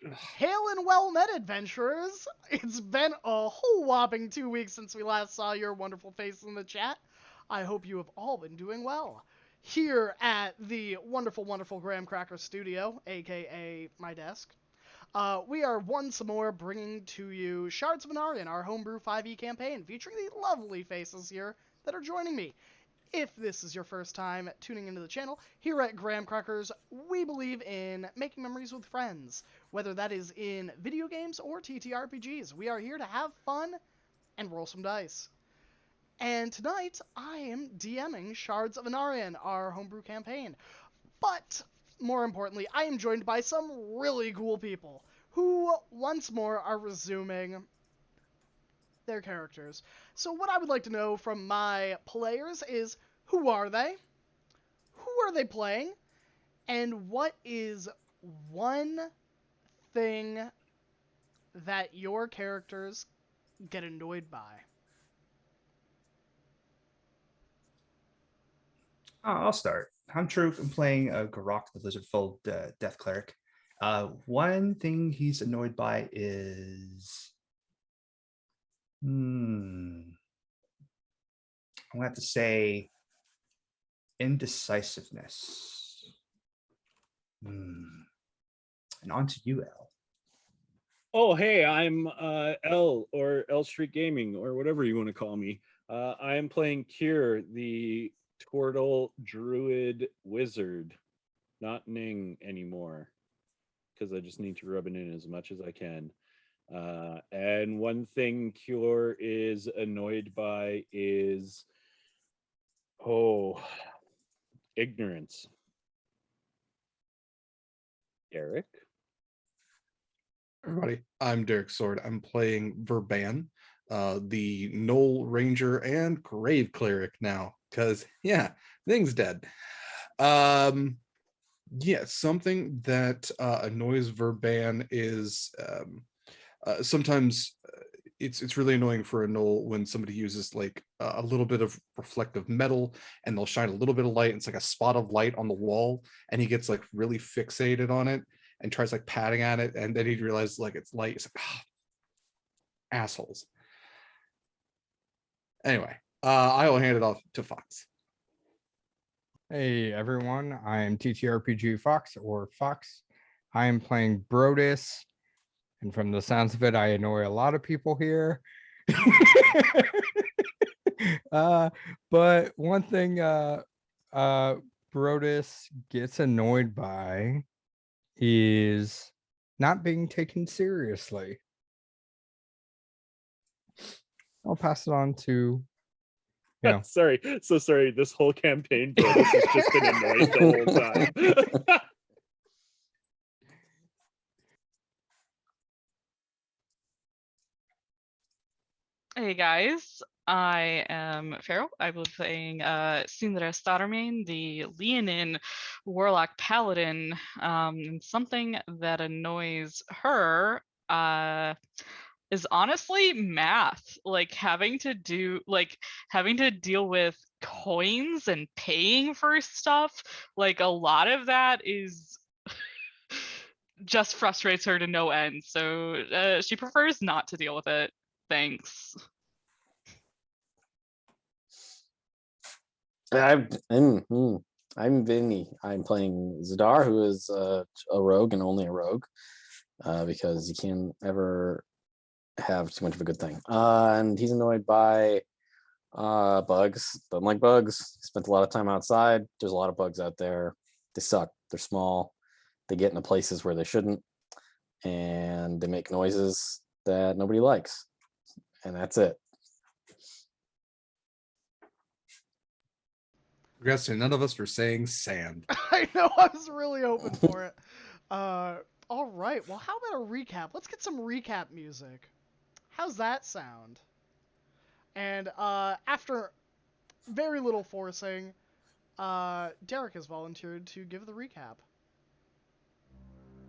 Hail and well met, adventurers! It's been a whole whopping 2 weeks since we last saw your wonderful faces in the chat. I hope you have all been doing well. Here at the wonderful, wonderful Graham Cracker Studio, aka my desk, we are once more bringing to you Shards of Anarion, our homebrew 5e campaign, featuring the lovely faces here that are joining me. If this is your first time tuning into the channel, here at Graham Crackers, we believe in making memories with friends. Whether that is in video games or TTRPGs, we are here to have fun and roll some dice. And tonight, I am DMing Shards of Anarion, our homebrew campaign. But, more importantly, I am joined by some really cool people who, once more, are resuming their characters. So what I would like to know from my players is, who are they? Who are they playing? And what is one thing that your characters get annoyed by? I'll start. I'm True. I'm playing Garok, the Lizardfold Death Cleric. One thing he's annoyed by is, I'm going to have to say indecisiveness. And on to you, L. Oh, hey, I'm L or L Street Gaming or whatever you want to call me. I am playing Kier, the Turtle Druid Wizard, not Ning anymore, because I just need to rub it in as much as I can. And one thing Cure is annoyed by is, ignorance. Eric? Everybody, I'm Derek Sword. I'm playing Verban, the Knoll Ranger and Grave Cleric now, because yeah, Thing's dead. Yeah, something that annoys Verban is sometimes it's really annoying for a Knoll when somebody uses like a little bit of reflective metal and they'll shine a little bit of light. And it's like a spot of light on the wall, and he gets like really fixated on it and tries like patting at it, and then he realizes like it's light. It's like, assholes. Anyway, I will hand it off to Fox. Hey everyone, I am TTRPG Fox or Fox. I am playing Brodus, and from the sounds of it, I annoy a lot of people here. But one thing Brodus gets annoyed by is not being taken seriously. I'll pass it on to Sorry, so sorry. This whole campaign, Brodus has just been annoyed the whole time. Hey guys, I am Pharaoh. I will be playing Sindra Starmain, the Leonin Warlock Paladin. And something that annoys her is honestly math. Like having to deal with coins and paying for stuff. Like a lot of that is just frustrates her to no end. So she prefers not to deal with it. Thanks. I'm Vinny. I'm playing Zadar, who is a rogue and only a rogue, because you can't ever have too much of a good thing. And he's annoyed by bugs. Doesn't like bugs. Spent a lot of time outside. There's a lot of bugs out there. They suck. They're small. They get into places where they shouldn't, and they make noises that nobody likes. And that's it. Congrats to none of us for saying sand. I know, I was really hoping for it. All right, well, how about a recap? Let's get some recap music. How's that sound? And after very little forcing, Derek has volunteered to give the recap.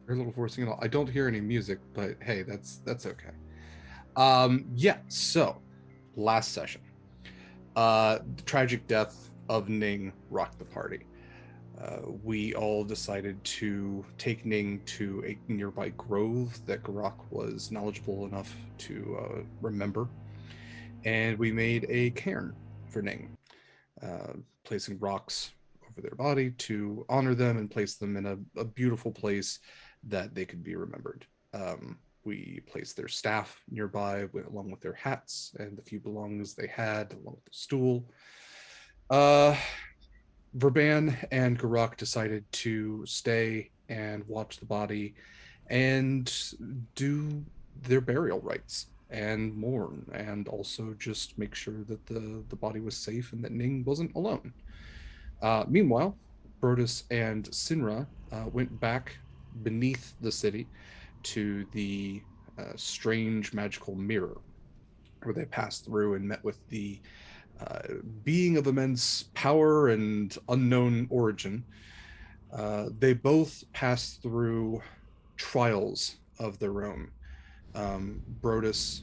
Very little forcing at all. I don't hear any music, but hey, that's okay. Yeah, so last session, the tragic death of Ning rocked the party. we all decided to take Ning to a nearby grove that Garak was knowledgeable enough to remember, and we made a cairn for Ning, placing rocks over their body to honor them and place them in a beautiful place that they could be remembered. We placed their staff nearby along with their hats and the few belongings they had, along with the stool. Verban and Garak decided to stay and watch the body and do their burial rites and mourn, and also just make sure that the body was safe and that Ning wasn't alone. Meanwhile, Brodus and Sinra went back beneath the city to the strange magical mirror, where they passed through and met with the being of immense power and unknown origin. They both passed through trials of their own. Brodus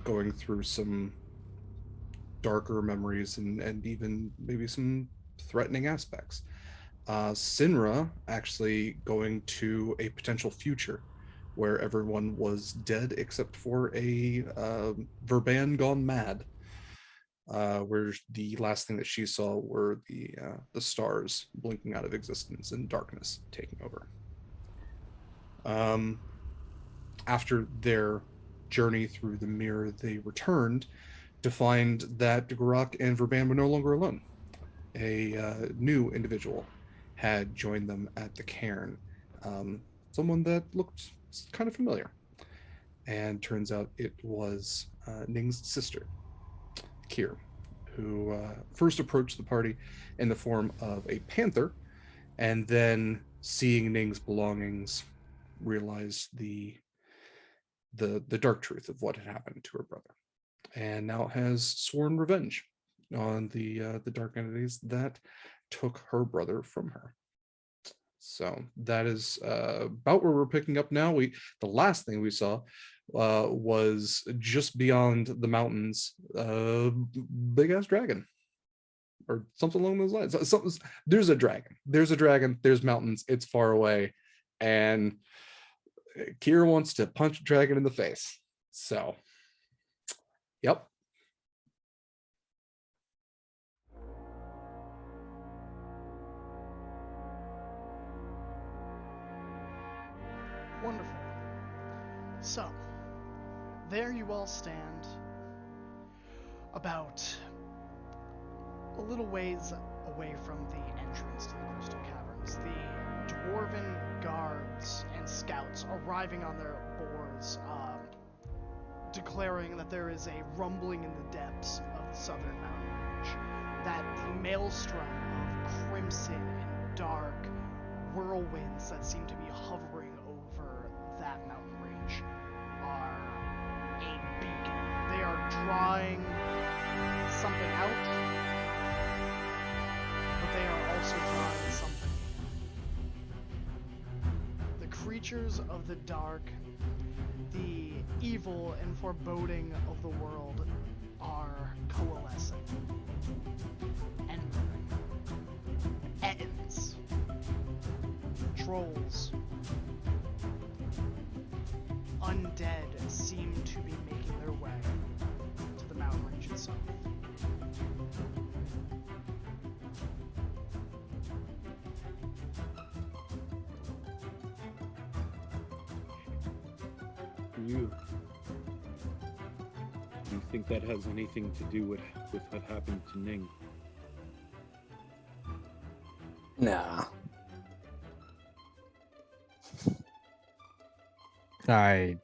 going through some darker memories and even maybe some threatening aspects. Sinra actually going to a potential future where everyone was dead except for a Verban gone mad, where the last thing that she saw were the stars blinking out of existence and darkness taking over. After their journey through the mirror, they returned to find that Garak and Verban were no longer alone. A new individual had joined them at the cairn, someone that looked kind of familiar. And turns out it was Ning's sister, Kier, who first approached the party in the form of a panther, and then seeing Ning's belongings, realized the dark truth of what had happened to her brother, and now has sworn revenge on the dark entities that took her brother from her. So that is about where we're picking up now. The last thing we saw was just beyond the mountains, big ass dragon, or something along those lines. There's a dragon. There's mountains. It's far away, and Kira wants to punch a dragon in the face. So, yep. Wonderful. So, there you all stand, about a little ways away from the entrance to the Crystal Caverns. The dwarven guards and scouts arriving on their boars, declaring that there is a rumbling in the depths of the southern mountain range, that the maelstrom of crimson and dark whirlwinds that seem to be hovering over that mountain range are a beacon. They are drawing something out, but they are also drawing something in. The creatures of the dark, the evil and foreboding of the world are coalescing, entering. Ettins, trolls, undead seem to be making their way to the mountain range itself. Do you think that has anything to do with what happened to Ning? Nah. I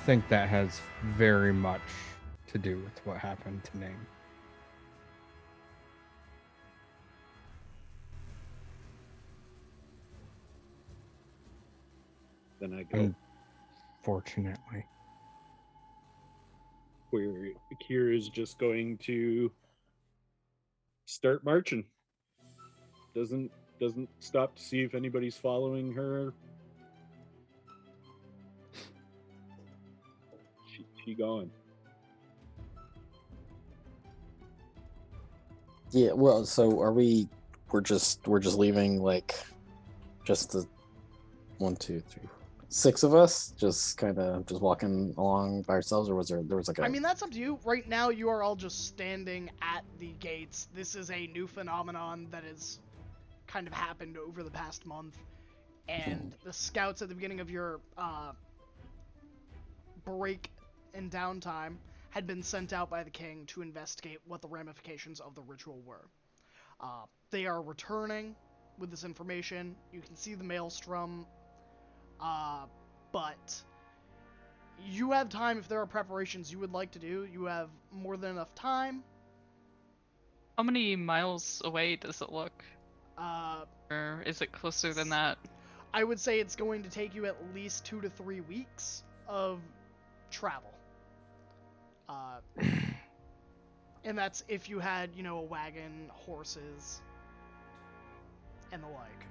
think that has very much to do with what happened to Ning. Then I go. Unfortunately. Where Kier is just going to start marching. Doesn't stop to see if anybody's following her. She gone. Yeah. Well, so are we? We're just leaving like just the 1, 2, 3, 6 of us, just kind of just walking along by ourselves, or was there was like a? I mean, that's up to you. Right now, you are all just standing at the gates. This is a new phenomenon that has kind of happened over the past month. And the scouts at the beginning of your break and downtime had been sent out by the king to investigate what the ramifications of the ritual were. They are returning with this information. You can see the maelstrom, but you have time if there are preparations you would like to do. You have more than enough time. How many miles away does it look? Uh, Or is it closer than that? I would say it's going to take you at least 2 to 3 weeks of travel. And that's if you had, a wagon, horses, and the like.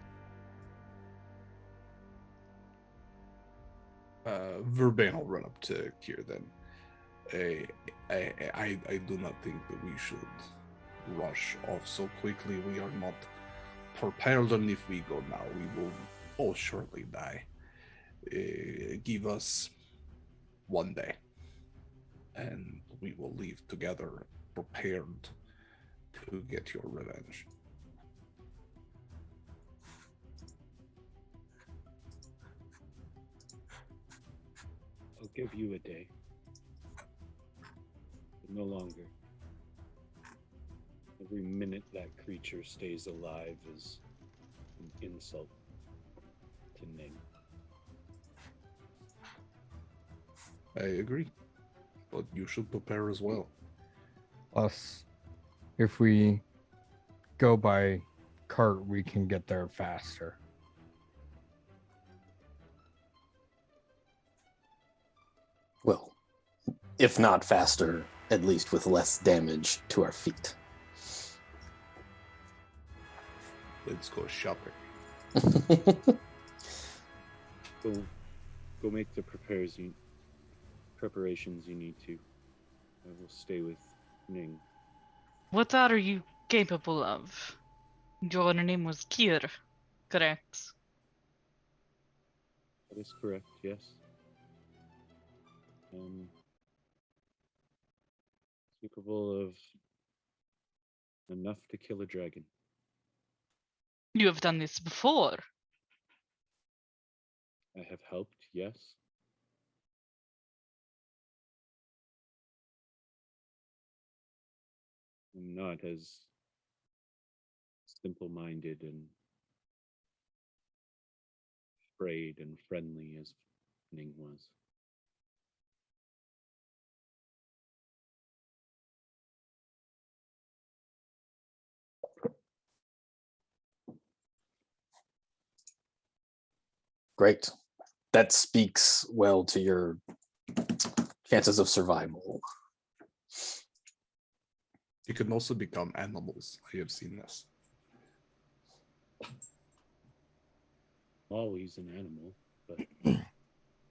Verban will run up to Kier then. I do not think that we should rush off so quickly. We are not prepared, and if we go now, we will all shortly die. Give us 1 day, and we will leave together, prepared to get your revenge. I'll give you a day. But no longer. Every minute that creature stays alive is an insult to Ning. I agree, but you should prepare as well. Plus, if we go by cart, we can get there faster. Well, if not faster, at least with less damage to our feet. Let's go shopping. Go make the preparations you need to. I will stay with Ning. What are you capable of? Your name was Kier, correct? That is correct, yes. Capable of enough to kill a dragon. You have done this before. I have helped, yes. I'm not as simple-minded and afraid and friendly as Ning was. Great. That speaks well to your chances of survival. You can also become animals. I have seen this. I'm always an animal, but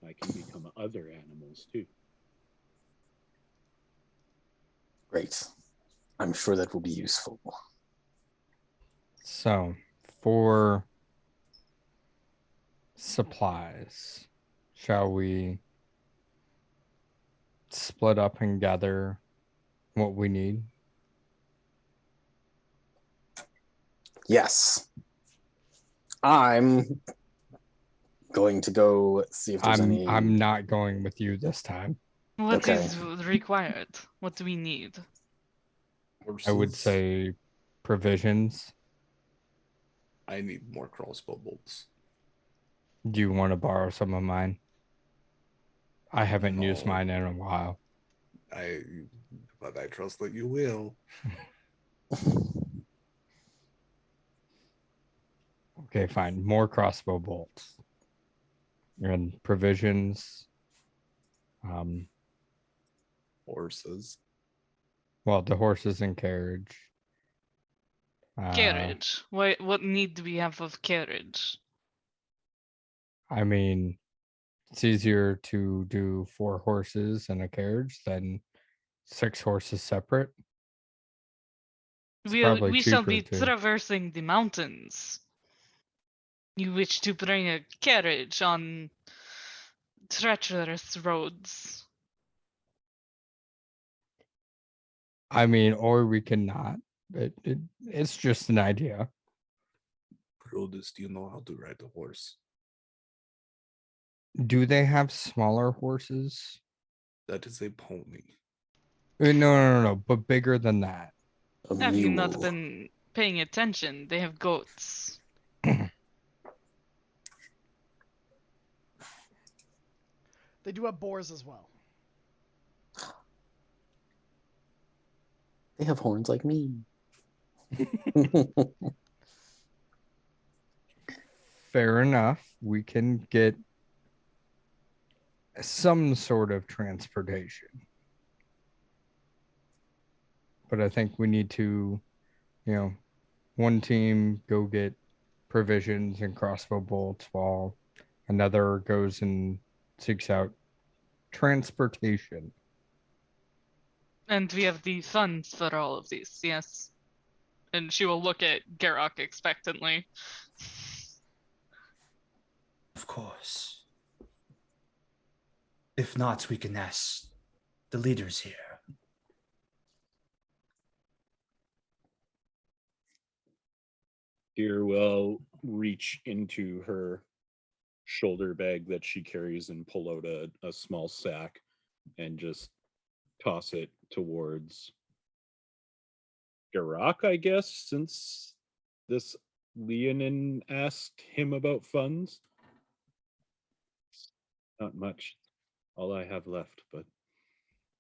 I can become other animals too. Great. I'm sure that will be useful. So, for supplies, shall we split up and gather what we need? Yes. I'm going to go see if there's any. I'm not going with you this time. What Okay. is required? What do we need? I would Horses. say provisions. I need more crossbow bolts. Do you want to borrow some of mine? I haven't used No. mine in a while. But I trust that you will. Okay, fine. More crossbow bolts. And provisions. Horses. Well, the horses and carriage. Carriage. What need do we have of carriage? I mean, it's easier to do 4 horses and a carriage than 6 horses separate. It's probably We shall cheaper be too. traversing the mountains. You wish to bring a carriage on treacherous roads. I mean, or we can not. It's just an idea. Brodus, do you know how to ride a horse? Do they have smaller horses? That is a pony. No, but bigger than that. A Have you not mule. been paying attention? They have goats. They do have boars as well. They have horns like me. Fair enough. We can get some sort of transportation. But I think we need to, one team go get provisions and crossbow bolts while another goes and seeks out transportation. And we have the funds for all of these, yes. And she will look at Garrock expectantly. Of course. If not, we can ask the leaders here. Deer will reach into her shoulder bag that she carries and pull out a small sack and just toss it towards Garak, I guess, since this Leonin asked him about funds. Not much. All I have left, but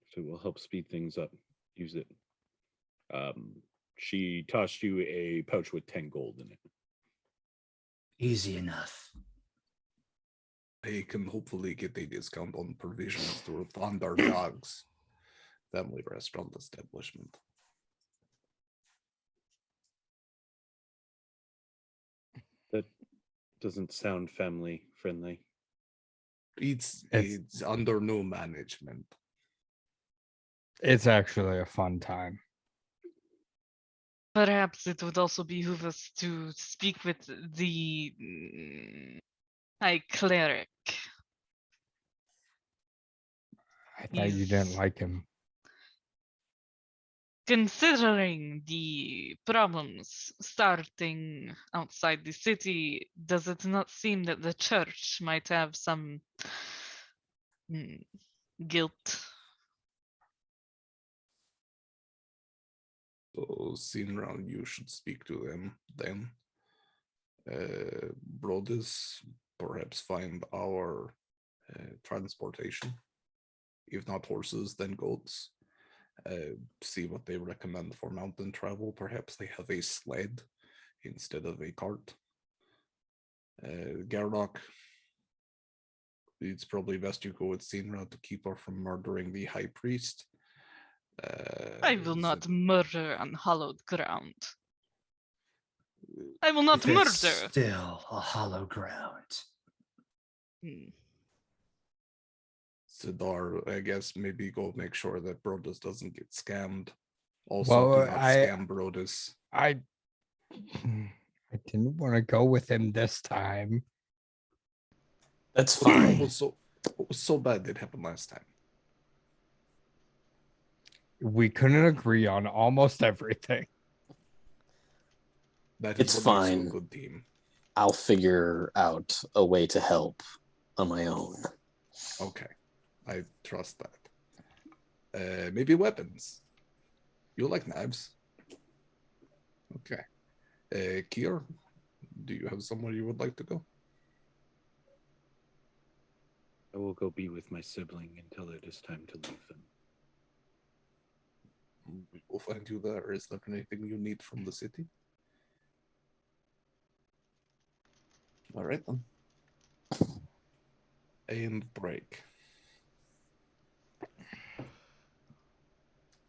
if it will help speed things up, use it. She tossed you a pouch with 10 gold in it. Easy enough. They can hopefully get a discount on provisions through Thunder Dogs family restaurant establishment. That doesn't sound family friendly. It's It's- under new management. It's actually a fun time. Perhaps it would also behoove us to speak with the high cleric. I thought you didn't He's- like him. Considering the problems starting outside the city, does it not seem that the church might have some guilt? So, Sinran, you should speak to them then. Brodus, perhaps find our transportation. If not horses, then goats. See what they recommend for mountain travel. Perhaps they have a sled instead of a cart. Garrock, it's probably best you go with Sinra to keep her from murdering the high priest. I will not murder on hallowed ground. I will not If it's murder. still a hollow ground. Sidar, I guess maybe go make sure that Brodus doesn't get scammed. Also, Well, do not I- scam Brodus. I didn't want to go with him this time. That's What fine. was so bad that happened last time? We couldn't agree on almost everything. That It's is what makes you fine. a good team. I'll figure out a way to help on my own. Okay, I trust that. Maybe weapons. You like knives? Okay. Kier, do you have somewhere you would like to go? I will go be with my sibling until it is time to leave them. We will find you there. Is there anything you need from the city? All right then. And break.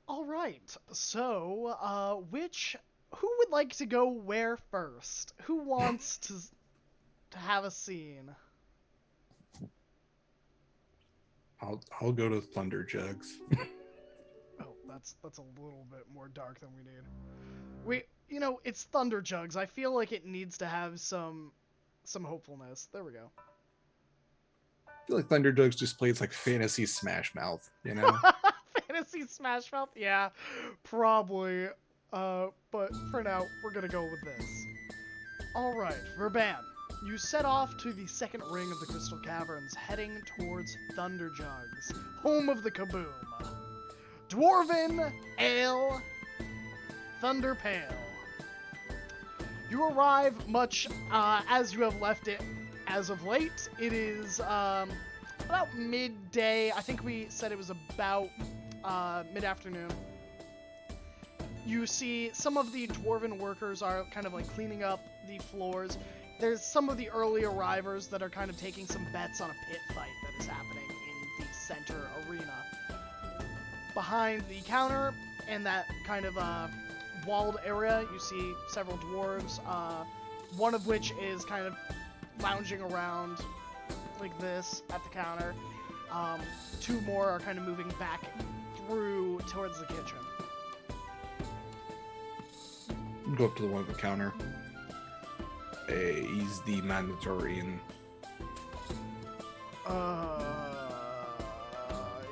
All right. So, who would like to go where first? Who wants to have a scene? I'll go to Thunder Jugs. Oh, that's a little bit more dark than we need. It's Thunder Jugs. I feel like it needs to have some hopefulness. There we go. I feel like Thunderdogs just plays like fantasy Smash Mouth, you know? Fantasy Smash Mouth? Yeah, probably. But for now, we're gonna go with this. Alright, Verban. You set off to the second ring of the Crystal Caverns, heading towards Thunder Jugs, home of the Kaboom. Dwarven Ale Thunder Pale. You arrive much as you have left it as of late. It is about midday. I think we said it was about mid-afternoon. You see some of the dwarven workers are kind of like cleaning up the floors. There's some of the early arrivers that are kind of taking some bets on a pit fight that is happening in the center arena. Behind the counter and that kind of walled area, you see several dwarves, one of which is kind of lounging around like this at the counter. Two more are kind of moving back through towards the kitchen. Go up to the one at the counter. He's the Mandatorian.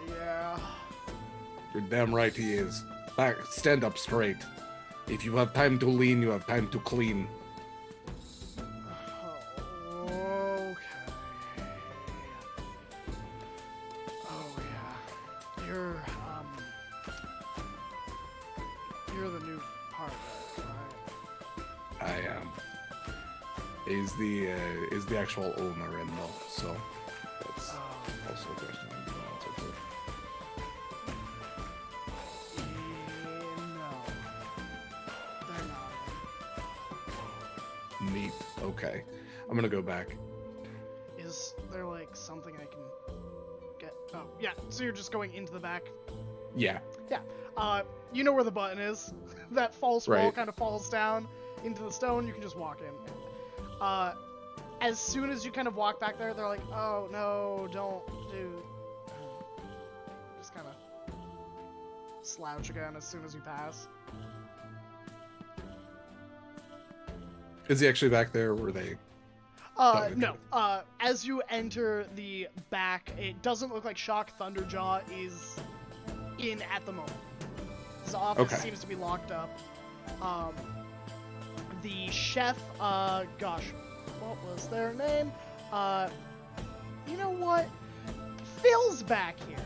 Yeah. You're damn right he is. Back, stand up straight. If you have time to lean, you have time to clean. Okay. Oh yeah. You're the new partner, right? I am. Is the actual owner in though, so that's also a question. Neat. Okay. I'm gonna go back. Is there like something I can get? Oh, yeah. So you're just going into the back? Yeah. Yeah. You know where the button is. That false wall Right. kind of falls down into the stone. You can just walk in. As soon as you kind of walk back there, they're like, "Oh no, don't do." Just kind of slouch again as soon as you pass. Is he actually back there? Or were they? No. As you enter the back, it doesn't look like Shock Thunderjaw is in at the moment. His office Okay. seems to be locked up. The chef, gosh, what was their name? You know what? Phil's back here.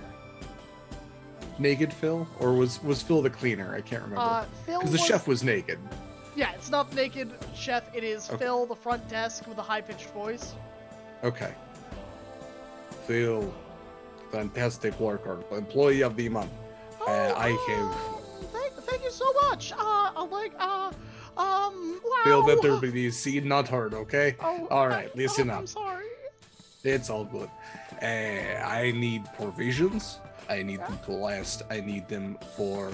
Naked Phil, or was Phil the cleaner? I can't remember. Phil Because the chef was naked. Yeah, it's not the naked chef. It is Okay. Phil, the front desk with a high-pitched voice. Okay. Phil, fantastic worker, employee of the month. I have. Thank you so much. Wow. Phil, better be seen, not heard. Okay. Oh, All right, listen up. I'm sorry. It's all good. I need provisions. I need them to last. I need them for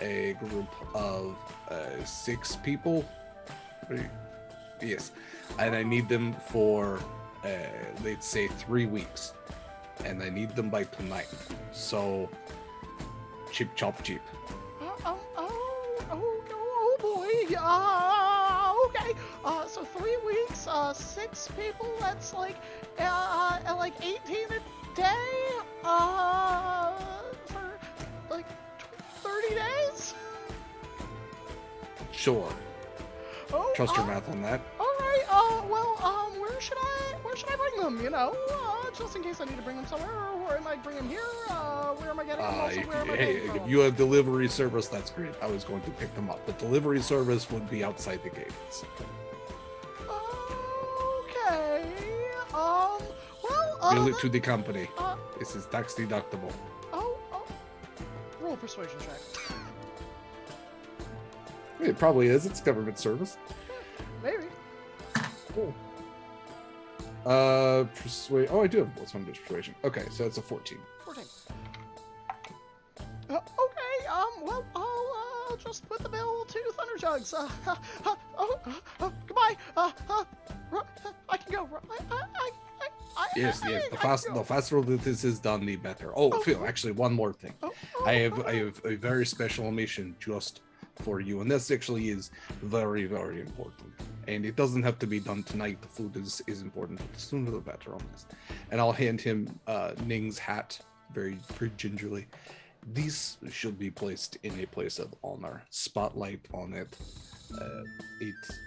a group of 6 people. Yes. And I need them for, let's say, 3 weeks. And I need them by tonight. So, chip chop cheap. Oh boy. Okay. So 3 weeks, 6 people. That's like 18 a day. For like 30 days. Sure. Oh, Trust your math on that. All right. Where should I bring them? Just in case I need to bring them somewhere. Where am I bringing them here? Where am I getting them? Also, where am I Hey, getting if from? you have delivery service, that's great. I was going to pick them up. The delivery service would be outside the gates. Okay. Bill it to the company. This is tax deductible. Roll a persuasion check. It probably is. It's government service. Maybe. Cool. Persuade. Oh, I do have plus 1 persuasion. Okay, so it's a 14. 14. Okay. I'll just put the bill to Thunderjugs. Goodbye. I can go. Yes. I The can go. faster that this is done, the better. Oh, Phil. Actually, one more thing. Oh, I have a very special mission just for you, and this actually is very, very important. And it doesn't have to be done tonight. The food is important, but the sooner the better on this. And I'll hand him Ning's hat very gingerly. These should be placed in a place of honor. Spotlight on it.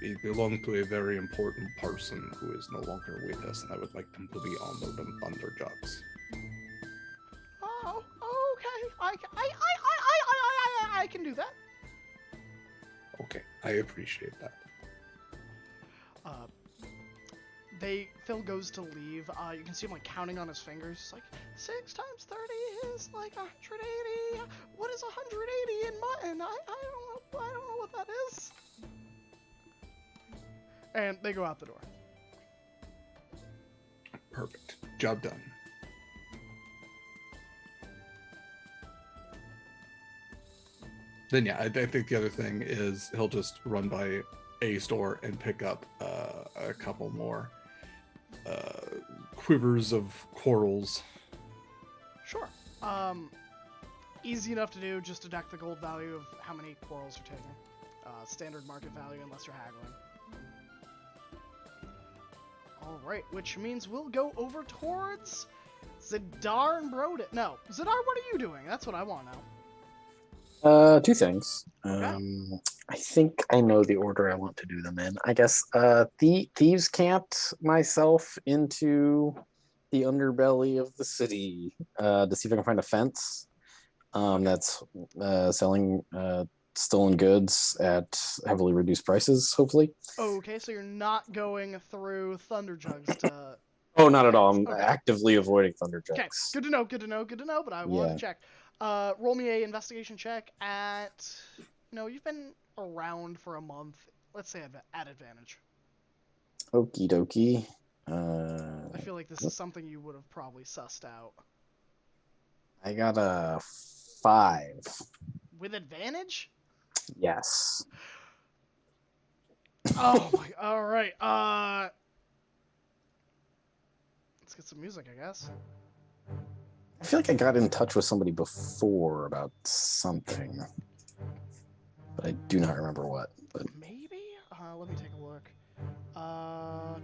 It belonged to a very important person who is no longer with us, and I would like them to be honored on Thunderjugs. Oh, okay. I can do that. Okay, I appreciate that. Phil goes to leave. You can see him like counting on his fingers. He's like, 6 times 30 is like 180. What is 180 in mutton? I don't know what that is. And they go out the door. Perfect. Job done. Then yeah, I think the other thing is he'll just run by a store and pick up a couple more quivers of quarrels. Sure. Easy enough to do. Just deduct the gold value of how many quarrels you're taking. Standard market value unless you're haggling. Alright, which means we'll go over towards Zadar and Broden. No, Zadar, what are you doing? That's what I want to know. Two things. Okay. I think I know the order I want to do them in. I guess thieves camped myself into the underbelly of the city to see if I can find a fence that's selling stolen goods at heavily reduced prices, hopefully. Okay, so you're not going through Thunderjugs to... Oh, not at all. I'm Okay. actively avoiding Thunderjugs. Okay, good to know, but I wanted to check. Roll me a investigation check at... No, you've been around for a month. Let's say at advantage. Okie dokie. I feel like this is something you would have probably sussed out. I got a 5. With advantage? Yes. Oh my, alright, let's get some music, I guess. I feel like I got in touch with somebody before about something, but I do not remember what. But Maybe? Let me take a look. I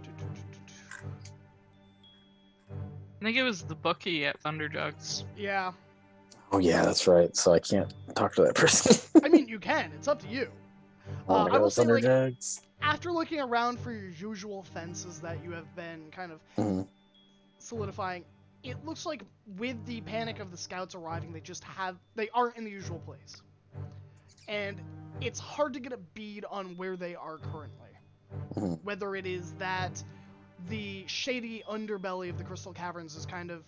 think it was the bookie at Thunderjugs. Yeah. oh yeah, that's right. So I can't talk to that person. I mean, you can. It's up to you. Oh my I will god, say, like, Thunderjugs. after looking around for your usual fences that you have been kind of Mhm. solidifying, it looks like with the panic of the scouts arriving, they aren't in the usual place. And it's hard to get a bead on where they are currently. Mhm. Whether it is that the shady underbelly of the Crystal Caverns is kind of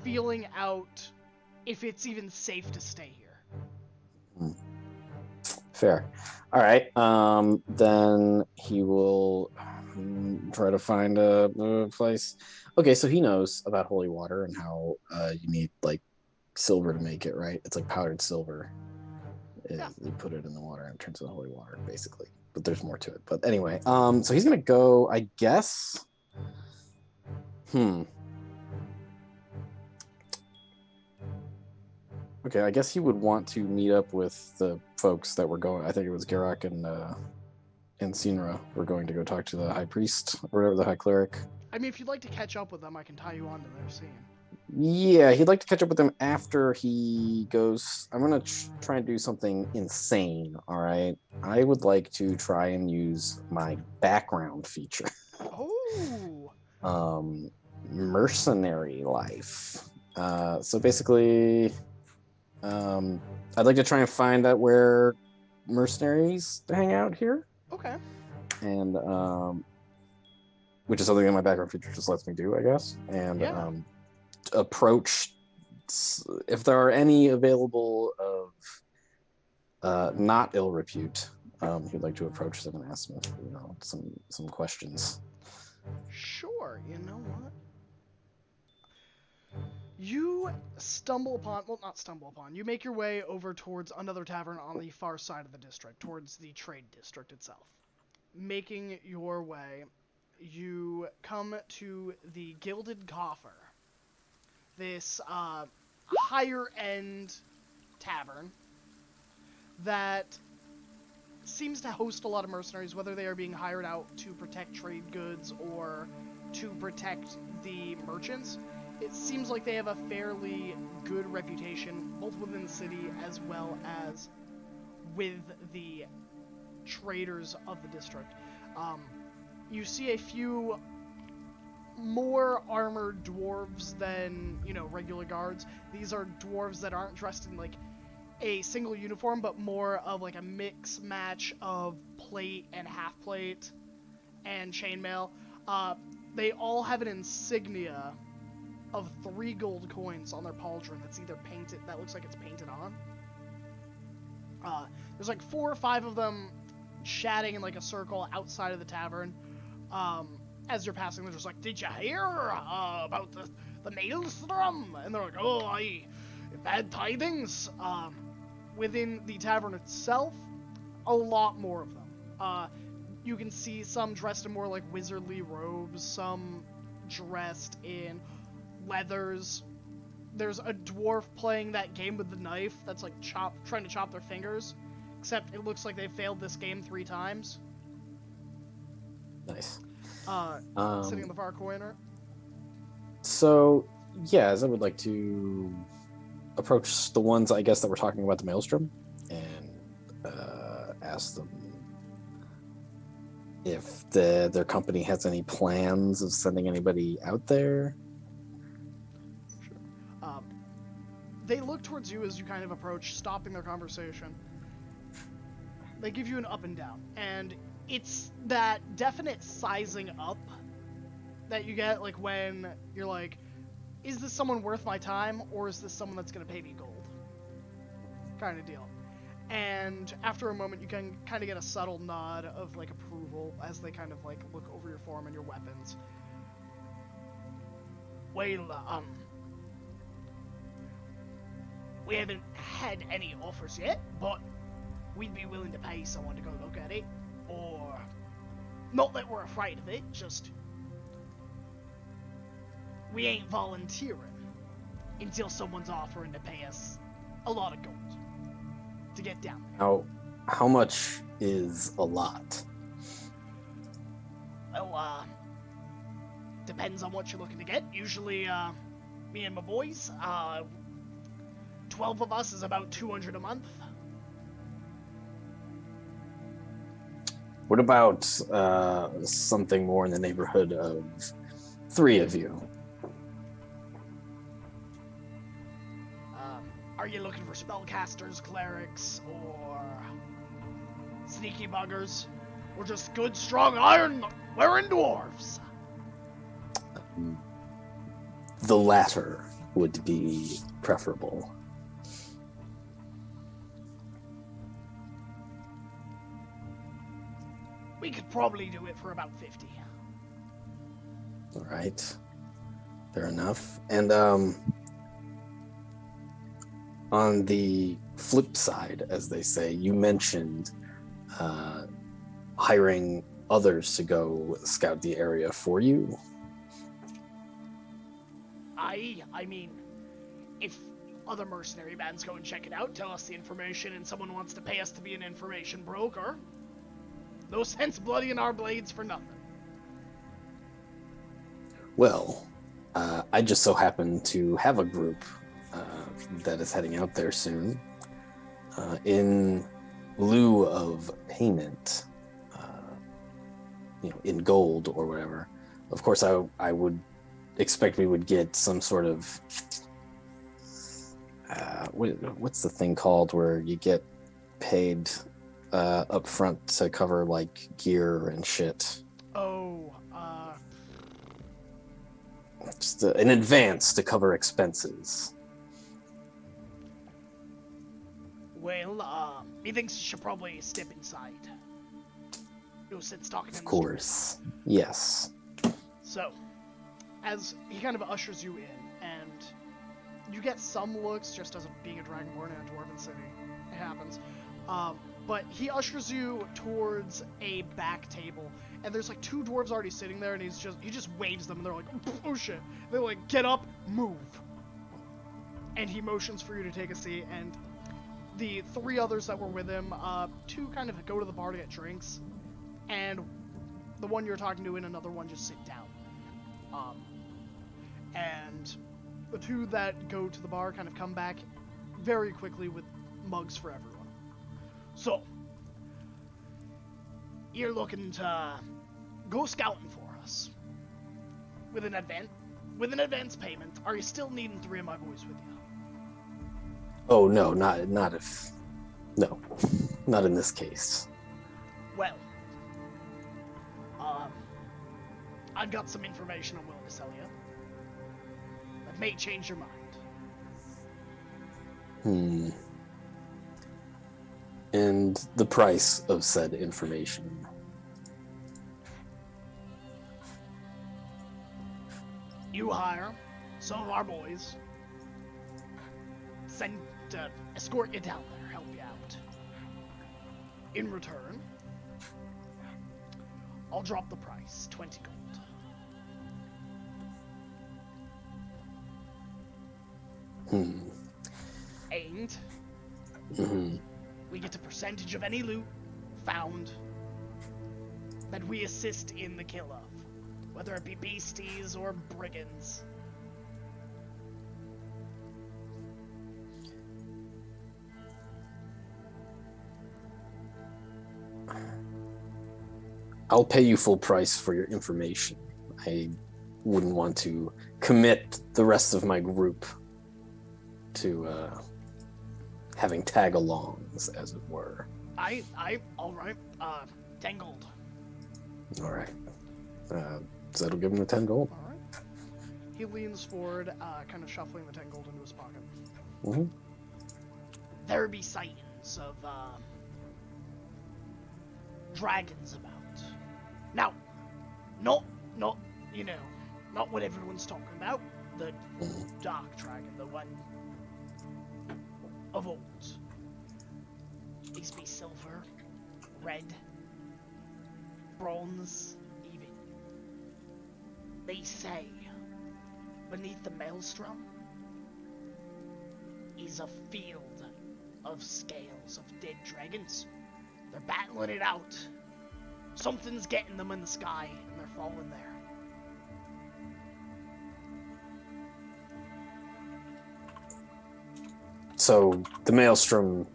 feeling out if it's even safe to stay here. Fair. All right. Then he will try to find a place. Okay, so he knows about holy water and how you need like silver to make it, right? It's like powdered silver. Yeah. You put it in the water and it turns into holy water, basically. But there's more to it. But anyway, so he's gonna go, I guess. Okay, I guess he would want to meet up with the folks that were going. I think it was Garak and Sinra were going to go talk to the high priest or whatever, the high cleric. I mean, if you'd like to catch up with them, I can tie you on to their scene. Yeah, he'd like to catch up with them after he goes. I'm gonna try and do something insane. All right, I would like to try and use my background feature. Oh. Mercenary life. So basically, I'd like to try and find out where mercenaries hang out here. Okay. And which is something that my background feature just lets me do, I guess. And Yeah. Approach if there are any available of not ill repute. He'd like to approach them and ask them, some questions. Sure. You know what? You you make your way over towards another tavern on the far side of the district, towards the trade district itself. Making your way, you come to the Gilded Coffer. This higher end tavern that seems to host a lot of mercenaries, whether they are being hired out to protect trade goods or to protect the merchants. It seems like they have a fairly good reputation, both within the city as well as with the traders of the district. You see a few more armored dwarves than, regular guards. These are dwarves that aren't dressed in, like, a single uniform, but more of, like, a mix match of plate and half plate and chainmail. They all have an insignia of 3 gold coins on their pauldron that's either painted, that looks like it's painted on. There's like 4 or 5 of them chatting in like a circle outside of the tavern. As you're passing, they're just like, "Did you hear about the maelstrom?" And they're like, "Oh, bad tidings." Within the tavern itself, a lot more of them. You can see some dressed in more like wizardly robes, some dressed in leathers. There's a dwarf playing that game with the knife that's like trying to chop their fingers, except it looks like they failed this game 3 times. Nice. Sitting in the far corner. So, yeah, as I would like to approach the ones, I guess, that we're talking about the Maelstrom, and ask them if their company has any plans of sending anybody out there. Sure. They look towards you as you kind of approach, stopping their conversation. They give you an up and down, and it's that definite sizing up that you get, like, when you're like, is this someone worth my time, or is this someone that's going to pay me gold? Kind of deal. And after a moment, you can kind of get a subtle nod of, like, approval as they kind of, like, look over your form and your weapons. Well, we haven't had any offers yet, but we'd be willing to pay someone to go look at it. Or, not that we're afraid of it, just we ain't volunteering until someone's offering to pay us a lot of gold to get down there. How much is a lot? Well, depends on what you're looking to get. Usually, me and my boys, 12 of us is about 200 a month. What about something more in the neighborhood of 3 of you? Are you looking for spellcasters, clerics, or sneaky buggers, or just good, strong, iron-wearing dwarves? The latter would be preferable. We could probably do it for about 50. All right. Fair enough. And on the flip side, as they say, you mentioned hiring others to go scout the area for you. I mean, if other mercenary bands go and check it out, tell us the information, and someone wants to pay us to be an information broker, no sense bloodying our blades for nothing. Well, I just so happen to have a group that is heading out there soon. In lieu of payment, in gold or whatever. Of course, I would expect we would get some sort of what's the thing called where you get paid up front to cover like gear and shit. Just in advance to cover expenses. Well, methinks you should probably step inside. You'll sit talking. Of course, yes. So, as he kind of ushers you in, and you get some looks just as being a dragonborn in a dwarven city. It happens. But he ushers you towards a back table, and there's like 2 dwarves already sitting there, and he just waves them, and they're like, oh shit. They're like, get up, move. And he motions for you to take a seat, and the 3 others that were with him, 2 kind of go to the bar to get drinks, and the one you're talking to and another one just sit down. And the 2 that go to the bar kind of come back very quickly with mugs for everyone. So, you're looking to go scouting for us with an advance payment. Are you still needing 3 of my boys with you? Oh no, not if no, not in this case. Well, I've got some information I'm willing to sell you that may change your mind. And the price of said information. You hire some of our boys, send to escort you down there, help you out. In return, I'll drop the price, 20 gold. And we get a percentage of any loot found that we assist in the kill of, whether it be beasties or brigands. I'll pay you full price for your information. I wouldn't want to commit the rest of my group to having tag-alongs, as it were. All right. 10 gold. All right. So that'll give him the 10 gold. All right. He leans forward, kind of shuffling the 10 gold into his pocket. Mm-hmm. There be sightings of dragons about. Now, not not what everyone's talking about. The dark dragon, the one of old. These be silver, red, bronze, even. They say beneath the maelstrom is a field of scales of dead dragons. They're battling it out. Something's getting them in the sky, and they're falling there. So the maelstrom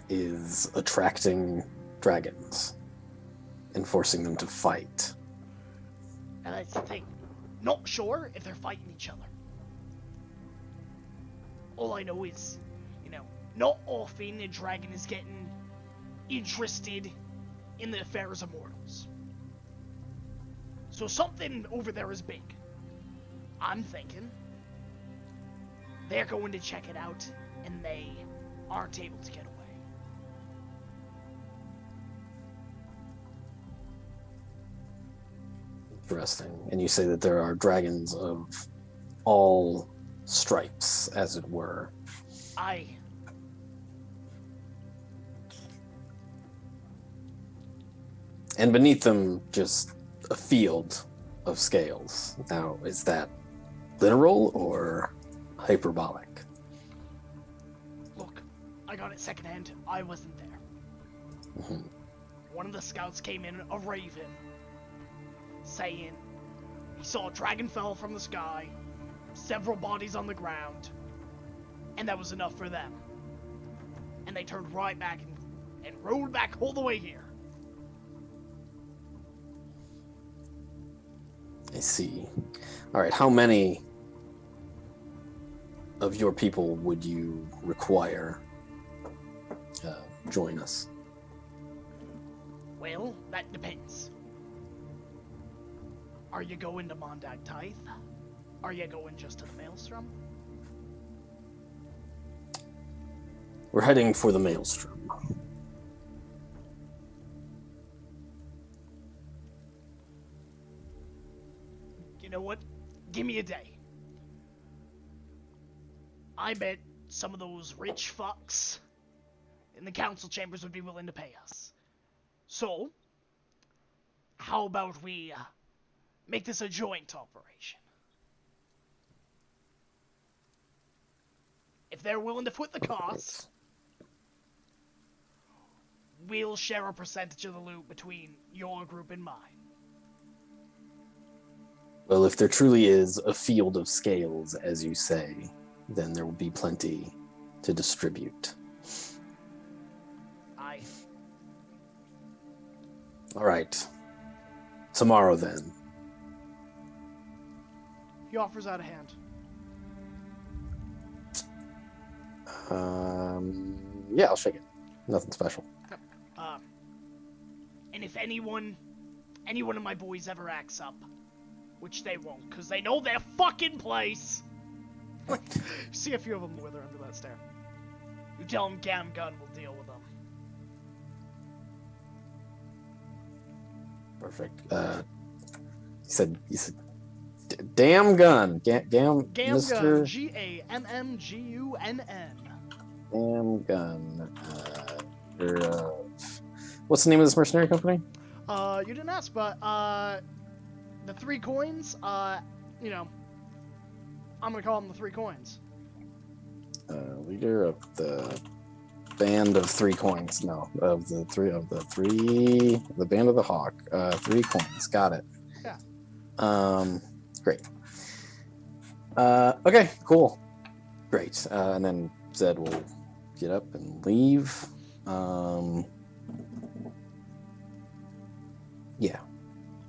is attracting dragons and forcing them to fight. And that's the thing. Not sure if they're fighting each other. All I know is, not often a dragon is getting interested in the affairs of mortals. So something over there is big. I'm thinking they're going to check it out, and they aren't able to get away. Interesting. And you say that there are dragons of all stripes, as it were. Aye. And beneath them, just a field of scales. Now, is that literal or hyperbolic? Look, I got it secondhand. I wasn't there. Mm-hmm. One of the scouts came in, a raven, saying he saw a dragon fell from the sky, several bodies on the ground, and that was enough for them. And they turned right back and rode back all the way here. I see. All right, how many of your people would you require join us? Well, that depends. Are you going to Mondag Tithe? Are you going just to the Maelstrom? We're heading for the Maelstrom. You know what? Give me a day. I bet some of those rich fucks in the council chambers would be willing to pay us. So, how about we make this a joint operation? If they're willing to foot the cost, we'll share a percentage of the loot between your group and mine. Well, if there truly is a field of scales, as you say, then there will be plenty to distribute. Aye. All right. Tomorrow, then. He offers out a hand. Yeah, I'll shake it. Nothing special. And if anyone of my boys ever acts up, which they won't, because they know their fucking place. See a few of them wither under that stare. You tell them Gam Gun will deal with them. Perfect. You said, damn gun. Gam, Gam Mr. Gun. Gammunn. Damn gun. What's the name of this mercenary company? You didn't ask, but the 3 coins. You know, I'm gonna call them the 3 coins. Leader of the band of 3 coins. No, the band of the hawk. 3 coins. Got it. Yeah. Great. Okay, cool. Great. And then Zed will get up and leave. Yeah.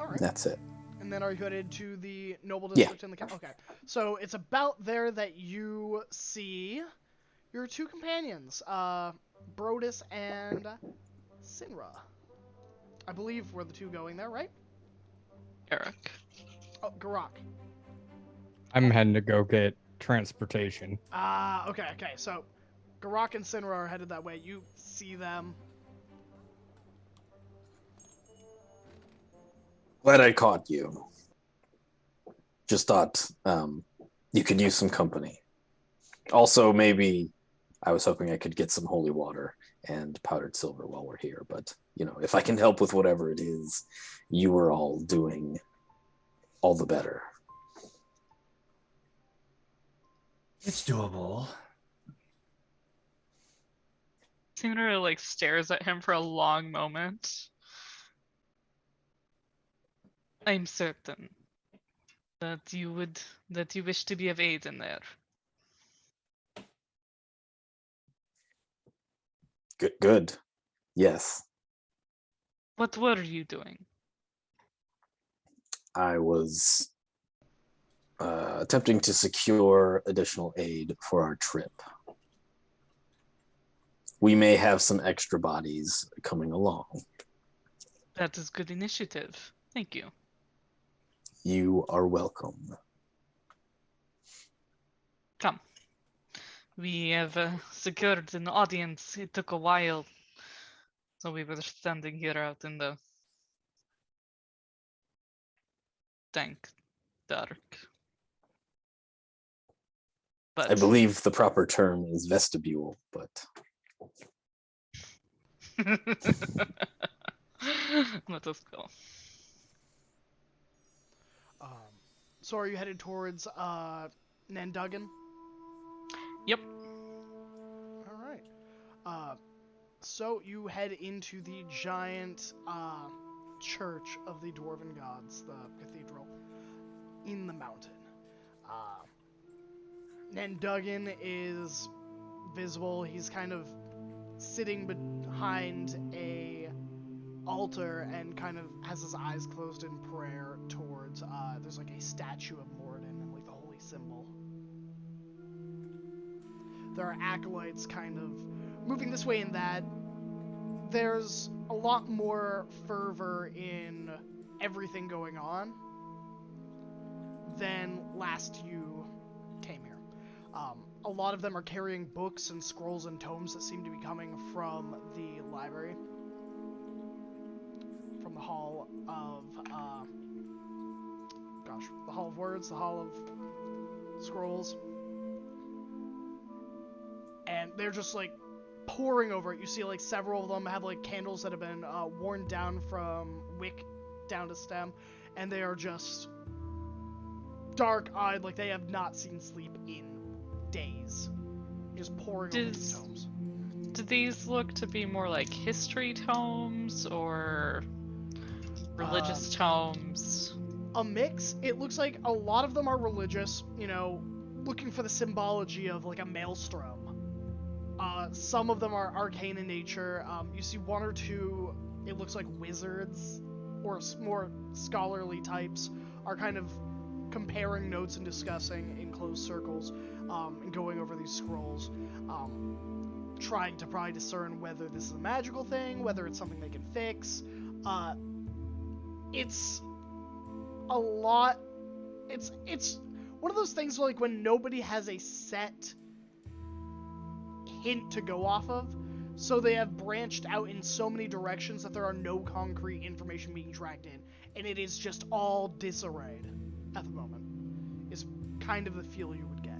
All right. That's it. And then are you headed to the noble Yeah. district in the Okay. So it's about there that you see your 2 companions, Brodus and Sinra. I believe we're the 2 going there, right? Eric. Oh, Garak. I'm heading to go get transportation. Okay. So Garak and Sinra are headed that way. You see them. Glad I caught you. Just thought you could use some company. Also, maybe I was hoping I could get some holy water and powdered silver while we're here. But, if I can help with whatever it is you were all doing, all the better. It's doable. Sooner stares at him for a long moment. I'm certain that you wish to be of aid in there. Good. Yes. What were you doing? I was attempting to secure additional aid for our trip. We may have some extra bodies coming along. That is good initiative. Thank you. You are welcome. Come. We have secured an audience. It took a while. So we were standing here out in the dank dark. But I believe the proper term is vestibule, but let us go. So are you headed towards Nandugan? Yep. All right. So you head into the giant church of the Dwarven Gods, the cathedral, in the mountain. Nandugan is visible. He's kind of sitting behind a altar and kind of has his eyes closed in prayer towards there's a statue of Moradin and the holy symbol. There are acolytes kind of moving this way and that. There's a lot more fervor in everything going on than last you came here. A lot of them are carrying books and scrolls and tomes that seem to be coming from the library. From the Hall of, the Hall of Words, the Hall of Scrolls. And they're just, pouring over it. You see, several of them have, candles that have been worn down from wick down to stem. And they are just dark-eyed, they have not seen sleep in days. Just pouring over these tomes. Do these look to be more like history tomes or religious tomes? A mix. It looks like a lot of them are religious, looking for the symbology of like a maelstrom. Some of them are arcane in nature. You see one or two, it looks like wizards or more scholarly types are kind of comparing notes and discussing in closed circles and going over these scrolls, trying to probably discern whether this is a magical thing, whether it's something they can fix. It's a lot. It's one of those things like when nobody has a set hint to go off of, so they have branched out in so many directions that there are no concrete information being tracked in, and it is just all disarrayed at the moment, is kind of the feel you would get.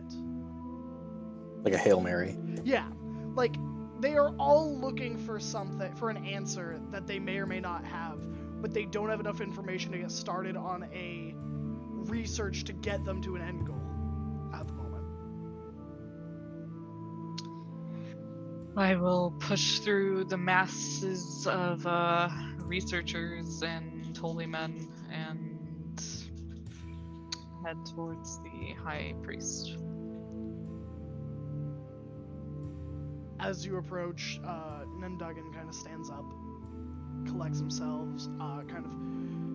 Like a Hail Mary. Yeah, like they are all looking for something, for an answer that they may or may not have, but they don't have enough information to get started on a research to get them to an end goal at the moment. I will push through the masses of researchers and holy men and head towards the High Priest. As you approach, Nundagan kind of stands up, collects himself, kind of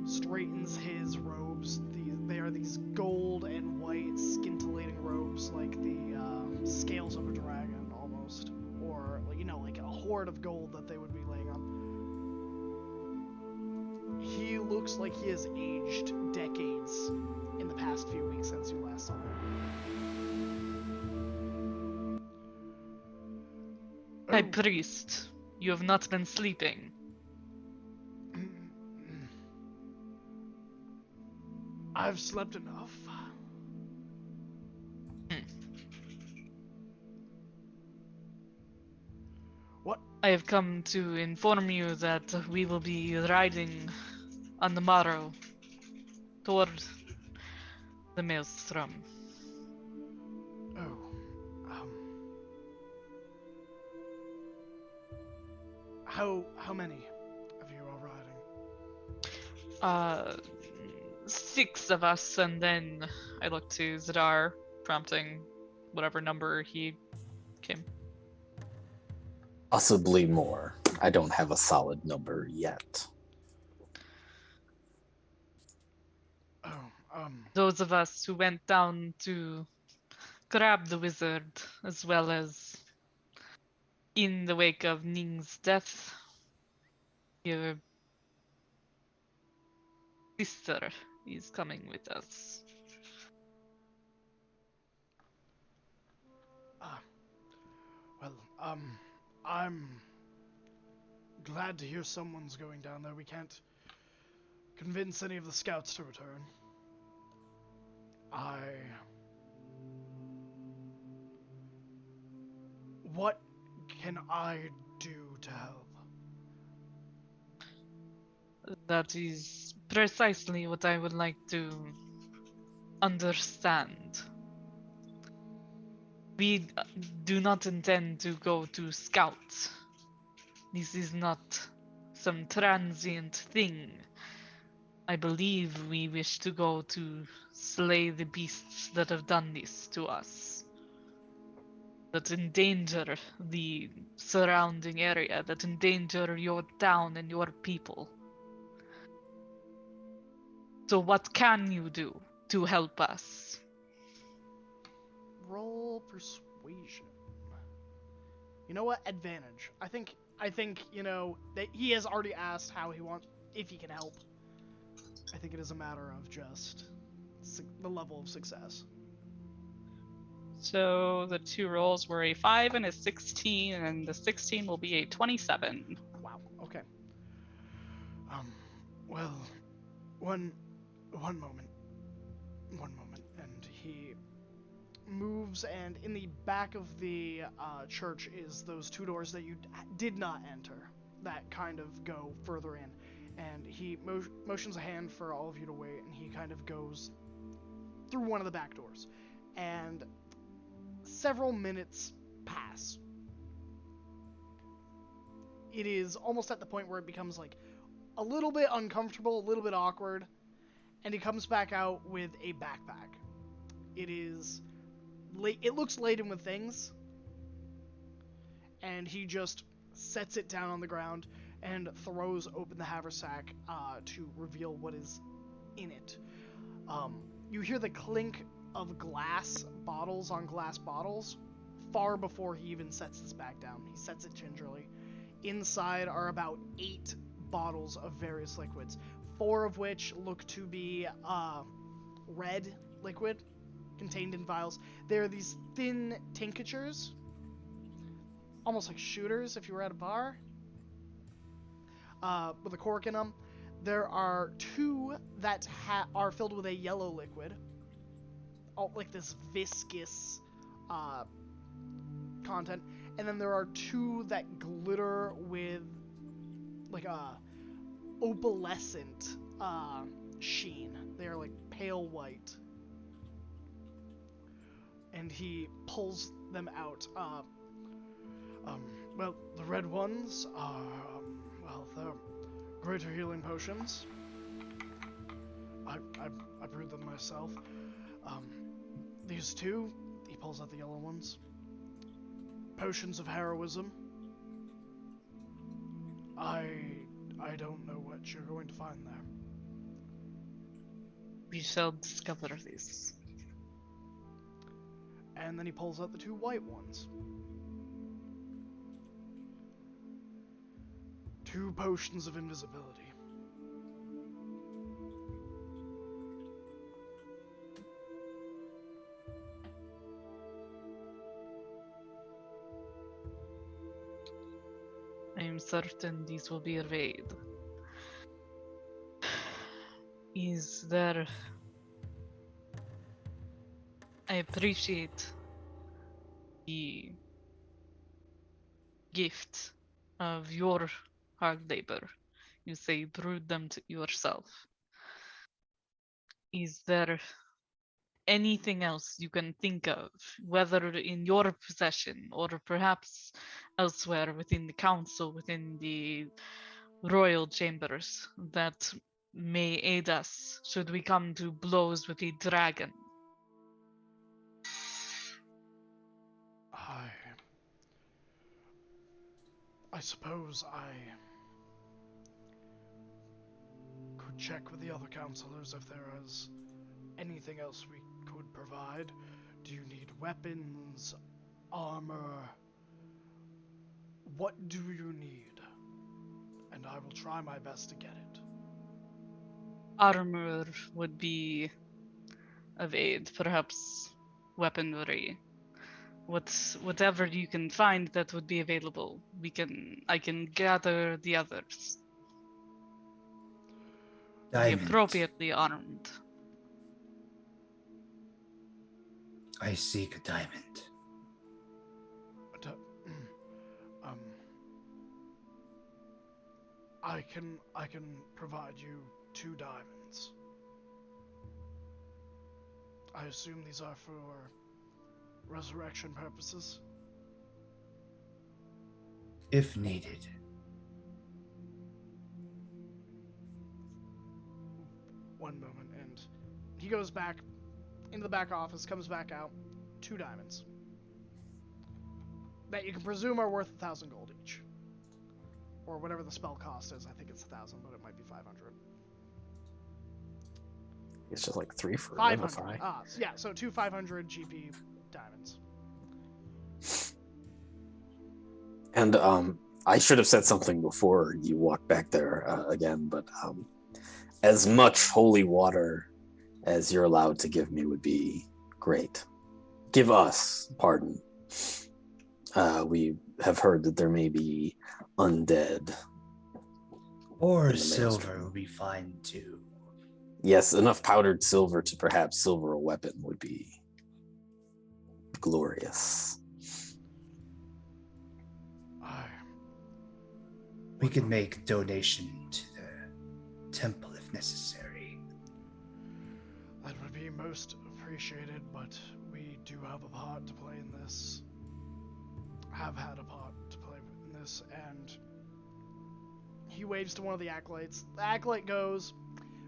straightens his robes. They are these gold and white scintillating robes, like the scales of a dragon almost, or like a hoard of gold that they would be laying on. He looks like he has aged decades in the past few weeks since you last saw him. High Priest, you have not been sleeping. I've slept enough. What? I have come to inform you that we will be riding on the morrow toward the Maelstrom. Oh, how many of you are riding? 6 of us, and then I look to Zadar, prompting whatever number he came. Possibly more. I don't have a solid number yet. Oh, Those of us who went down to grab the wizard, as well as in the wake of Ning's death, your sister is coming with us. well, I'm glad to hear someone's going down there. We can't convince any of the scouts to return. What can I do to help? That is precisely what I would like to understand. We do not intend to go to scout. This is not some transient thing. I believe we wish to go to slay the beasts that have done this to us, that endanger the surrounding area, that endanger your town and your people. So what can you do to help us? Roll persuasion. You know what? Advantage. I think that he has already asked if he can help. I think it is a matter of just the level of success. So the 2 rolls were a 5 and a 16, and the 16 will be a 27. Wow. Okay. Well, one moment, and he moves, and in the back of the church is those 2 doors that you did not enter, that kind of go further in, and he motions a hand for all of you to wait, and he kind of goes through one of the back doors, and several minutes pass, it is almost at the point where it becomes like a little bit uncomfortable, a little bit awkward, and he comes back out with a backpack. It is, it looks laden with things, and he just sets it down on the ground and throws open the haversack to reveal what is in it. You hear the clink of glass bottles on glass bottles far before he even sets this back down. He sets it gingerly. Inside are about 8 bottles of various liquids, 4 of which look to be red liquid contained in vials. They're these thin tinctures, almost like shooters if you were at a bar, with a cork in them. There are 2 that are filled with a yellow liquid, like this viscous content, and then there are 2 that glitter with like a opalescent sheen. They are like pale white. And he pulls them out. Well, the red ones are, they're greater healing potions. I brewed them myself. These 2, he pulls out the yellow ones. Potions of heroism. I don't know what you're going to find there. We shall discover this. And then he pulls out the 2 white ones. 2 potions of invisibility. I am certain these will be evade. Is there... I appreciate the gift of your hard labor. You say you brewed them yourself. Is there anything else you can think of, whether in your possession or perhaps elsewhere within the council, within the royal chambers, that may aid us should we come to blows with a dragon? I suppose I could check with the other counselors if there is anything else we could provide. Do you need weapons, armor? What do you need? And I will try my best to get it. Armor would be of aid, perhaps weaponry. Whatever you can find that would be available, I can gather the others. Be Diamond. appropriately armed. I seek a diamond. I can provide you 2 diamonds. I assume these are for resurrection purposes. If needed. One moment, and he goes back into the back office, comes back out, 2 diamonds. That you can presume are worth 1,000 gold each. Or whatever the spell cost is. I think it's 1,000, but it might be 500. It's just like 3 for 500. Revify. Yeah, so 2 500 GP diamonds. And I should have said something before you walked back there again, but as much holy water as you're allowed to give me would be great. Give us, pardon. We have heard that there may be undead. Or silver would be fine too. Yes, enough powdered silver to perhaps silver a weapon would be glorious. We could make donation to the temple if necessary. That would be most appreciated, but we do have a part to play in this. Have had a part to play in this, and he waves to one of the acolytes. The acolyte goes.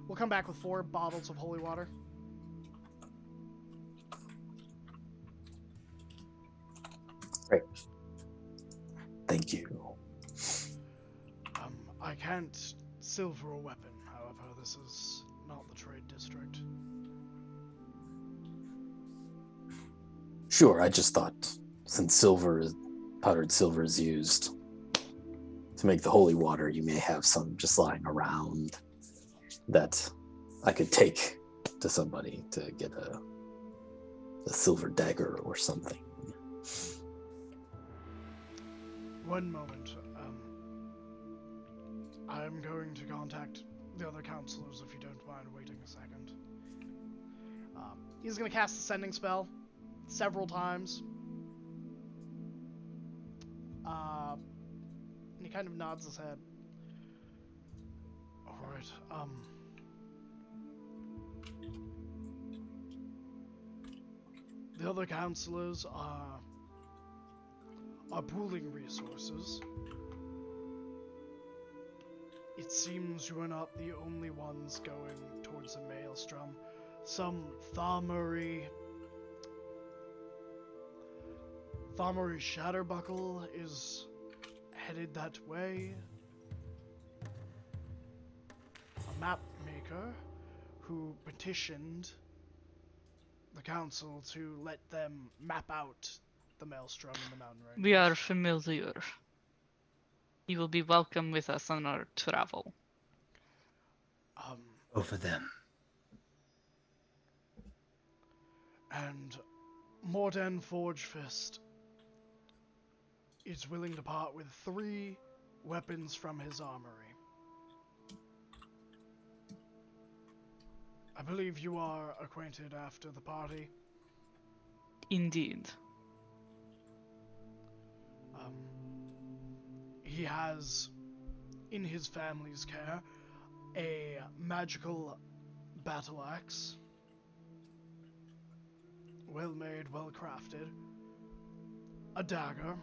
We'll come back with 4 bottles of holy water. Great. Thank you. I can't silver a weapon, however, this is not the trade district. Sure, I just thought since powdered silver is used to make the holy water, you may have some just lying around that I could take to somebody to get a silver dagger or something. One moment. I'm going to contact the other counselors if you don't mind waiting a second. He's going to cast the sending spell several times. And he kind of nods his head. Alright, the other counselors are pooling resources. It seems you are not the only ones going towards a maelstrom. Some Thaumaru Shatterbuckle is headed that way. A map maker who petitioned the council to let them map out the maelstrom in the mountain range. We are familiar. You will be welcome with us on our travel. Over them. And Morten Forgefist is willing to part with 3 weapons from his armory. I believe you are acquainted after the party. Indeed. He has, in his family's care, a magical battle axe. Well made, well crafted. A dagger.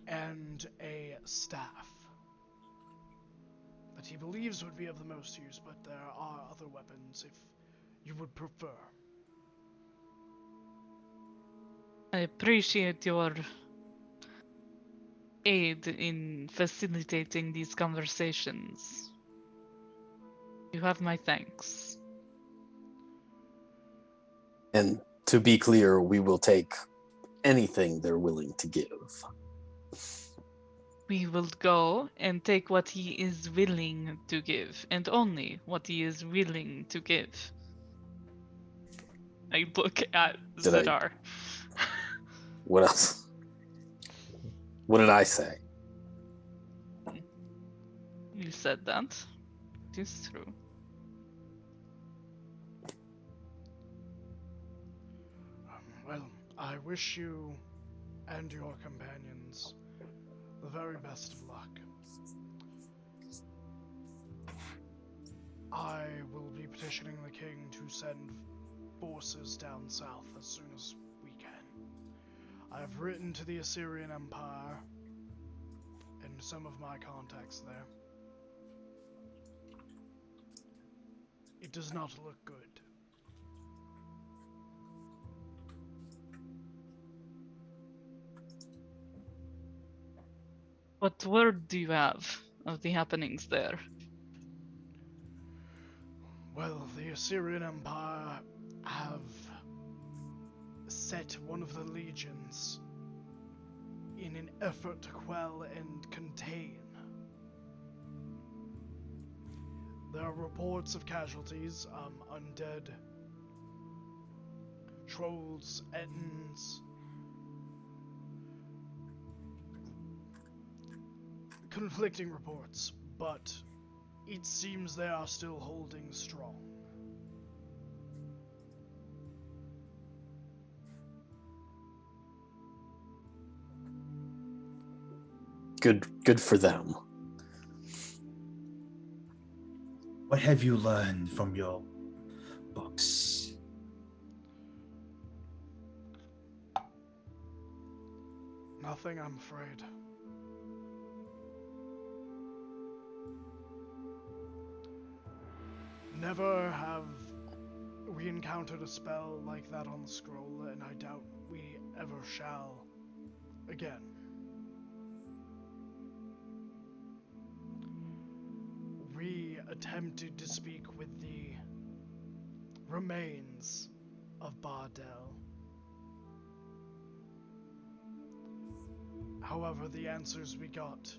And a staff. That he believes would be of the most use, but there are other weapons if you would prefer. I appreciate your aid in facilitating these conversations. You have my thanks. And to be clear, we will take anything they're willing to give. We will go and take what he is willing to give, and only what he is willing to give. I look at Zadar. What else? What did I say? You said that. It is true. Well, I wish you and your companions the very best of luck. I will be petitioning the king to send forces down south as soon as we can. I've written to the Assyrian Empire and some of my contacts there. It does not look good. What word do you have of the happenings there? Well, the Assyrian Empire have set one of the legions in an effort to quell and contain. There are reports of casualties, undead, trolls, ettins, conflicting reports, but it seems they are still holding strong. Good for them. What have you learned from your books? Nothing, I'm afraid. Never have we encountered a spell like that on the scroll, and I doubt we ever shall again. We attempted to speak with the remains of Bardell. However, the answers we got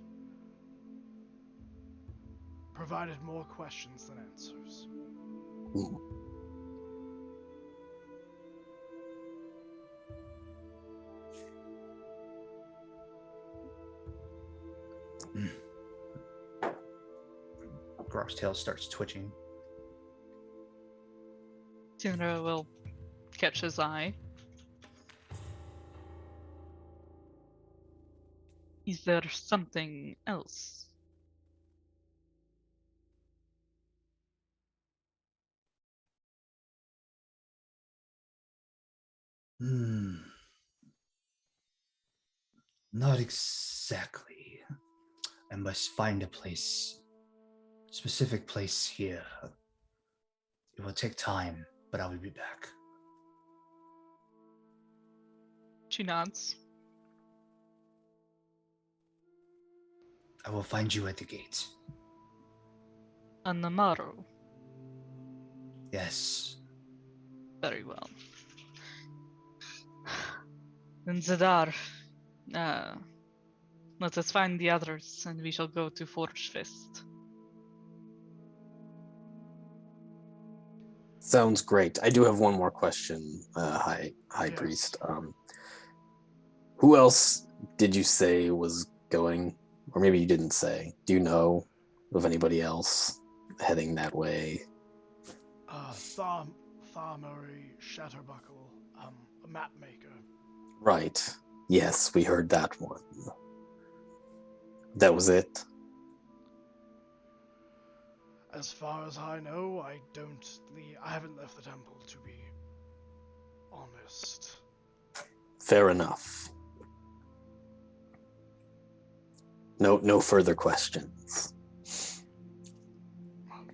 provided more questions than answers. Grok's tail starts twitching. Sindra will catch his eye. Is there something else? Not exactly. I must find a place, specific place here. It will take time, but I will be back. She nods. I will find you at the gate. On the morrow. Yes. Very well. Then Zadar, let us find the others, and we shall go to Forge Fist. Sounds great. I do have one more question, High Yes. Priest. Who else did you say was going? Or maybe you didn't say. Do you know of anybody else heading that way? Tharmary Shatterbuckle, a map maker. Right. Yes, we heard that one. That was it? As far as I know, I haven't left the temple, to be honest. Fair enough. No further questions.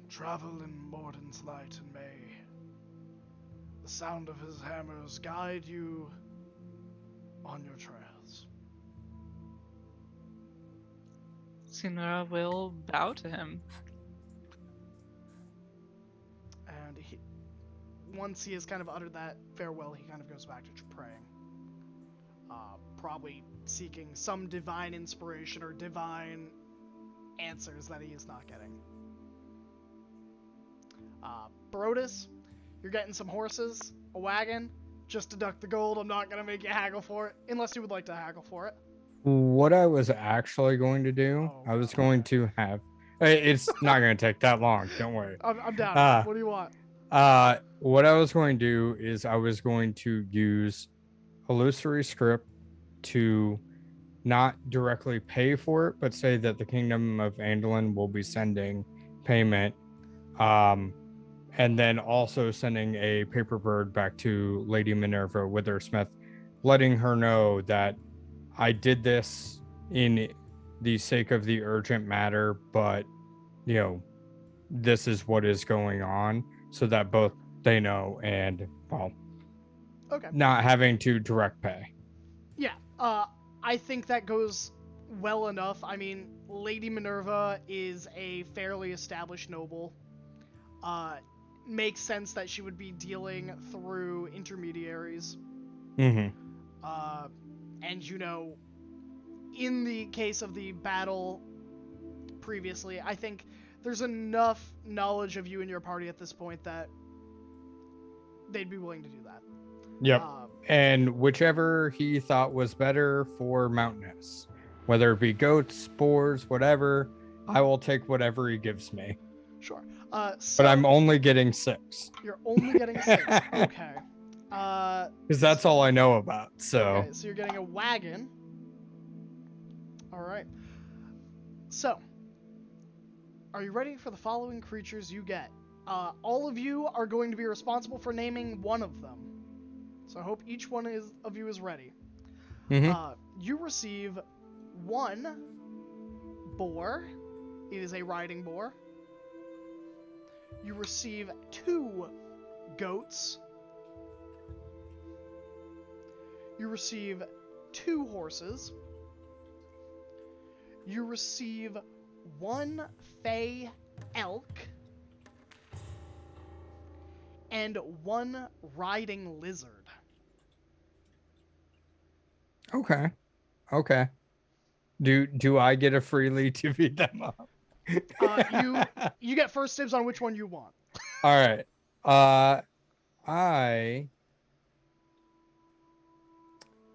Travel in Morden's light and may the sound of his hammers guide you on your trails. Sindra will bow to him. And once he has kind of uttered that farewell, he kind of goes back to praying. Probably seeking some divine inspiration or divine answers that he is not getting. Brodus, you're getting some horses, a wagon. Just deduct the gold. I'm not going to make you haggle for it, unless you would like to haggle for it. What I was actually going to do, I was going to have. It's not going to take that long. Don't worry. I'm down. What do you want? What I was going to do is I was going to use illusory script to not directly pay for it, but say that the Kingdom of Andalin will be sending payment, and then also sending a paper bird back to Lady Minerva Withersmith, letting her know that I did this in the sake of the urgent matter, but this is what is going on, so that both they know and Okay. not having to direct pay. Yeah, I think that goes well enough. I mean, Lady Minerva is a fairly established noble. Makes sense that she would be dealing through intermediaries. Mm-hmm. And in the case of the battle previously, I think there's enough knowledge of you and your party at this point that they'd be willing to do that. Yep. And whichever he thought was better for Mountainous, whether it be goats, spores, whatever, I will take whatever he gives me. Sure. But I'm only getting 6. You're only getting 6. Okay. Because that's all I know about. So. Okay, so you're getting a wagon. All right. So, are you ready for the following creatures you get? All of you are going to be responsible for naming one of them. So I hope each one of you is ready. Mm-hmm. You receive 1 boar. It is a riding boar. You receive 2 goats. You receive 2 horses. You receive 1 fey elk and 1 riding lizard. Okay. Okay. Do I get a freely to beat them up? You get first dibs on which one you want. All right.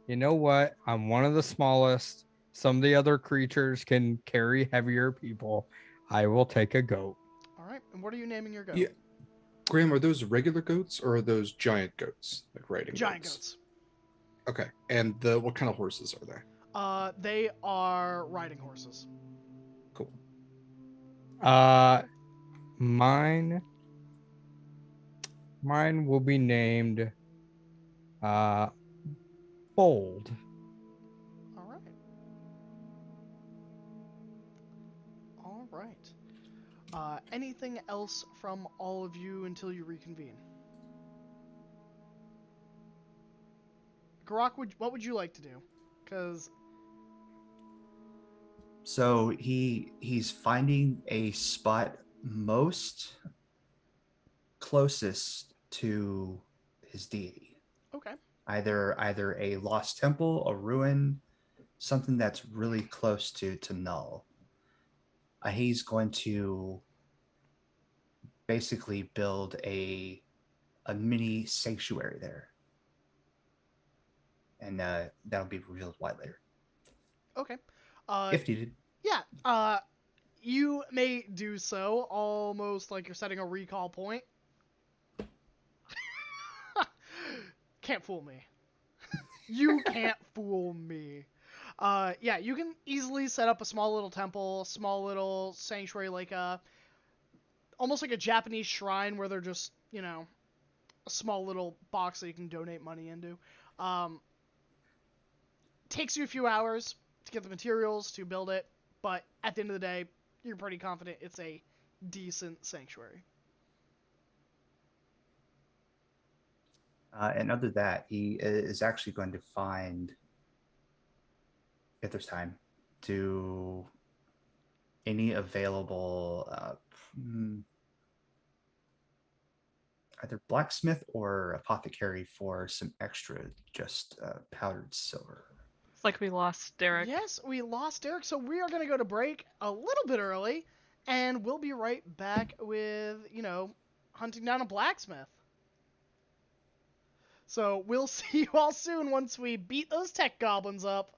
You know what? I'm one of the smallest. Some of the other creatures can carry heavier people. I will take a goat. All right. And what are you naming your goat? Yeah. Graham, are those regular goats or are those giant goats, like riding Giant goats? goats. Okay. And what kind of horses are they? They are riding horses. Cool. Mine will be named Bold. All right. All right. Anything else from all of you until you reconvene? Garak, what would you like to do? Because So he's finding a spot most closest to his deity. okay. Either a lost temple, a ruin, something that's really close to null. He's going to basically build a mini sanctuary there, and that'll be revealed why later Okay. if needed. Yeah. You may do so, almost like you're setting a recall point. Can't fool me. You can't fool me. Yeah, you can easily set up a small little temple, small little sanctuary, like almost like a Japanese shrine where they're just, a small little box that you can donate money into. Takes you a few hours to get the materials to build it, but at the end of the day, you're pretty confident it's a decent sanctuary. And other than that, he is actually going to find, if there's time, to any available either blacksmith or apothecary for some extra just powdered silver. It's like we lost Derek. Yes, we lost Derek, so we are going to go to break a little bit early, and we'll be right back with, hunting down a blacksmith. So we'll see you all soon once we beat those tech goblins up.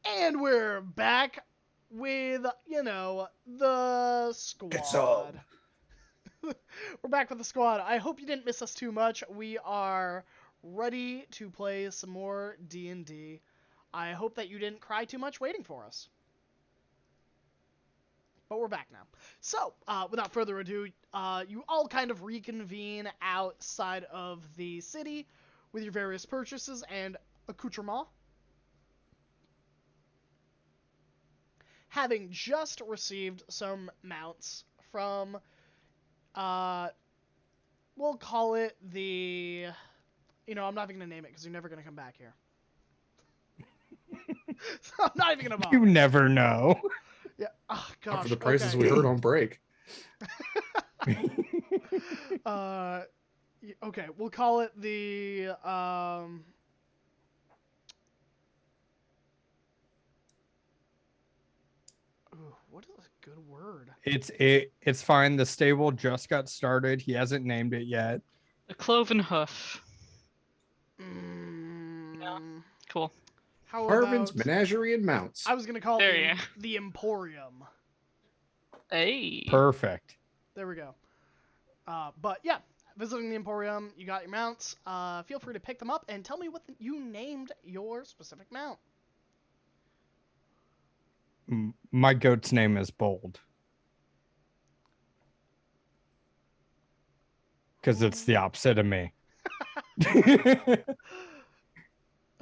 And we're back with, the It's all. squad. We're back with the squad. I hope you didn't miss us too much. We are ready to play some more D&D. I hope that you didn't cry too much waiting for us. But we're back now. So, without further ado, you all kind of reconvene outside of the city with your various purchases and accoutrements. Having just received some mounts from, we'll call it the, I'm not even going to name it because you're never going to come back here. So I'm not even going to bother. You never know. Yeah. Oh, gosh. For the prices okay. we heard on break. Okay, we'll call it the, ooh, what is a good word? It's fine. The stable just got started. He hasn't named it yet. A cloven hoof. Cool. How Harvin's about, Menagerie and Mounts. I was going to call There it you the Emporium. Hey. Perfect. There we go. But yeah, visiting the Emporium, you got your mounts. Feel free to pick them up and tell me what you named your specific mount. My goat's name is Bold. Because it's the opposite of me.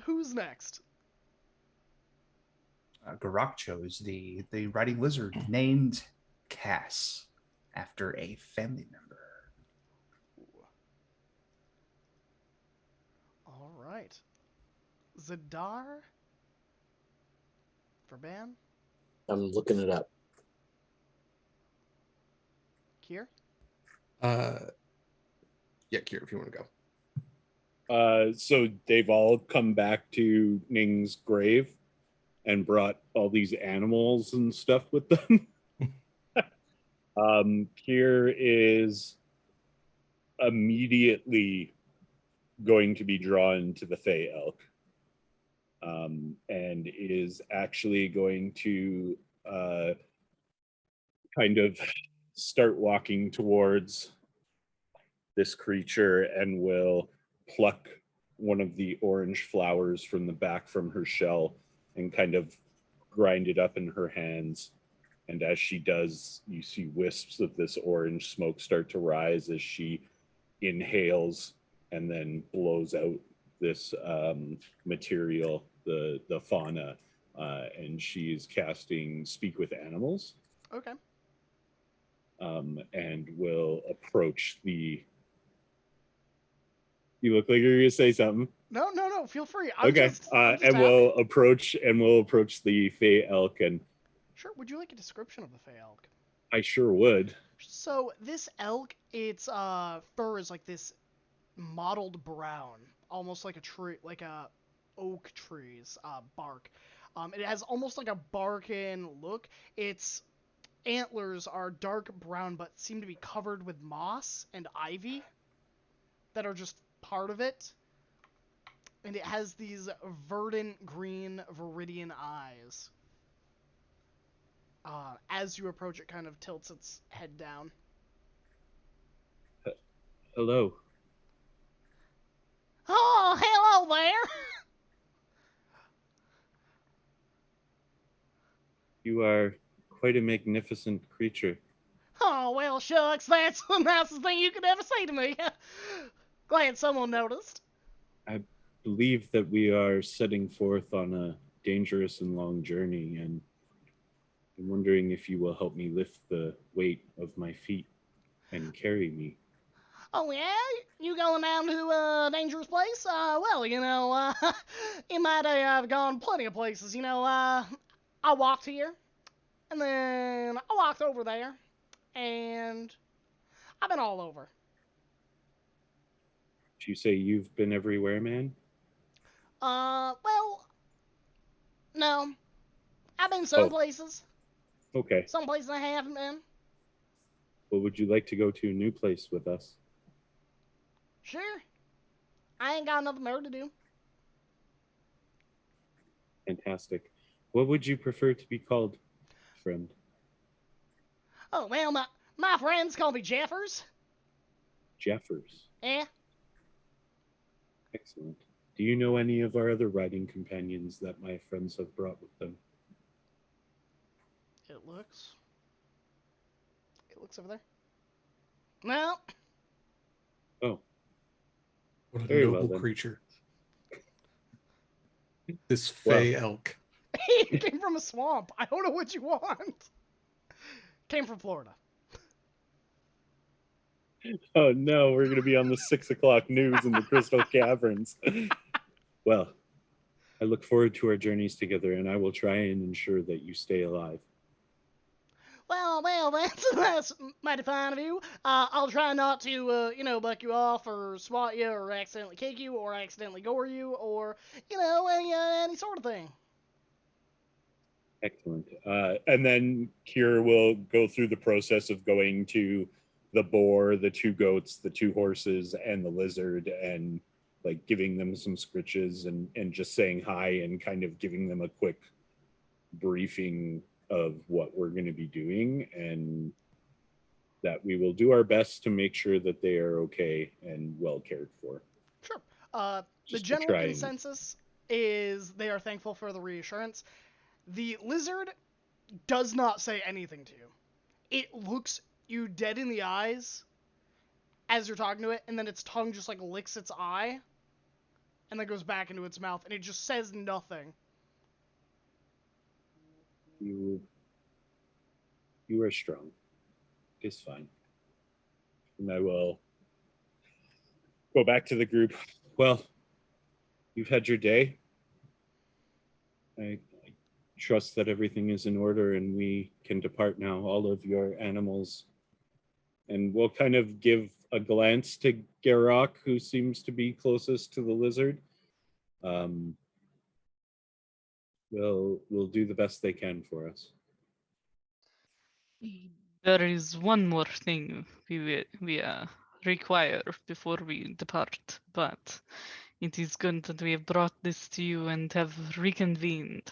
Who's next? Garak chose the riding lizard named Cass after a family member. All right. Zadar? Verban? I'm looking it up. Kier? Yeah, Kier, if you want to go. So they've all come back to Ning's grave and brought all these animals and stuff with them. Kier is immediately going to be drawn to the Fey Elk, and is actually going to kind of start walking towards this creature and will pluck one of the orange flowers from the back from her shell and kind of grind it up in her hands. And as she does, you see wisps of this orange smoke start to rise as she inhales and then blows out this material, the fauna, and she's casting Speak with Animals. Okay. And will approach the. You look like you're gonna say something. No. Feel free. I'm Okay. just And happy. we'll approach the Fey Elk, and Sure. Would you like a description of the Fey Elk? I sure would. So this elk, its fur is like this mottled brown, almost like a tree, like a oak tree's bark. It has almost like a barken look. Its antlers are dark brown, but seem to be covered with moss and ivy that are just part of it. And it has these verdant green viridian eyes. As you approach, it kind of tilts its head down. Hello. Oh, hello there! You are quite a magnificent creature. Oh, well, shucks, that's the nicest thing you could ever say to me. Glad someone noticed. I believe that we are setting forth on a dangerous and long journey, and I'm wondering if you will help me lift the weight of my feet and carry me. Oh, yeah? You going down to a dangerous place? Well, it might have gone plenty of places. I walked here, and then I walked over there, and I've been all over. Did you say you've been everywhere, man? Well, no. I've been some places. Okay. Some places I haven't been. Well, would you like to go to a new place with us? Sure. I ain't got nothing better to do. Fantastic. What would you prefer to be called, friend? Oh, well, my friends call me Jeffers. Jeffers. Eh? Excellent. Do you know any of our other riding companions that my friends have brought with them? It looks. It looks over there. No. Oh, What a very well noble then. creature. This Well. fey elk. He came from a swamp. I don't know what you want. Came from Florida. Oh no, we're going to be on the 6 o'clock news in the Crystal Caverns. Well, I look forward to our journeys together, and I will try and ensure that you stay alive. Well, that's mighty fine of you. I'll try not to, buck you off or swat you or accidentally kick you or accidentally gore you or, any sort of thing. Excellent. And then Kier will go through the process of going to the boar, the 2 goats, the 2 horses, and the lizard, and like giving them some scritches and just saying hi and kind of giving them a quick briefing of what we're going to be doing, and that we will do our best to make sure that they are okay and well cared for. Sure. The Just to general try and- consensus is they are thankful for the reassurance. The lizard does not say anything to you. It looks you dead in the eyes as you're talking to it, and then its tongue just like licks its eye, and then goes back into its mouth, and it just says nothing. You are strong. It's fine. And I will go back to the group. Well, you've had your day. I trust that everything is in order and we can depart now, all of your animals. And we'll kind of give a glance to Garrock, who seems to be closest to the lizard. We'll do the best they can for us. There is one more thing we require before we depart, but it is good that we have brought this to you and have reconvened.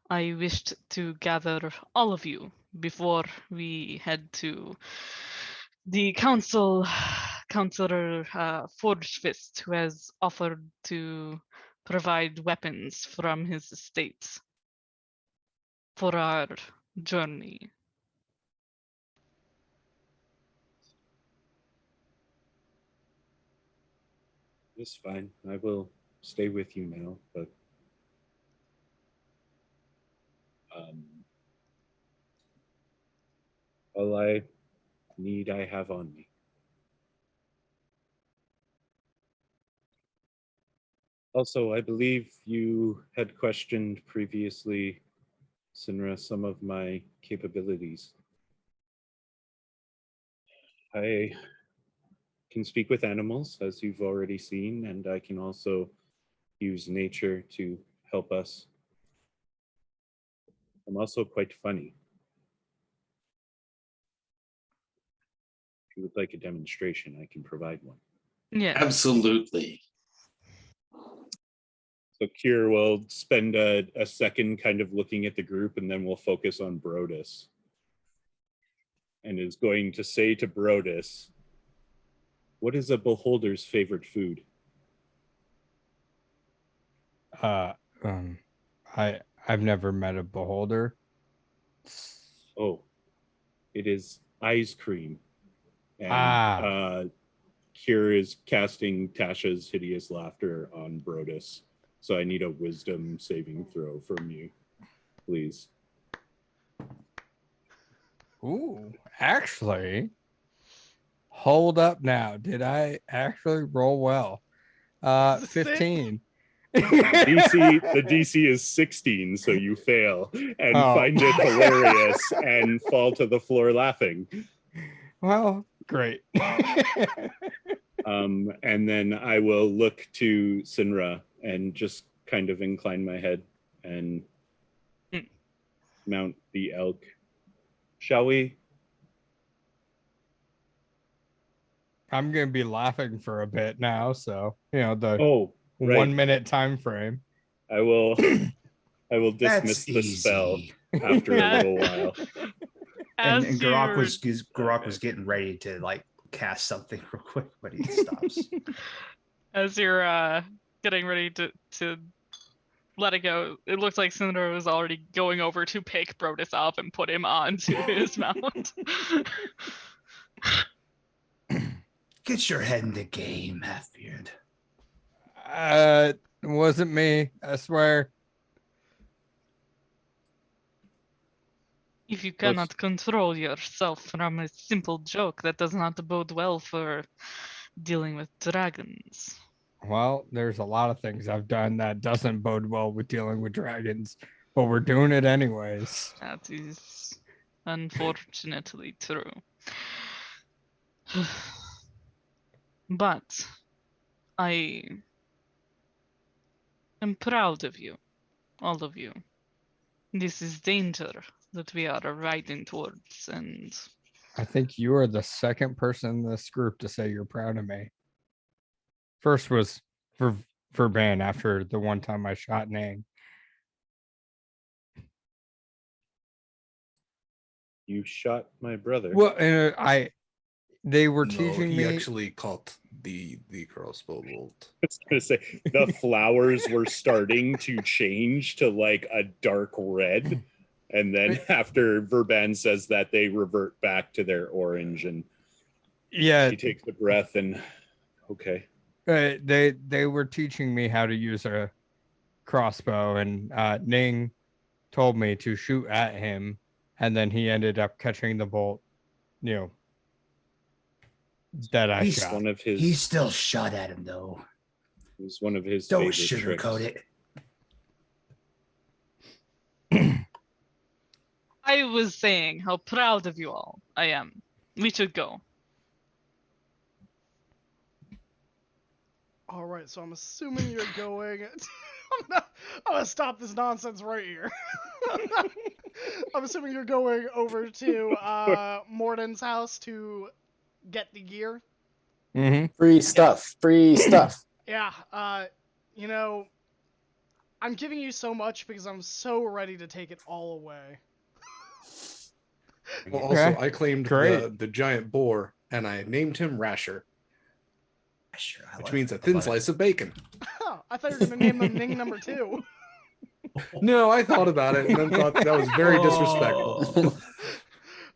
I wished to gather all of you before we head to the councilor Forged Fist, who has offered to provide weapons from his estate for our journey. It's fine. I will stay with you now, but all I need I have on me. Also, I believe you had questioned previously, Sinra, some of my capabilities. I can speak with animals, as you've already seen, and I can also use nature to help us. I'm also quite funny. If you would like a demonstration, I can provide one. Yeah. Absolutely. So Kier will spend a second kind of looking at the group, and then we'll focus on Brodus. And is going to say to Brodus, what is a beholder's favorite food? I've never met a beholder. Oh, it is ice cream. And Kier is casting Tasha's hideous laughter on Brodus. So I need a wisdom saving throw from you, please. Ooh, actually, hold up now. Did I actually roll well? 15. The DC is 16, so you fail and find it hilarious and fall to the floor laughing. Well, great. And then I will look to Sinra and just kind of incline my head and mount the elk. Shall we? I'm gonna be laughing for a bit now, so the 1 minute time frame. I will I will dismiss That's the spell easy. after a little while. And As Garak you're was getting ready to like cast something real quick, but he stops. as you're getting ready to let it go, it looks like Cinder was already going over to pick Brodus up and put him onto his mount. Get your head in the game, Halfbeard. It wasn't me, I swear. If you cannot control yourself from a simple joke, that does not bode well for dealing with dragons. Well, there's a lot of things I've done that doesn't bode well with dealing with dragons, but we're doing it anyways. That is unfortunately true. But I am proud of you, all of you. This is danger that we are riding towards, and I think you are the second person in this group to say you're proud of me. First was for Ben after the one time I shot Nang. You shot my brother. Well, they were No, teaching he me. actually caught the crossbow bolt. I was gonna say the flowers were starting to change to like a dark red, and then after Verban says that, they revert back to their orange, and Yeah, she takes a breath and okay. they were teaching me how to use a crossbow, and Ning told me to shoot at him, and then he ended up catching the bolt, that I He's shot. One of his. He still shot at him though. It was one of his Don't favorite sugarcoat tricks. it. I was saying how proud of you all I am. We should go. All right, so I'm assuming you're going. I'm gonna stop this nonsense right here. I'm assuming you're going over to Morden's house to get the gear. Mm-hmm. Free stuff. Free stuff. Yeah, you know, I'm giving you so much because I'm so ready to take it all away. Well, also, Okay, I claimed great. the giant boar, and I named him Rasher, Sure, which means a thin slice of bacon. Oh, I thought you were gonna name them Ning number 2. No, I thought about it and then thought that was very disrespectful.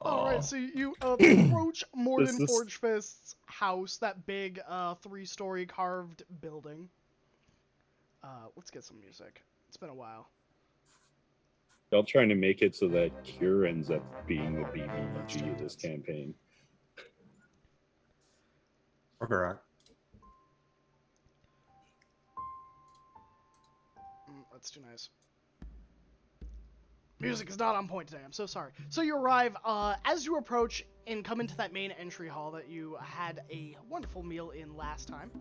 All right, so you approach Morden This- Forgefist's house, that big 3-story carved building. Let's get some music. It's been a while. Y'all trying to make it so that Cure ends up being the BBG of this campaign. Or Garak. That's too nice. Music is not on point today. I'm so sorry. So you arrive, as you approach and come into that main entry hall that you had a wonderful meal in last time.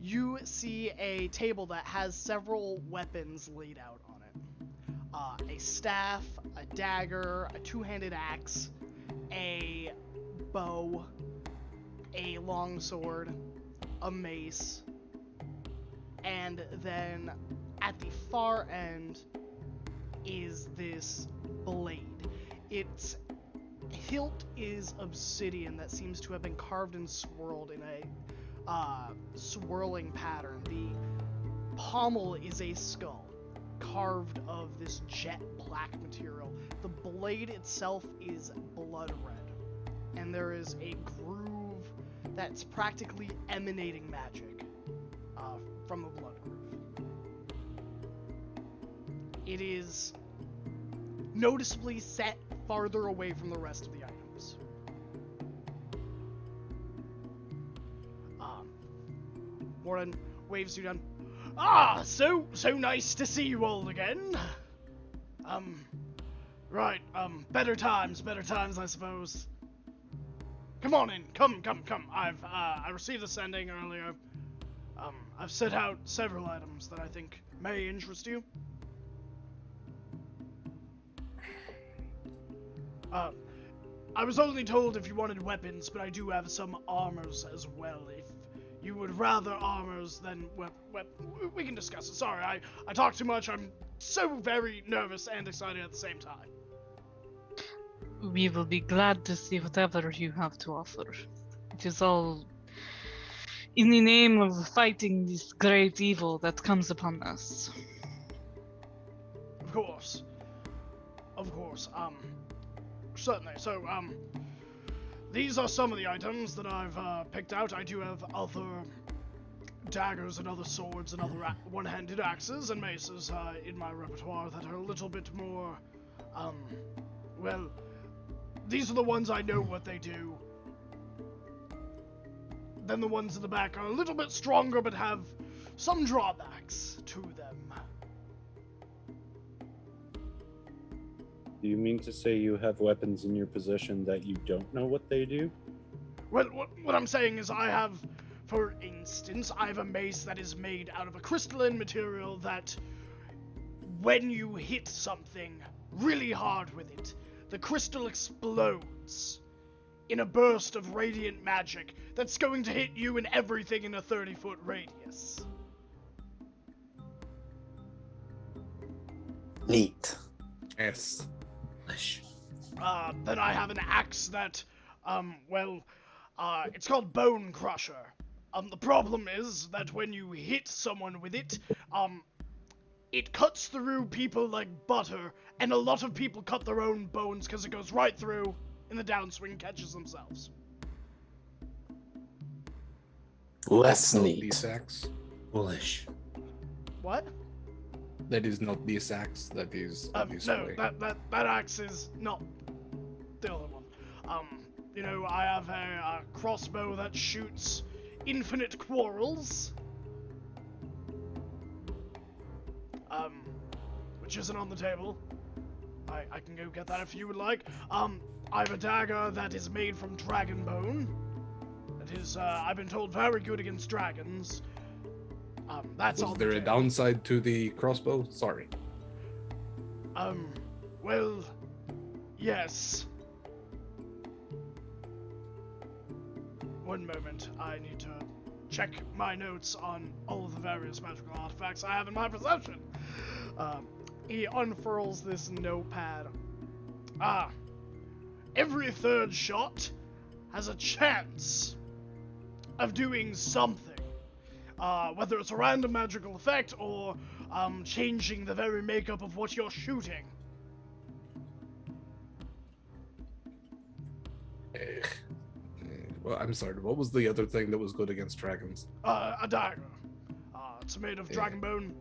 You see a table that has several weapons laid out on it. A staff, a dagger, a two-handed axe, a bow, a longsword, a mace, and then at the far end is this blade. Its hilt is obsidian that seems to have been carved and swirled in a swirling pattern. The pommel is a skull carved of this jet black material. The blade itself is blood red, and there is a groove that's practically emanating magic from the blood groove. It is noticeably set farther away from the rest of the items. Morden waves you down. Ah, so nice to see you all again. Right, better times, I suppose. Come on in, come. I received a sending earlier. I've set out several items that I think may interest you. I was only told if you wanted weapons, but I do have some armors as well, if you would rather armors than we can discuss it. Sorry, I talk too much. I'm so very nervous and excited at the same time. We will be glad to see whatever you have to offer. It is all in the name of fighting this great evil that comes upon us. Of course. Of course. Certainly. So, these are some of the items that I've picked out. I do have other daggers and other swords and other one-handed axes and maces in my repertoire that are a little bit more, well, these are the ones I know what they do. Then the ones in the back are a little bit stronger but have some drawbacks to them. Do you mean to say you have weapons in your possession that you don't know what they do? Well, what I'm saying is I have, for instance, I have a mace that is made out of a crystalline material that when you hit something really hard with it, the crystal explodes in a burst of radiant magic that's going to hit you and everything in a 30-foot radius. Neat. Yes. Then I have an axe that, it's called Bone Crusher. The problem is that when you hit someone with it, it cuts through people like butter, and a lot of people cut their own bones because it goes right through, and the downswing catches themselves. Less Not neat. this axe. Foolish. What? That is not this axe. That is this No, way. that axe is not the other one. I have a crossbow that shoots infinite quarrels. Which isn't on the table. I can go get that if you would like. I have a dagger that is made from dragon bone. That is, I've been told, very good against dragons. That's Was on there the a table. downside to the crossbow? Sorry. Well, yes. One moment, I need to check my notes on all of the various magical artifacts I have in my possession. He unfurls this notepad. Every third shot has a chance of doing something. Whether it's a random magical effect or changing the very makeup of what you're shooting. Well, I'm sorry. What was the other thing that was good against dragons? A dagger. It's made of dragon bone.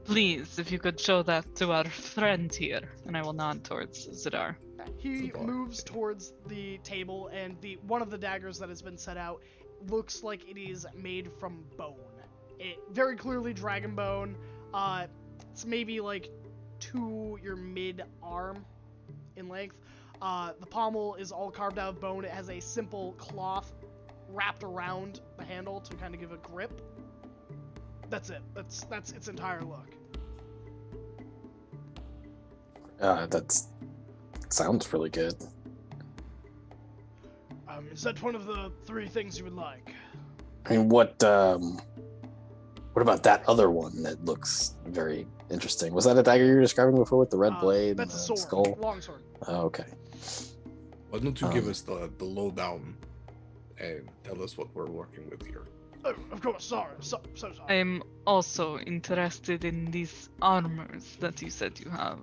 Please, if you could show that to our friend here, and I will nod towards Zadar. He Zadar. moves towards the table, and one of the daggers that has been set out looks like it is made from bone. It very clearly dragon bone. It's maybe like to your mid arm in length. The pommel is all carved out of bone. It has a simple cloth wrapped around the handle to kind of give a grip. That's it. That's its entire look. That sounds really good. Is that one of the three things you would like? I mean, what about that other one that looks very interesting? Was that a dagger you were describing before with the red blade That's and a the sword. skull? Long sword. Oh, okay. Why don't you give us the lowdown and tell us what we're working with here? Oh, of course. Sorry. So sorry. I am also interested in these armors that you said you have.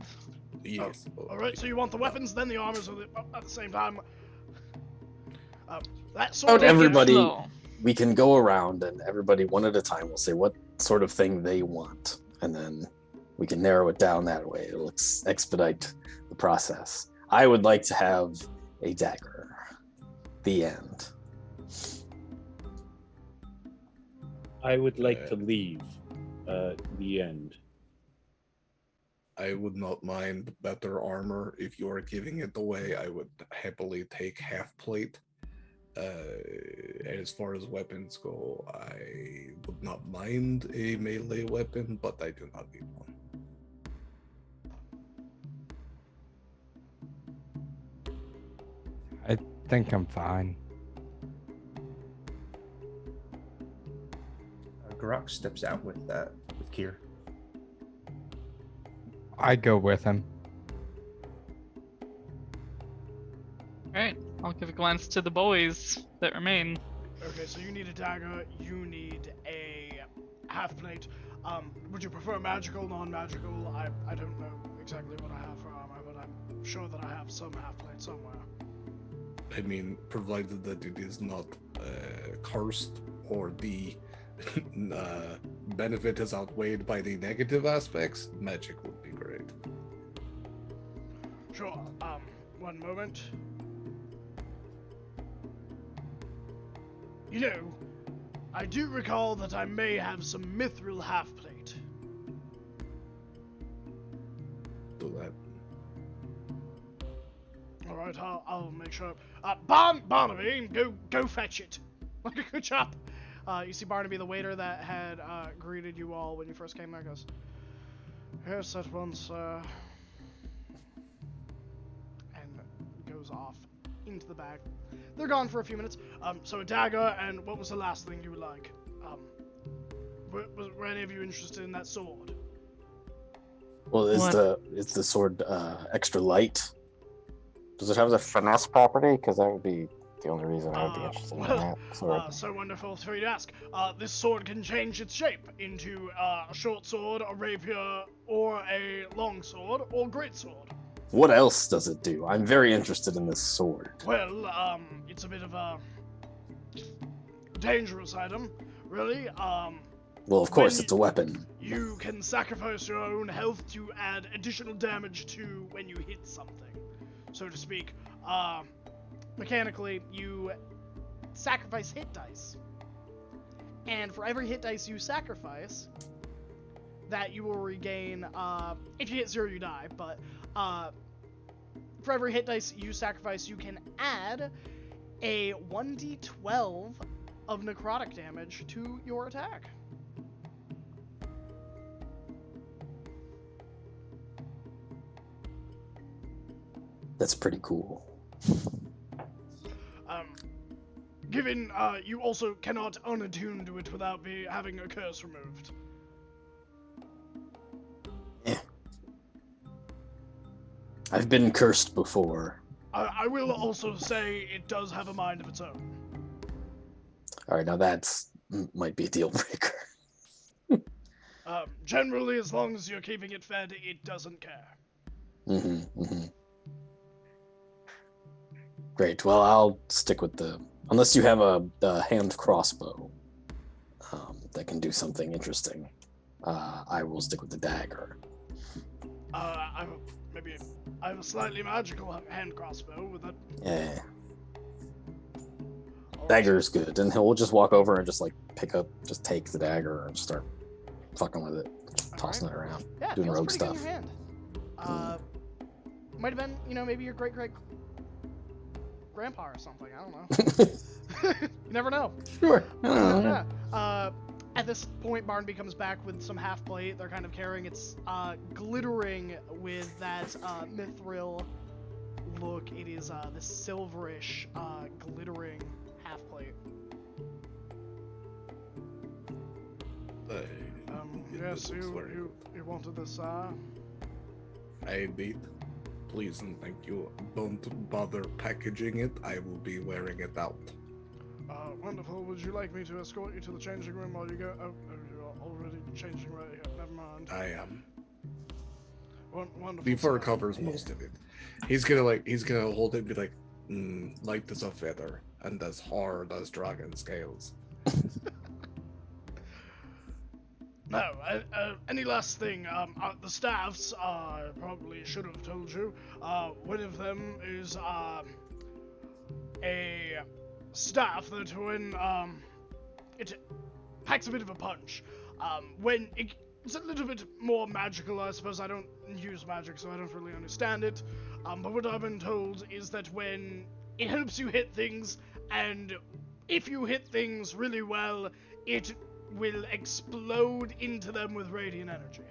Yes. All right. So you want the weapons, then the armors at the same time. That sword. Out everybody- Slow. We can go around and everybody one at a time will say what sort of thing they want, and then we can narrow it down that way. It'll expedite the process. I would like to have a dagger. The end. I would like to leave. The end. I would not mind better armor. If you are giving it away, I would happily take half plate. As far as weapons go, I would not mind a melee weapon, but I do not need one. I think I'm fine. Garuk steps out with Kier. I go with him. All right, I'll give a glance to the boys that remain. Okay, so you need a dagger, you need a half plate. Would you prefer magical, non-magical? I don't know exactly what I have for armor, but I'm sure that I have some half plate somewhere. I mean, provided that it is not cursed or the benefit is outweighed by the negative aspects, magic would be great. Sure, one moment. You know, I do recall that I may have some mithril half plate. Do that. Alright, I'll make sure. Barnaby, go fetch it. Good job. You see Barnaby, the waiter that had greeted you all when you first came there, goes, "Yes, at once, and goes off into the bag. They're gone for a few minutes. So a dagger, and what was the last thing you would like? Were any of you interested in that sword? Well, is the sword extra light? Does it have the finesse property? Because that would be the only reason I would be interested in that sword. So wonderful for you to ask. This sword can change its shape into a short sword, a rapier, or a long sword, or great sword. What else does it do? I'm very interested in this sword. Well, it's a bit of a dangerous item, really. Well, of course, it's a weapon. You can sacrifice your own health to add additional damage to when you hit something, so to speak. Mechanically, you sacrifice hit dice. And for every hit dice you sacrifice, that you will regain, if you hit 0, you die, but, for every hit dice you sacrifice, you can add a 1d12 of necrotic damage to your attack. That's pretty cool. Given you also cannot unattune to it without having a curse removed. I've been cursed before. I will also say it does have a mind of its own. All right, now that's might be a deal breaker. Generally, as long as you're keeping it fed, it doesn't care. Great. Well, I'll stick with unless you have a hand crossbow that can do something interesting. I will stick with the dagger. I have a slightly magical hand crossbow with that. Yeah. Dagger's good, and he'll just walk over and just take the dagger and start fucking with it, tossing it around, Yeah, doing feels rogue pretty stuff. good in your hand. Might have been, maybe your great grandpa or something. I don't know. You never know. Sure. At this point, Barnaby comes back with some half plate. They're kind of carrying it's glittering with that mithril look. It is this silverish, glittering half plate. Yes, you wanted this, I did. Please and thank you. Don't bother packaging it. I will be wearing it out. Wonderful. Would you like me to escort you to the changing room while you go? Oh, you're already changing right here. Never mind. I am. Wonderful. The fur covers most of it. He's gonna hold it and be like, light as a feather and as hard as dragon scales. No, any last thing, the staffs, probably should have told you, one of them is, a staff that when, it packs a bit of a punch. When it's a little bit more magical, I suppose. I don't use magic, so I don't really understand it. But what I've been told is that when it helps you hit things, and if you hit things really well, it will explode into them with radiant energy.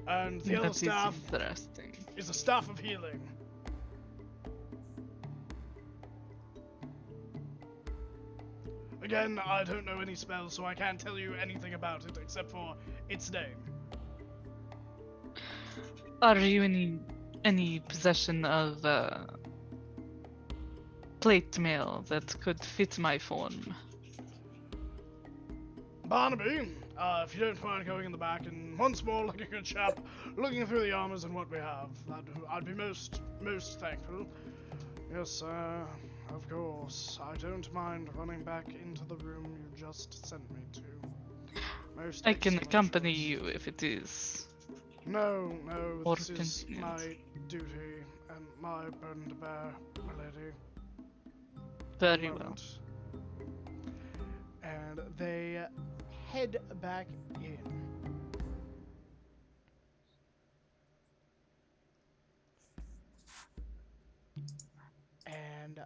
And the other staff is a staff of healing. Again, I don't know any spells, so I can't tell you anything about it except for its name. Are you in any possession of plate mail that could fit my form? Barnaby, if you don't mind going in the back and once more like a good chap, looking through the armors and what we have, I'd be most thankful. Yes, of course. I don't mind running back into the room you just sent me to. Most I can excellent accompany choice. you if it is. No, More this is convenient. my duty and my burden to bear, my lady. Very One well. moment. And they head back in. And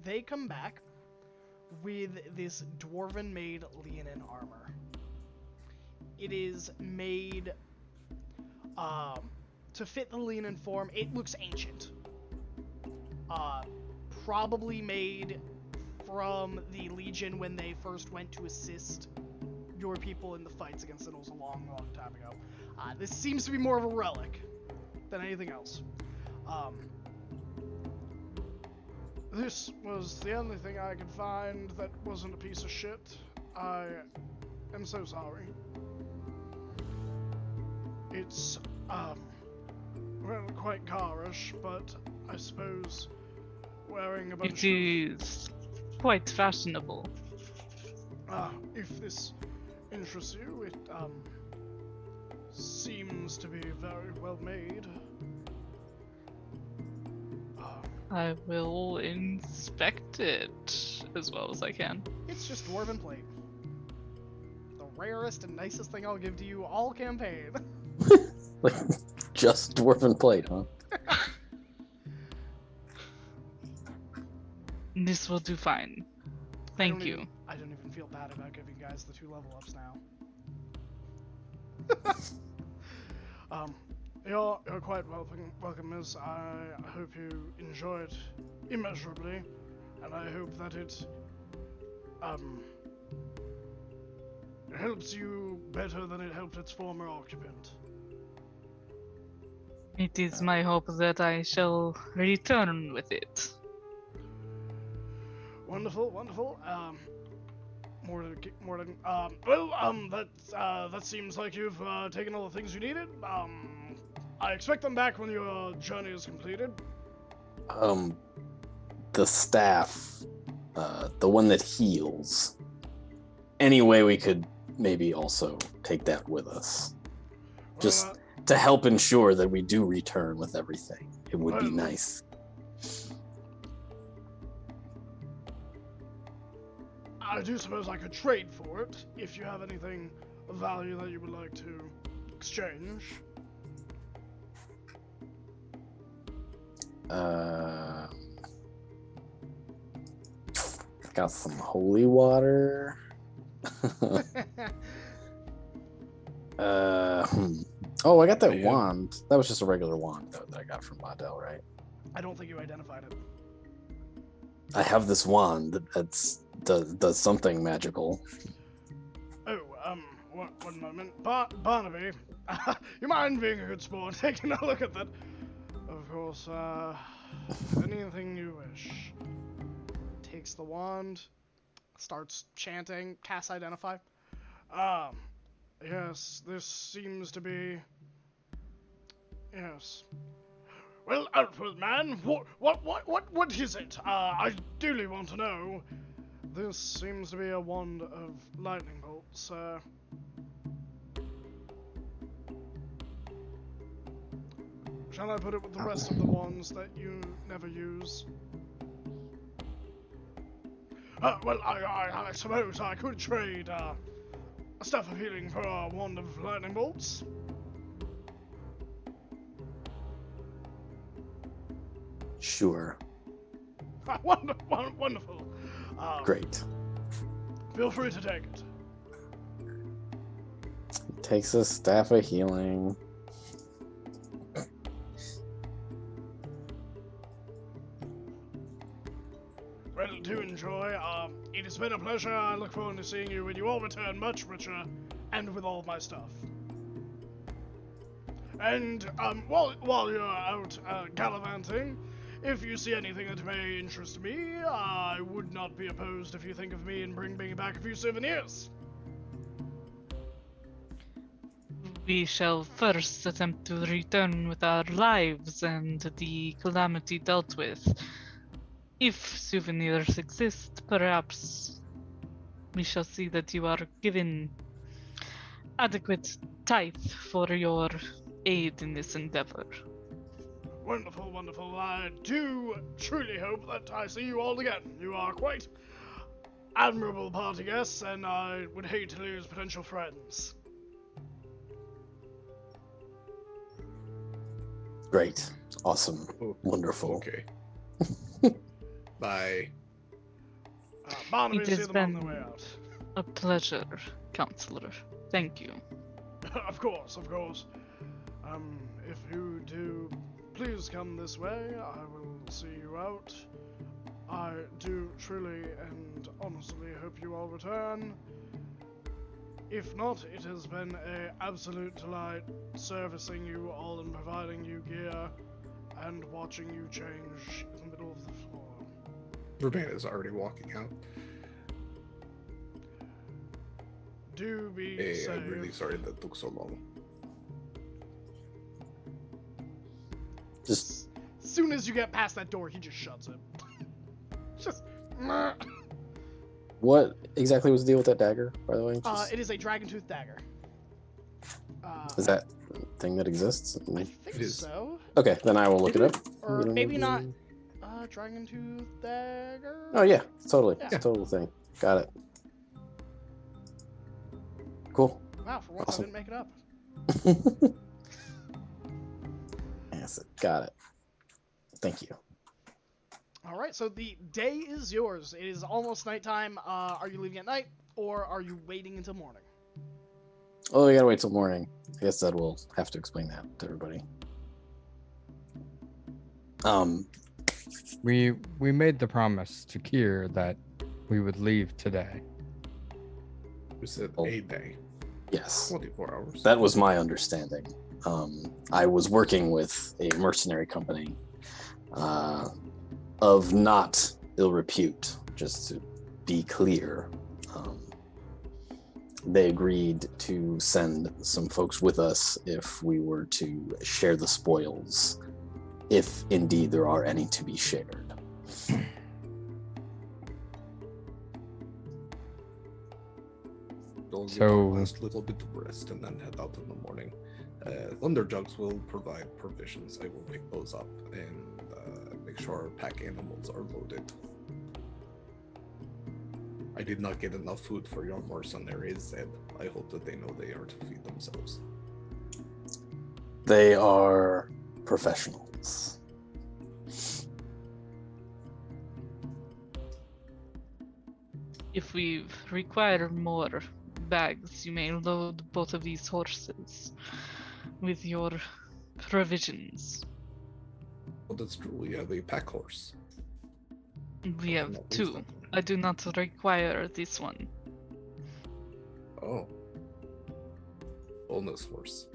they come back with this dwarven made Leonin armor. It is made to fit the Leonin form. It looks ancient. Probably made from the Legion when they first went to assist your people in the fights against the Gnolls a long, long time ago. This seems to be more of a relic than anything else. This was the only thing I could find that wasn't a piece of shit. I am so sorry. It's, well, quite garish, but I suppose wearing a bunch It is quite fashionable. if this interests you, it, seems to be very well made. I will inspect it as well as I can. It's just dwarven plate. The rarest and nicest thing I'll give to you all campaign. Like, just dwarven plate, huh? This will do fine. Thank you. I don't even feel bad about giving you guys the 2 level ups now. You're quite welcome, miss. I hope you enjoy it immeasurably, and I hope that it helps you better than it helped its former occupant. It is my hope that I shall return with it. Wonderful, wonderful. That seems like you've taken all the things you needed. I expect them back when your journey is completed. The staff, the one that heals. Any way we could maybe also take that with us. Just to help ensure that we do return with everything. It would be nice. I do suppose I could trade for it, if you have anything of value that you would like to exchange. Got some holy water. Oh, I got that wand. That was just a regular wand, though, that I got from Model, right? I don't think you identified it. I have this wand that does something magical. Oh, one moment. Barnaby, you mind being a good sport, taking a look at that? Of course, anything you wish. Takes the wand, starts chanting, casts Identify. Yes, this seems to be... Yes. Well, outward man, what is it? I duly want to know. This seems to be a wand of lightning bolts, Shall I put it with the rest of the wands that you never use? Well, I suppose I could trade, a staff of healing for a wand of lightning bolts. Sure. Wonderful. Great. Feel free to take it. Takes a staff of healing. Well, do enjoy. It has been a pleasure. I look forward to seeing you when you all return much richer and with all of my stuff. And while you're out gallivanting, if you see anything that may interest me, I would not be opposed if you think of me and bring me back a few souvenirs. We shall first attempt to return with our lives and the calamity dealt with. If souvenirs exist, perhaps we shall see that you are given adequate tithe for your aid in this endeavor. Wonderful, wonderful. I do truly hope that I see you all again. You are quite admirable party guests, and I would hate to lose potential friends. Great. Awesome. Oh, Wonderful. Okay. Bye. Barnaby, It see has them on been- the way out. A pleasure, Counselor. Thank you. Of course, of course. If you do, please come this way. I will see you out. I do truly and honestly hope you all return. If not, it has been an absolute delight servicing you all and providing you gear and watching you change in the middle of the floor. Verban is already walking out. Do be Hey, safe. I'm really sorry that took so long. Just As soon as you get past that door, he just shuts it. Just. meh. what exactly was the deal with that dagger, by the way? Just- It is a dragon tooth dagger. is that a thing that exists? I think It is. so. Okay, then I will look it up. Or maybe not. Dragon tooth dagger. Oh yeah, totally. Yeah. It's a total thing. Got it. Cool. Wow, for once Awesome. I didn't make it up. Yes, got it. Thank you. All right, so the day is yours. It is almost nighttime. Are you leaving at night, or are you waiting until morning? Oh, we gotta wait till morning. I guess that will have to explain that to everybody. We made the promise to Kier that we would leave today. We said Oh. a day, Yes, 24 hours. that was my understanding. I was working with a mercenary company of not ill repute, just to be clear. They agreed to send some folks with us if we were to share the spoils, if indeed there are any to be shared. We'll get So- our last little bit of rest and then head out in the morning. Thunderjugs will provide provisions. I will pick those up and make sure our pack animals are loaded. I did not get enough food for your mercenaries, Zed. I hope that they know they are to feed themselves. They are professionals. If we require more bags, you may load both of these horses with your provisions. Well, that's true. We have a pack horse. We I have cannot lose two. that one. I do not require this one. Oh. Bonus horse.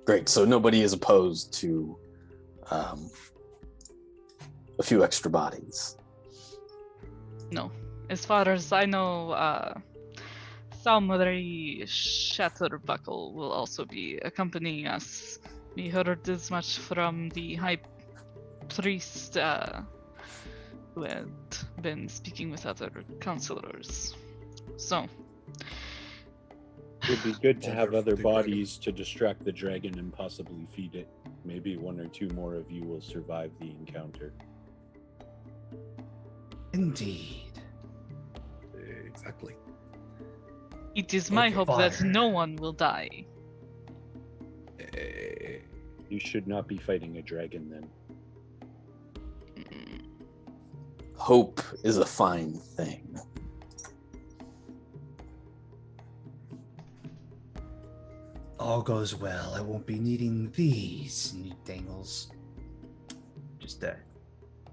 Great. So nobody is opposed to a few extra bodies. No. As far as I know, Salmari Shatterbuckle will also be accompanying us. We heard as much from the High Priest who had been speaking with other counselors. So, It would be good to Oh, have they're other the dragon. bodies to distract the dragon and possibly feed it. Maybe one or two more of you will survive the encounter. Indeed. Exactly. it is my Okay, hope that fire. no one will die. Eh, You should not be fighting a dragon then. Mm, Hope is a fine thing. All goes well. I won't be needing these, and he dangles just a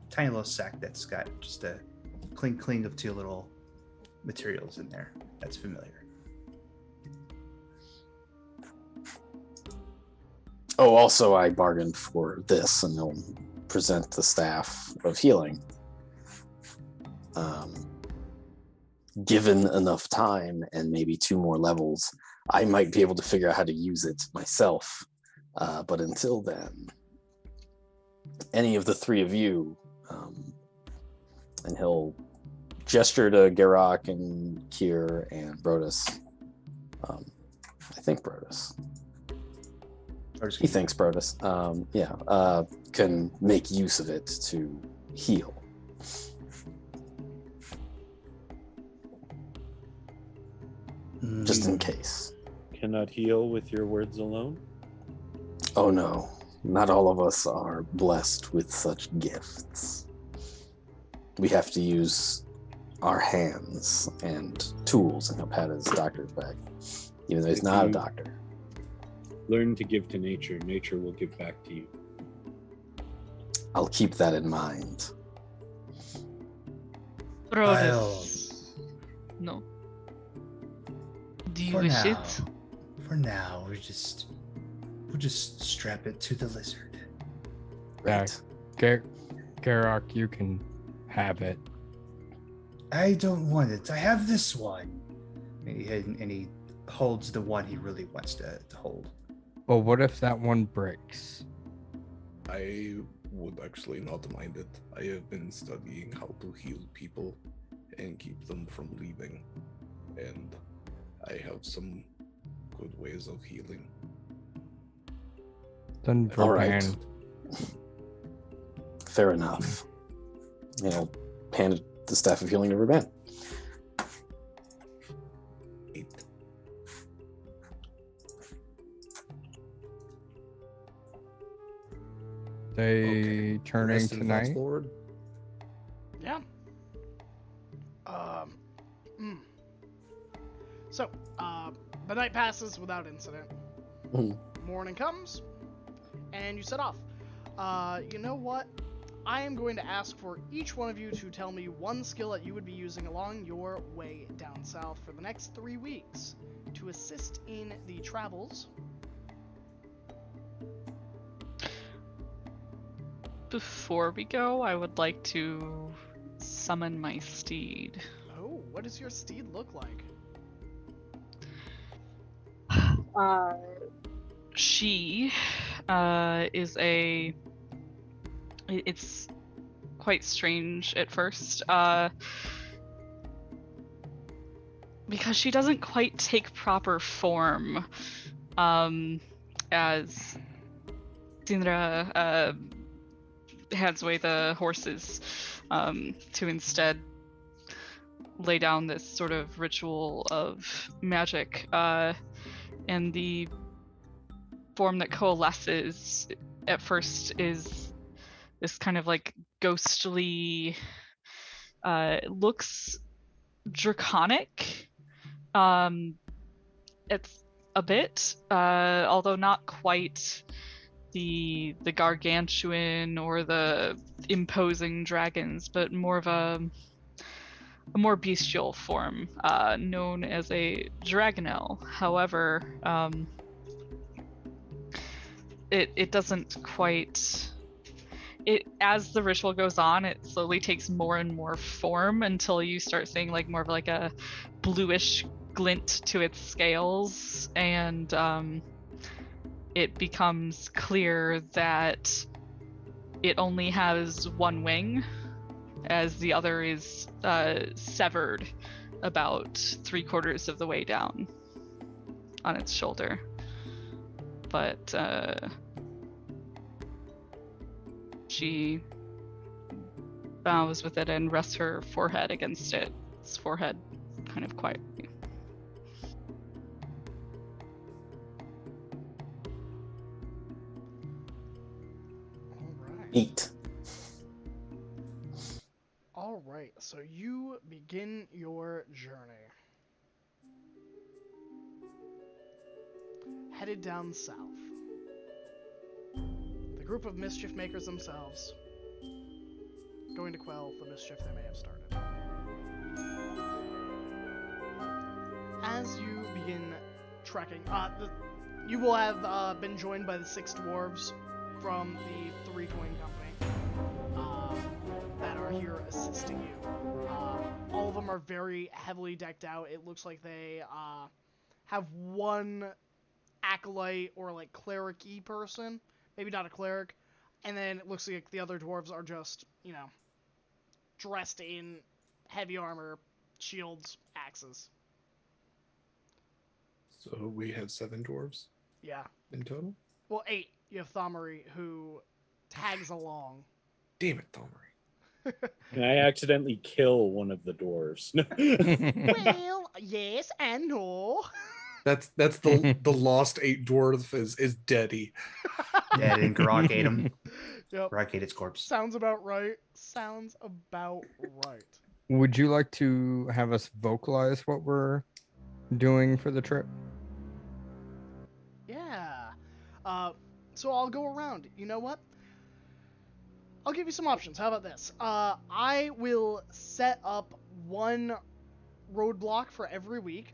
tiny little sack that's got just a cling of 2 little materials in there. That's familiar. Oh, also, I bargained for this, and he'll present the staff of healing. Given enough time and maybe 2 more levels, I might be able to figure out how to use it myself. But until then, any of the 3 of you, and he'll gesture to Garak and Kier and Brodus. I think Brodus. He thinks Brodus. Can make use of it to heal. Just in case. Cannot heal with your words alone? Oh no, not all of us are blessed with such gifts. We have to use our hands and tools, and he'll pat his doctor's bag, even though he's not a doctor. Learn to give to nature. Nature will give back to you. I'll keep that in mind. Brodus. No. Do you wish it? For now, we'll just strap it to the lizard. Right. Garak, you can have it. I don't want it. I have this one. And he holds the one he really wants to hold. Well, what if that one breaks? I would actually not mind it. I have been studying how to heal people and keep them from leaving. And I have some good ways of healing. Then All right. Verban, Fair enough. He'll hand the staff of healing to Verban. 8. they turning Rest and fast tonight. forward. Yeah. So, the night passes without incident. Mhm. Morning comes, and you set off. You know what? I am going to ask for each one of you to tell me one skill that you would be using along your way down south for the next 3 weeks to assist in the travels. Before we go, I would like to summon my steed. Oh, what does your steed look like? She is it's quite strange at first because she doesn't quite take proper form as Sindra hands away the horses to instead lay down this sort of ritual of magic, and the form that coalesces at first is this kind of like ghostly, looks draconic. It's a bit, although not quite the gargantuan or the imposing dragons, but more of a more bestial form, known as a dragonel. However, it doesn't quite. It, as the ritual goes on, it slowly takes more and more form until you start seeing like more of like a bluish glint to its scales, and it becomes clear that it only has one wing, as the other is severed about 3/4 of the way down on its shoulder. But she bows with it and rests her forehead against its forehead kind of quietly. Alright. 8. Alright, so you begin your journey. Headed down south. The group of mischief makers themselves to quell the mischief they may have started. As you begin trekking, you will have been joined by the 6 dwarves from the 3 Coin Company that are here assisting you. All of them are very heavily decked out. It looks like they have one acolyte or like cleric-y person, maybe not a cleric, and then it looks like the other dwarves are just, dressed in heavy armor, shields, axes. So we have 7 dwarves Yeah. in total. Well, 8. You have Thomary, who tags along. Damn it, Thomary. And I accidentally kill one of the dwarves. Well, yes and no. That's the lost 8 dwarf is Deady. Dead and Grog ate him. Yep. Grog ate its corpse. Sounds about right. Sounds about right. Would you like to have us vocalize what we're doing for the trip? Yeah. So I'll go around. You know what? I'll give you some options. How about this? I will set up one roadblock for every week,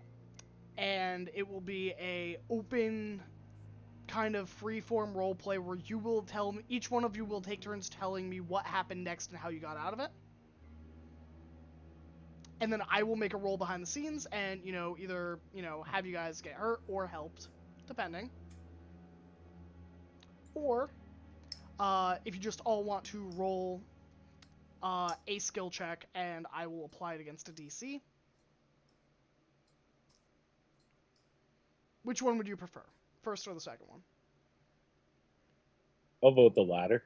and it will be a open kind of free-form roleplay where you will tell me, each one of you will take turns telling me what happened next and how you got out of it. And then I will make a roll behind the scenes and, either, have you guys get hurt or helped, depending. Or, if you just all want to roll a skill check and I will apply it against a DC. Which one would you prefer? First or the second one? I'll vote the latter.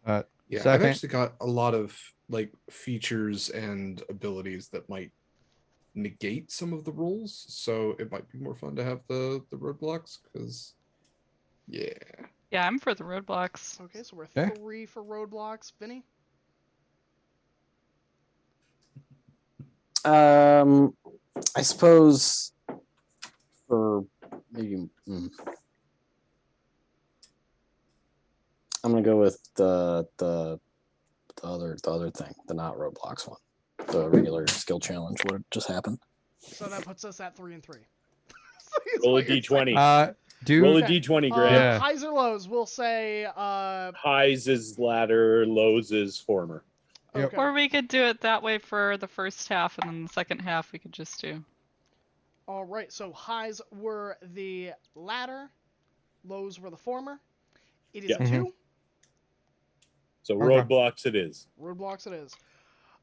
Yeah, Second. I've actually got a lot of like features and abilities that might negate some of the rules, so it might be more fun to have the roadblocks because, yeah. Yeah, I'm for the roadblocks. Okay, so we're Okay. 3 for roadblocks. Vinny? I suppose for maybe I'm gonna go with the other thing, the not roadblocks one, the regular skill challenge. What just happened? So that puts us at 3 and 3. Roll a d20. Okay. Roll a Okay. d20, Greg. Yeah. Highs or lows? We'll say. Highs is latter, lows is former. Yep. Okay. Or we could do it that way for the first half, and then the second half we could just do. All right. So highs were the latter, lows were the former. It is Yeah. a 2. So Okay. roadblocks it is. Roadblocks it is.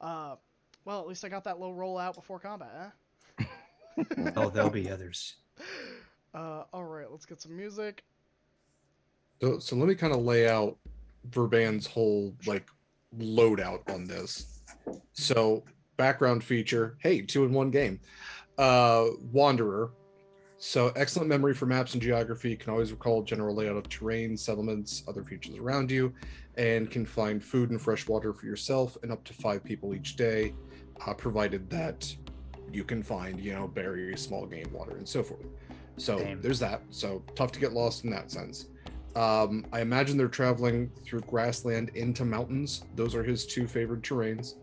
Well, at least I got that low roll out before combat, Oh, there'll be others. all right. Let's get some music. So let me kind of lay out Verban's whole like loadout on this. So background feature, hey, 2-in-1 game. Wanderer. So excellent memory for maps and geography, can always recall general layout of terrain, settlements, other features around you, and can find food and fresh water for yourself and up to 5 people each day, provided that you can find, berries, small game, water, and so forth. So Same. there's that. So tough to get lost in that sense. I imagine they're traveling through grassland into mountains. Those are his 2 favorite terrains.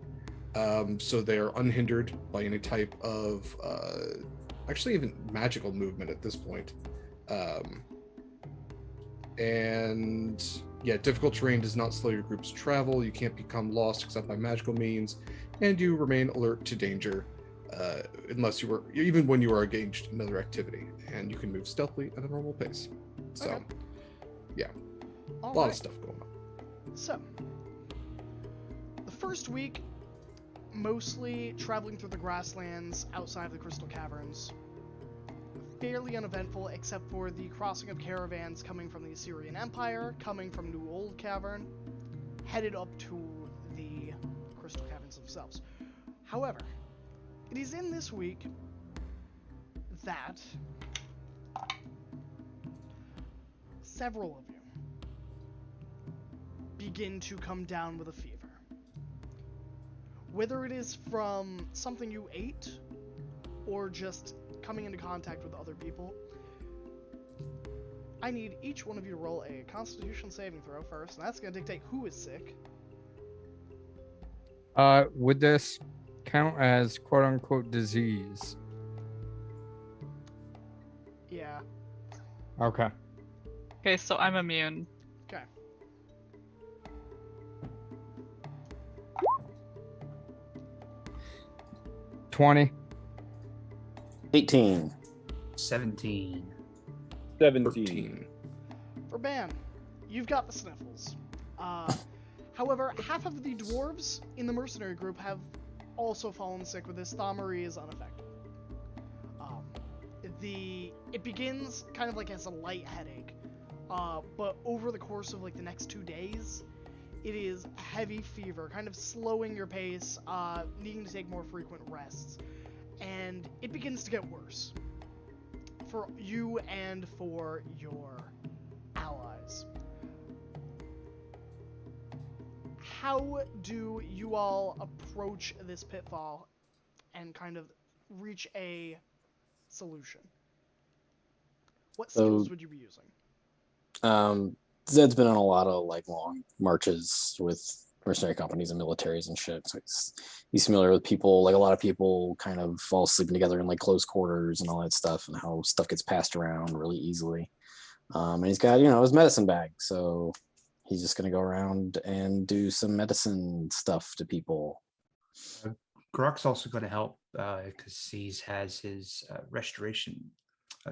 So they are unhindered by any type of actually even magical movement at this point. And yeah, difficult terrain does not slow your group's travel. You can't become lost except by magical means, and you remain alert to danger unless you are, even when you are engaged in another activity, and you can move stealthily at a normal pace. So Okay. yeah, All a lot right. of stuff going on. So, the first week, mostly traveling through the grasslands outside of the Crystal Caverns. Fairly uneventful, except for the crossing of caravans coming from the Assyrian Empire, coming from New Old Cavern, headed up to the Crystal Caverns themselves. However, it is in this week that several of you begin to come down with a fever. Whether it is from something you ate or just coming into contact with other people, I need each one of you to roll a Constitution saving throw first, and that's going to dictate who is sick. Would this count as quote unquote disease? Yeah. Okay. Okay, so I'm immune. Okay. $20. 18. 17. 17. 13. Verban, you've got the sniffles. However, half of the dwarves in the mercenary group have also fallen sick with this. Thaumarie is unaffected. It begins kind of like as a light headache, but over the course of like the next 2 days, it is heavy fever, kind of slowing your pace, needing to take more frequent rests, and it begins to get worse for you and for your allies. How do you all approach this pitfall and kind of reach a solution? What skills would you be using? Zed's been on a lot of like long marches with mercenary companies and militaries and shit. So he's familiar with people. Like a lot of people kind of all sleeping together in like close quarters and all that stuff, and how stuff gets passed around really easily. And he's got, his medicine bag. So he's just going to go around and do some medicine stuff to people. Grok's also going to help because he has his restoration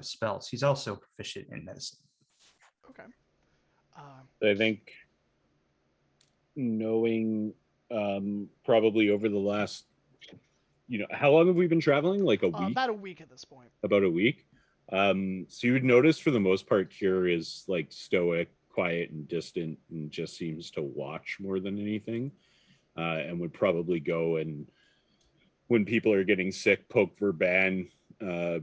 spells. He's also proficient in medicine. Okay. I think knowing probably over the last, how long have we been traveling? Like a week? About a week at this point. About a week. So you would notice for the most part, Kier is like stoic, quiet, and distant, and just seems to watch more than anything, and would probably go and, when people are getting sick, poke Verban,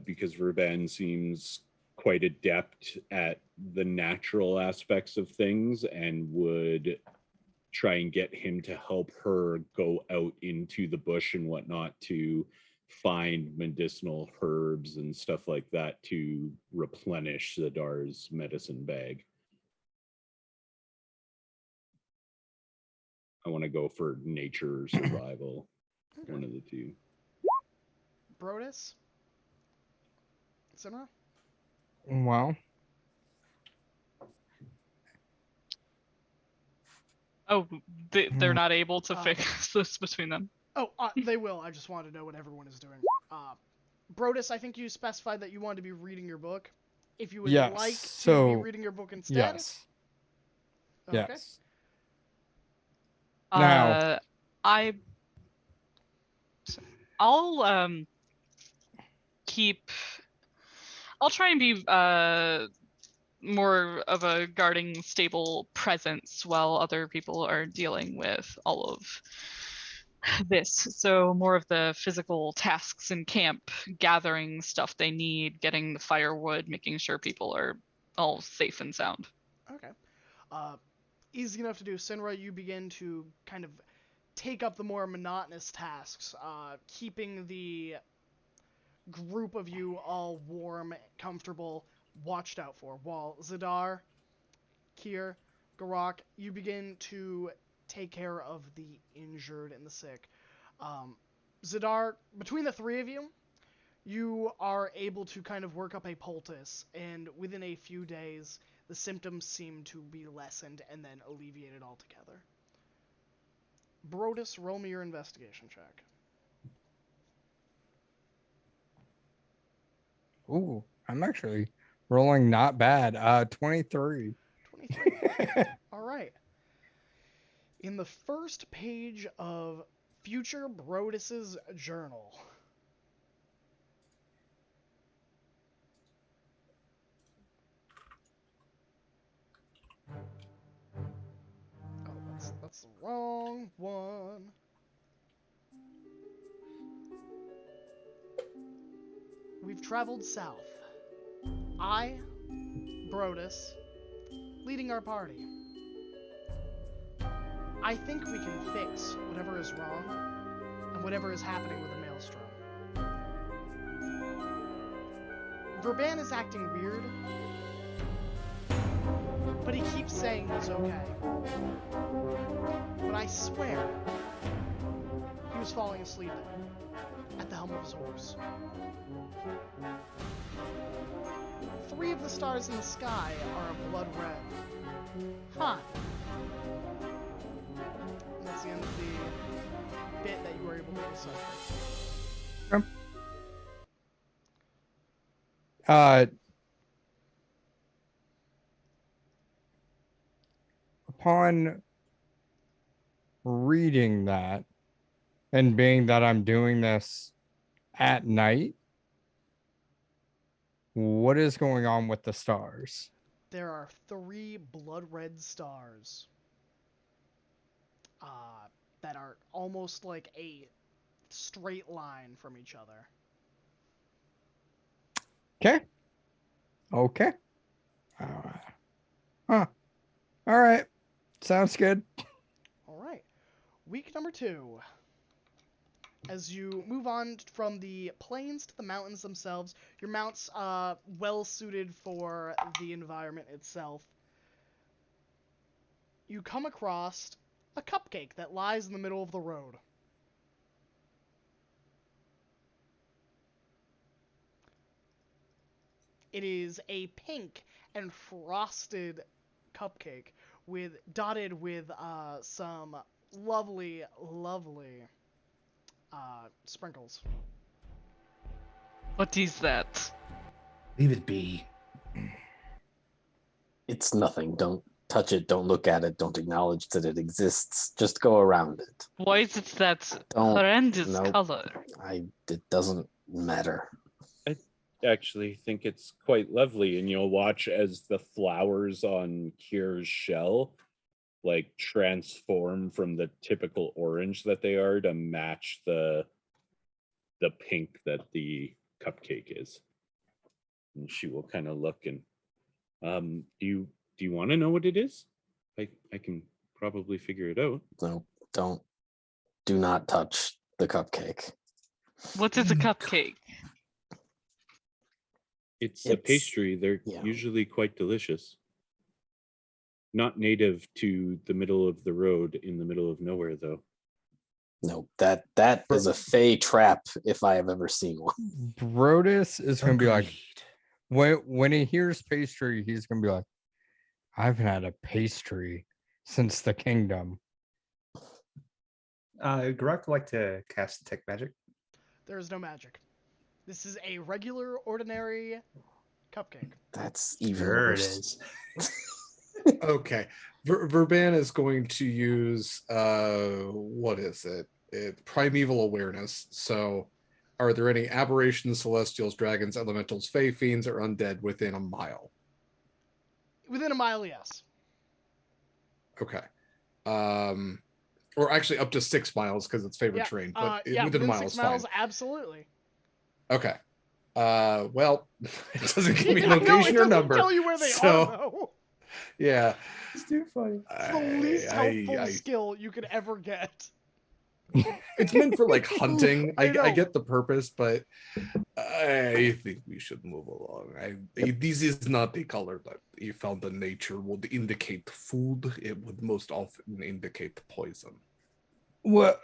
because Verban seems quite adept at the natural aspects of things, and would try and get him to help her go out into the bush and whatnot to find medicinal herbs and stuff like that to replenish Zadar's medicine bag. I want to go for nature or survival. Okay. One of the two. Brodus? Sinra? Well, Oh, they're not able to fix this between them. Oh, they will. I just want to know what everyone is doing. Brodus, I think you specified that you wanted to be reading your book. If you would like to be reading your book instead. Yes. Okay. Yes. Now, I'll try and be more of a guarding, stable presence while other people are dealing with all of this. So more of the physical tasks in camp, gathering stuff they need, getting the firewood, making sure people are all safe and sound. Okay. Easy enough to do. Sinra, you begin to kind of take up the more monotonous tasks, keeping the group of you all warm, comfortable, watched out for. While Zadar, Kier, Garak, you begin to take care of the injured and the sick. Zadar, between the three of you, you are able to kind of work up a poultice, and within a few days, the symptoms seem to be lessened and then alleviated altogether. Brodus, roll me your investigation check. Ooh, I'm actually rolling not bad. 23. 23. All right. In the first page of Future Brodus's journal. Oh, that's the wrong one. We've traveled south. I, Brodus, leading our party. I think we can fix whatever is wrong and whatever is happening with the Maelstrom. Verban is acting weird, but he keeps saying he's okay. But I swear, is falling asleep at the helm of his horse. 3 of the stars in the sky are a blood red. Huh. And that's the end of the bit that you were able to decipher. Upon reading that, and being that I'm doing this at night, what is going on with the stars? There are 3 blood red stars that are almost like a straight line from each other. Okay. Huh. All right. Sounds good. All right. Week number 2. As you move on from the plains to the mountains themselves, your mount's well suited for the environment itself. You come across a cupcake that lies in the middle of the road. It is a pink and frosted cupcake dotted with some lovely sprinkles. What is that? Leave it be. It's nothing. Don't touch it. Don't look at it. Don't acknowledge that it exists. Just go around it. Why is it that Don't- horrendous nope. color? It doesn't matter. I actually think it's quite lovely, and you'll watch as the flowers on Kier's shell like transform from the typical orange that they are to match the pink that the cupcake is. And she will kind of look and do you want to know what it is? I can probably figure it out. No, do not touch the cupcake. What is a cupcake? It's a pastry. They're yeah. usually quite delicious. Not native to the middle of the road in the middle of nowhere, though. No, that is a fey trap if I have ever seen one. Brodus is going to be like, Agreed. when he hears pastry, he's going to be like, I haven't had a pastry since the kingdom. Garak would like to cast Detect Magic. There is no magic. This is a regular, ordinary cupcake. That's even Sure it worse. is. Okay. Verban is going to use what is it? Primeval awareness. So are there any aberrations, celestials, dragons, elementals, fey, fiends, or undead within a mile? Within a mile, yes. Okay. Or actually up to 6 miles because it's favorite terrain, but within a mile 6 is miles, fine. absolutely. Okay. Well, it doesn't give me Yeah, location no, it or doesn't number. tell you where they so, are, though. Yeah. It's too funny. It's the least helpful skill you could ever get. It's meant for like hunting. I know. I get the purpose, but I think we should move along. This is not the color that you found in nature would indicate food. It would most often indicate poison. Well,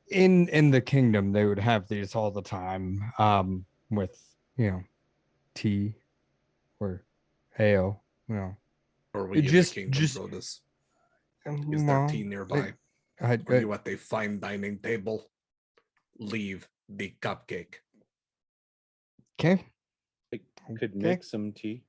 in the kingdom, they would have these all the time, with tea or ale. Or we It in just- the kingdom, just- Brodus? Is there tea nearby? Are you at a fine dining table? Leave the cupcake. Okay. I could make some tea.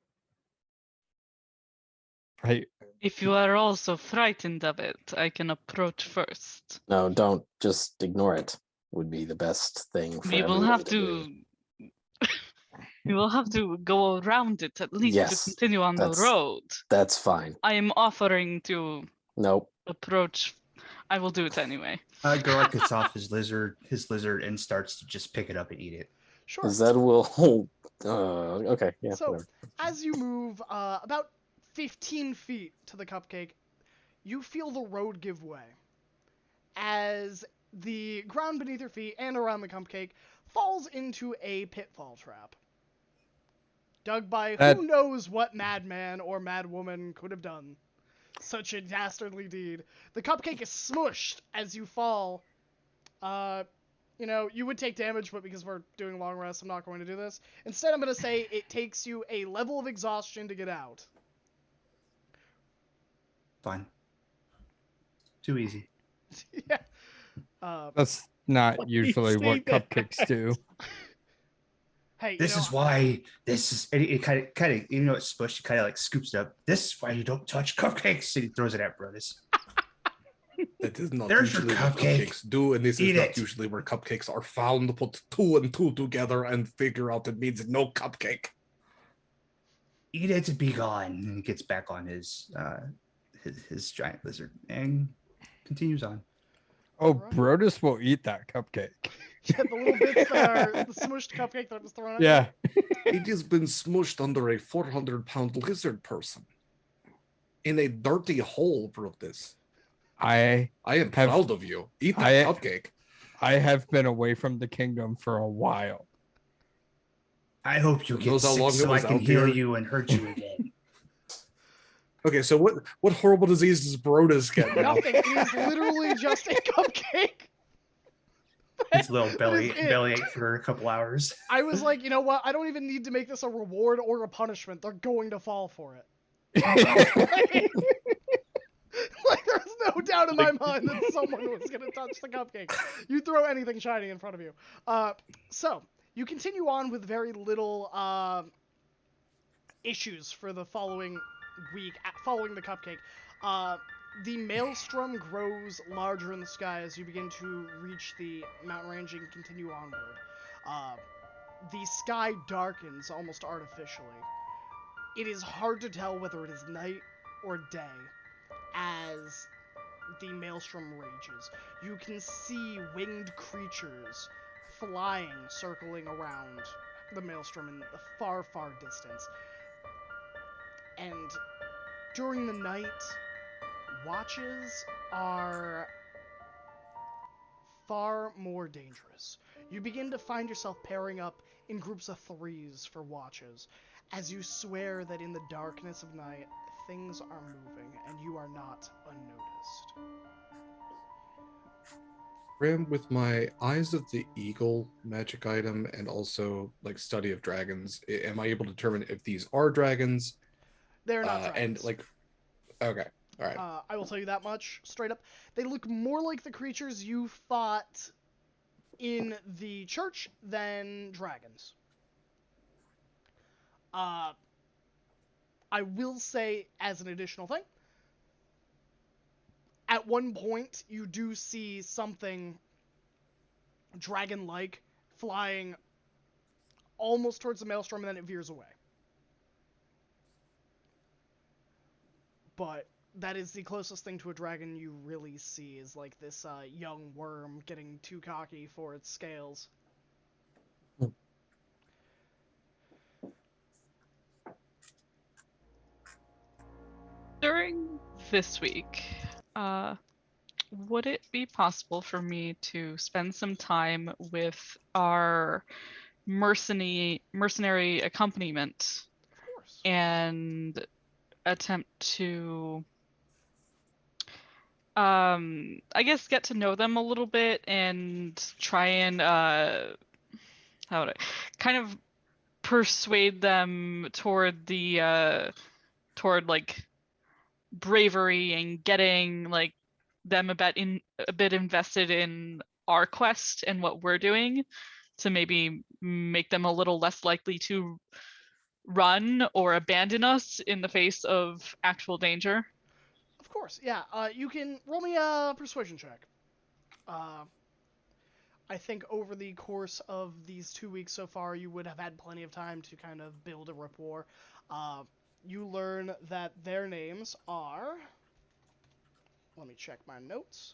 If you are also frightened of it, I can approach first. No, don't just ignore it. Would be the best thing for We will everyone have do. we will have to go around it at least Yes, to continue on the that's- road. That's fine. I am offering to Nope. approach. I will do it anyway. Garak gets off his lizard and starts to just pick it up and eat it. Sure. Zed will. Okay. Yeah. So, whatever. as you move about 15 feet to the cupcake, you feel the road give way. As the ground beneath your feet and around the cupcake falls into a pitfall trap. Dug by who knows what madman or madwoman could have done such a dastardly deed. The cupcake is smushed as you fall You would take damage, but because we're doing long rest, I'm not going to do this. Instead, I'm going to say it takes you a level of exhaustion to get out. Fine. Too easy. Yeah. That's not Why do you usually say what that? cupcakes do. Hey, This is why this is it kind of even though it's smushed, it kind of like scoops it up. This is why you don't touch cupcakes. And he throws it at Brodus. That is not There's your usually what cupcake. cupcakes do, and this is Eat not it. usually where cupcakes are found. Put 2 and 2 together and figure out it means no cupcake. Eat it to be gone. And he gets back on his giant lizard and continues on. Oh, Alright. Brodus will eat that cupcake. Yeah, the little bits that are the smushed cupcake that was thrown at Yeah. It has been smushed under a 400-pound lizard person in a dirty hole, Brutus. I I am Have- proud of you. Eat that I- cupcake. have been away from the kingdom for a while. I hope you Who get knows how sick long it so I was can out heal there? you and hurt you again. Okay, so what horrible disease does Brodus get now? Nothing. It is literally just a cupcake. His little That is it. belly ache for a couple hours. I was like, you know what? I don't even need to make this a reward or a punishment. They're going to fall for it. Like, there's no doubt in my mind that someone was going to touch the cupcake. You throw anything shiny in front of you. So, you continue on with very little issues for the following week, following the cupcake. The maelstrom grows larger in the sky as you begin to reach the mountain range and continue onward. The sky darkens almost artificially. It is hard to tell whether it is night or day as the maelstrom rages. You can see winged creatures flying, circling around the maelstrom in the far, far distance. And during the night, watches are far more dangerous. You begin to find yourself pairing up in groups of 3s for watches, as you swear that in the darkness of night, things are moving and you are not unnoticed. Graham, with my Eyes of the Eagle magic item and also like Study of Dragons, am I able to determine if these are dragons? They're not dragons. And like, okay, all right. I will tell you that much straight up. They look more like the creatures you fought in the church than dragons. I will say, as an additional thing, at one point you do see something dragon-like flying almost towards the maelstrom and then it veers away. But that is the closest thing to a dragon you really see, is like this young worm getting too cocky for its scales. During this week, would it be possible for me to spend some time with our mercenary accompaniment Of course. and attempt to I guess get to know them a little bit and try and how would I kind of persuade them toward the toward like bravery and getting like them a bit invested in our quest and what we're doing, to maybe make them a little less likely to run or abandon us in the face of actual danger. Of course, yeah. You can roll me a persuasion check. I think over the course of these 2 weeks so far, you would have had plenty of time to kind of build a rapport. You learn that their names are... Let me check my notes.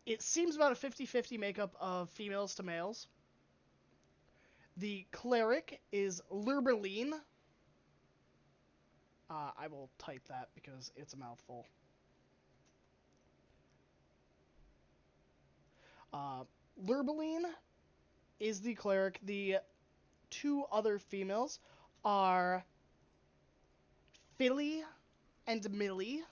It seems about a 50-50 makeup of females to males. The cleric is Lurberline. I will type that because it's a mouthful. Lurberline is the cleric. The 2 other females are Philly and Millie.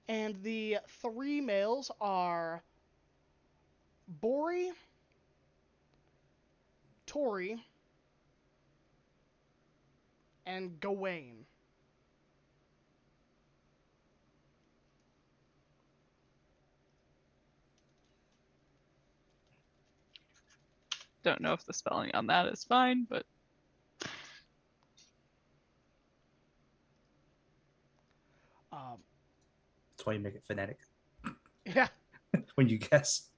And the 3 males are Bori, Tori, and Gawain. Don't know if the spelling on that is fine, but Um, That's why you make it phonetic yeah. when you guess.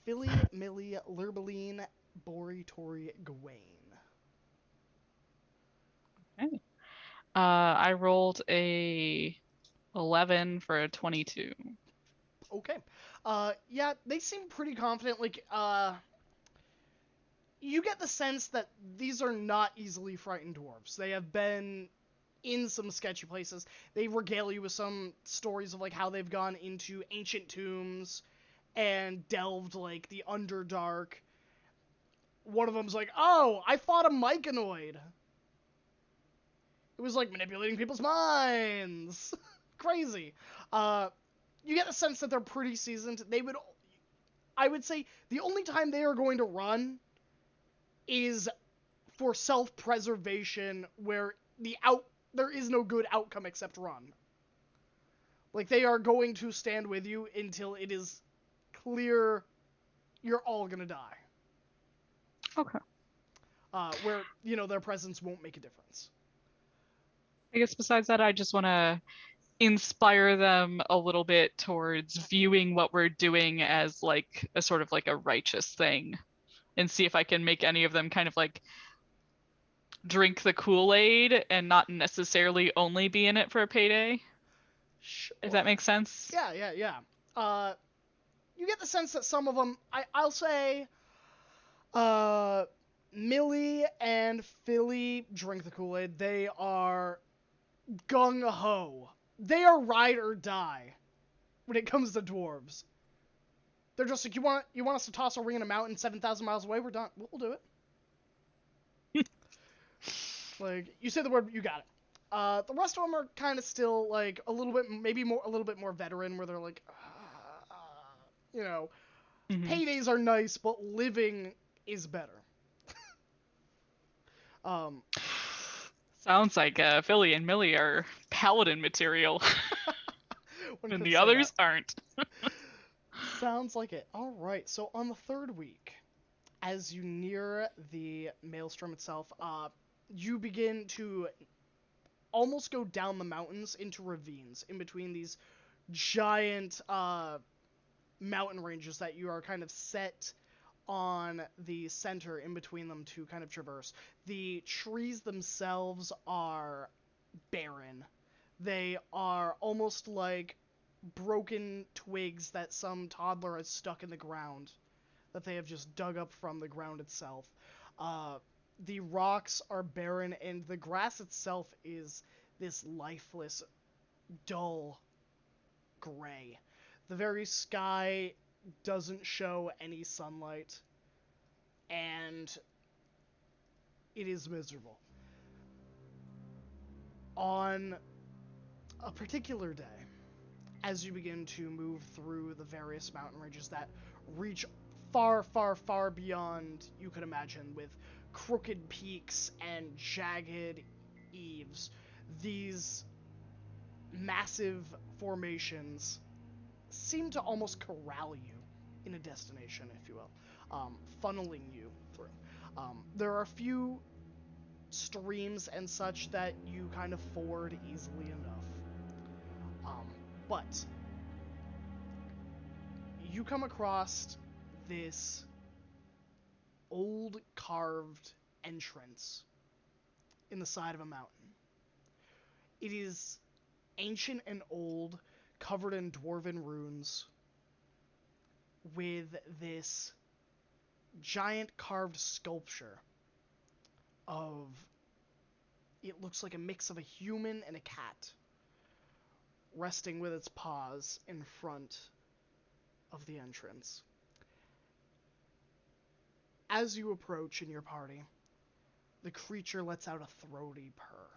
Philly, Millie, Lurbeline, Bori, Tori, Gawain. okay. I rolled a 11 for a 22. Okay. Yeah, they seem pretty confident. Like, you get the sense that these are not easily frightened dwarves. They have been in some sketchy places. They regale you with some stories of like how they've gone into ancient tombs and delved like the Underdark. One of them's like, "Oh, I fought a myconoid. It was like manipulating people's minds." Crazy. You get the sense that they're pretty seasoned. I would say, the only time they are going to run is for self-preservation, where there is no good outcome except run. Like, they are going to stand with you until it is clear you're all gonna die. Okay. Where, their presence won't make a difference. I guess besides that, I just want to inspire them a little bit towards viewing what we're doing as like a sort of like a righteous thing, and see if I can make any of them kind of like drink the Kool-Aid and not necessarily only be in it for a payday. Sure. If that makes sense. Yeah. You get the sense that some of them, I'll say, Millie and Philly drink the Kool-Aid. They are gung-ho. They are ride or die when it comes to dwarves. They're just like, you want us to toss a ring in a mountain 7,000 miles away? We're done. We'll do it. Like, you say the word, you got it. The rest of them are kind of still like a little bit more veteran, where they're like, Mm-hmm. paydays are nice, but living is better. Sounds like Philly and Millie are paladin material, One and could the say others that. aren't. Sounds like it. All right. So on the 3rd week, as you near the maelstrom itself, you begin to almost go down the mountains into ravines in between these giant mountain ranges that you are kind of set on the center in between them to kind of traverse. The trees themselves are barren. They are almost like broken twigs that some toddler has stuck in the ground, that they have just dug up from the ground itself. The rocks are barren, and the grass itself is this lifeless, dull gray. The very sky doesn't show any sunlight, and it is miserable. On a particular day, as you begin to move through the various mountain ranges that reach far, far, far beyond you could imagine, with crooked peaks and jagged eaves, these massive formations seem to almost corral you in a destination, if you will, funneling you through. There are a few streams and such that you kind of ford easily enough. But you come across this old carved entrance in the side of a mountain. It is ancient and old, covered in dwarven runes, with this giant carved sculpture of, it looks like a mix of a human and a cat, resting with its paws in front of the entrance. As you approach in your party, the creature lets out a throaty purr.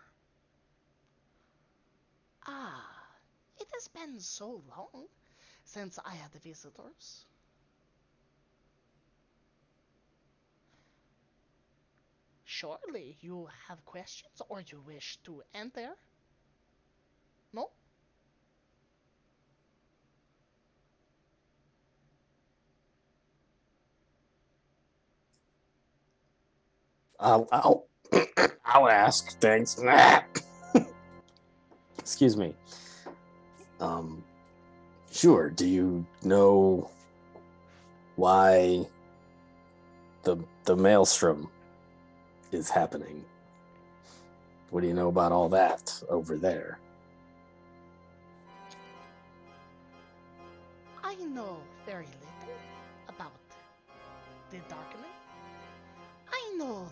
Ah, it has been so long since I had visitors. Surely you have questions or you wish to enter? No? I'll I'll ask. Thanks. Excuse me. Sure. Do you know why the maelstrom is happening? What do you know about all that over there? I know very little about the darkening. I know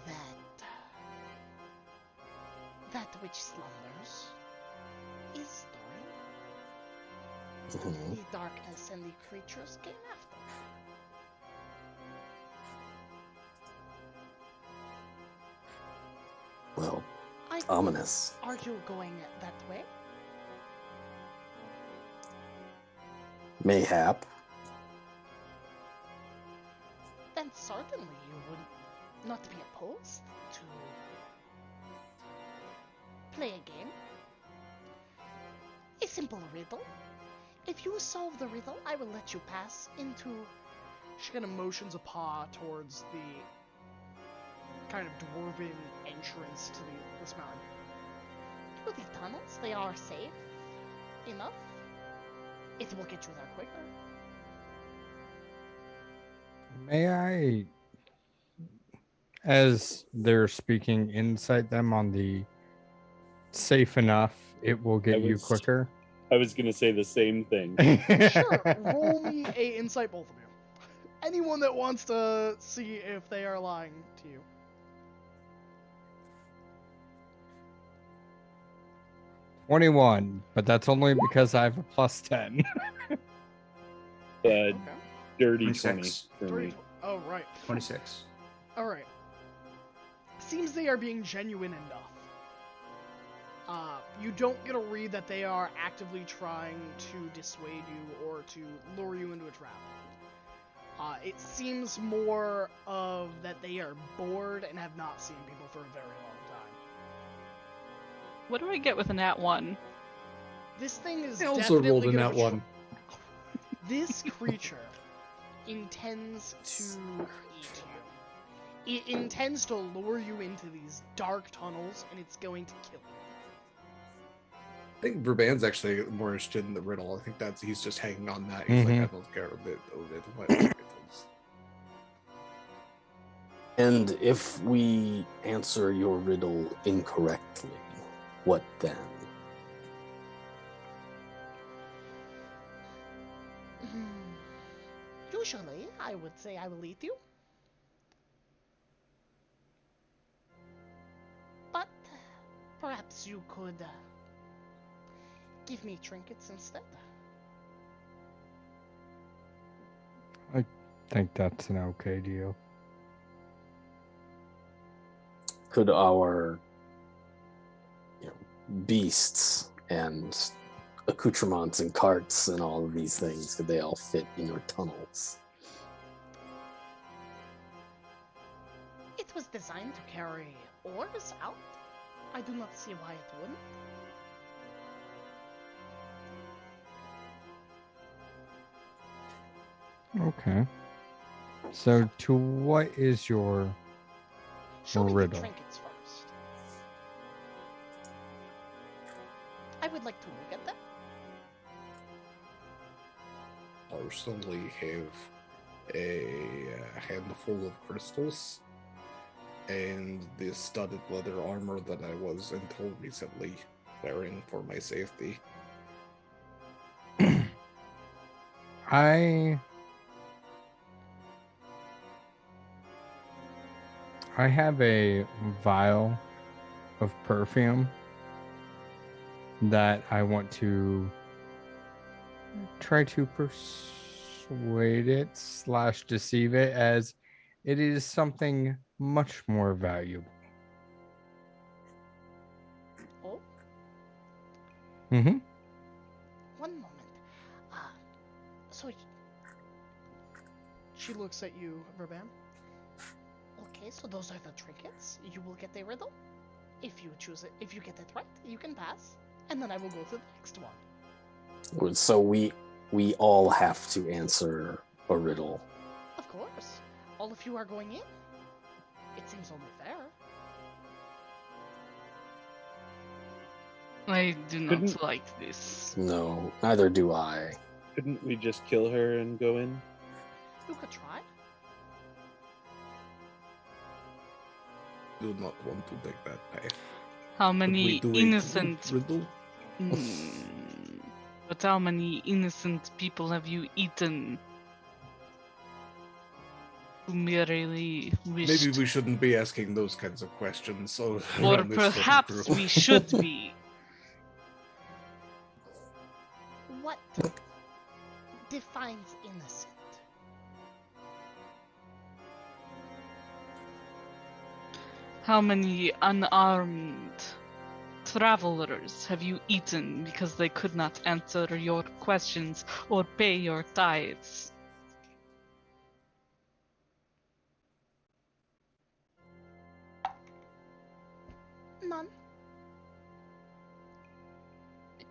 that which slumbers is stirring. Mhm. The darkness and the creatures came after. Well, I ominous. Are you going that way? Mayhap. Then certainly you would not be opposed to play a game. A simple riddle. If you solve the riddle, I will let you pass into... She kind of motions a paw towards the kind of dwarven entrance to this mountain. To the tunnels, they are safe enough. It will get you there quicker. May I, as they're speaking, insight them on the safe enough, it will get you quicker? I was gonna say the same thing. Sure, roll me a insight, both of you. Anyone that wants to see if they are lying to you. $21, but that's only because I have a plus 10. Okay. Dirty 26. 20 for me. Oh, right. 26. Alright. Seems they are being genuine enough. You don't get a read that they are actively trying to dissuade you or to lure you into a trap. It seems more of that they are bored and have not seen people for a very long time. What do I get with a nat 1? This thing is I also definitely rolled a gonna nat patrol- one. This creature intends to eat you. It intends to lure you into these dark tunnels, and it's going to kill you. I think Verban's actually more interested in the riddle. I think he's just hanging on that. He's like, I Mhm. don't care a bit what it is. And if we answer your riddle incorrectly, what then? Usually, I would say I will eat you. But perhaps you could give me trinkets instead. I think that's an okay deal. Could our beasts and accoutrements and carts and all of these things, could they all fit in your tunnels? It was designed to carry ores out. I do not see why it wouldn't. Okay. So, to what is your Show me the riddle? trinkets first. I would like to look at them. Personally, have a handful of crystals and the studded leather armor that I was until recently wearing for my safety. I have a vial of perfume that I want to try to persuade it / deceive it as it is something much more valuable. Oh, Mm-hmm. one moment. So she looks at you, Verban. Okay, so those are the trinkets. You will get a riddle. If you choose it, if you get it right, you can pass, and then I will go to the next one. So we all have to answer a riddle. Of course, all of you are going in. It seems only fair. I do not Couldn't- like this. No, neither do I. Couldn't we just kill her and go in? You could try. Do not want to take that path. How Could many we do a innocent group riddle? But how many innocent people have you eaten? Who merely wished, Maybe we shouldn't be asking those kinds of questions. So or around this sort of perhaps group. we should be. What defines innocent? How many unarmed travelers have you eaten because they could not answer your questions or pay your tithes? None.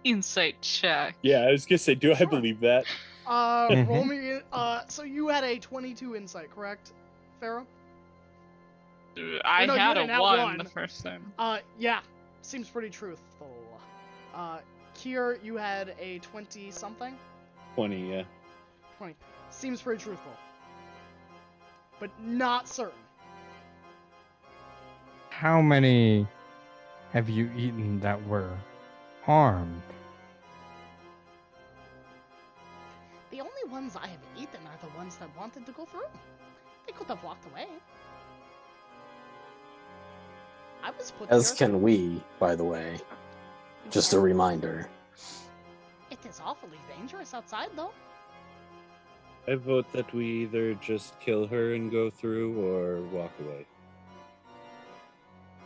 Insight check. Yeah, I was gonna say, do I Sure. believe that? Roll me. So you had a 22 insight, correct, Pharaoh? I no, you had had a a nat 1 one. the first time. Yeah. Seems pretty truthful. Kier, you had a 20 something. 20, yeah. 20. Seems pretty truthful. But not certain. How many have you eaten that were armed? The only ones I have eaten are the ones that wanted to go through. They could have walked away. I was put As here. can we, by the way. Just a reminder. It is awfully dangerous outside, though. I vote that we either just kill her and go through or walk away.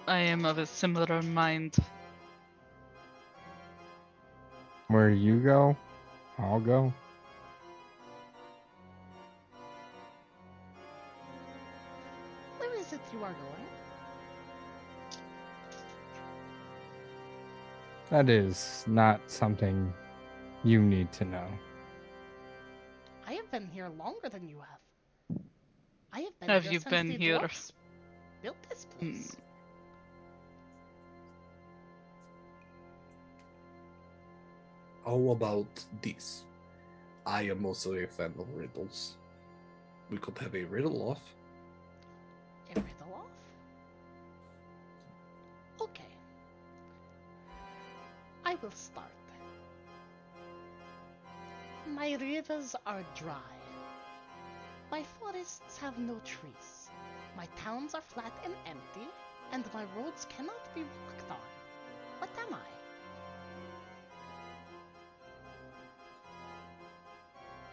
I am of a similar mind. Where you go, I'll go. Where is it you are going? That is not something you need to know. I have been here longer than you have. I have been Have here you since been the here? dwarves built this place. How about this? I am also a fan of riddles. We could have a riddle off. A riddle off? Okay. I will start. My rivers are dry. My forests have no trees. My towns are flat and empty, and my roads cannot be walked on. What am I?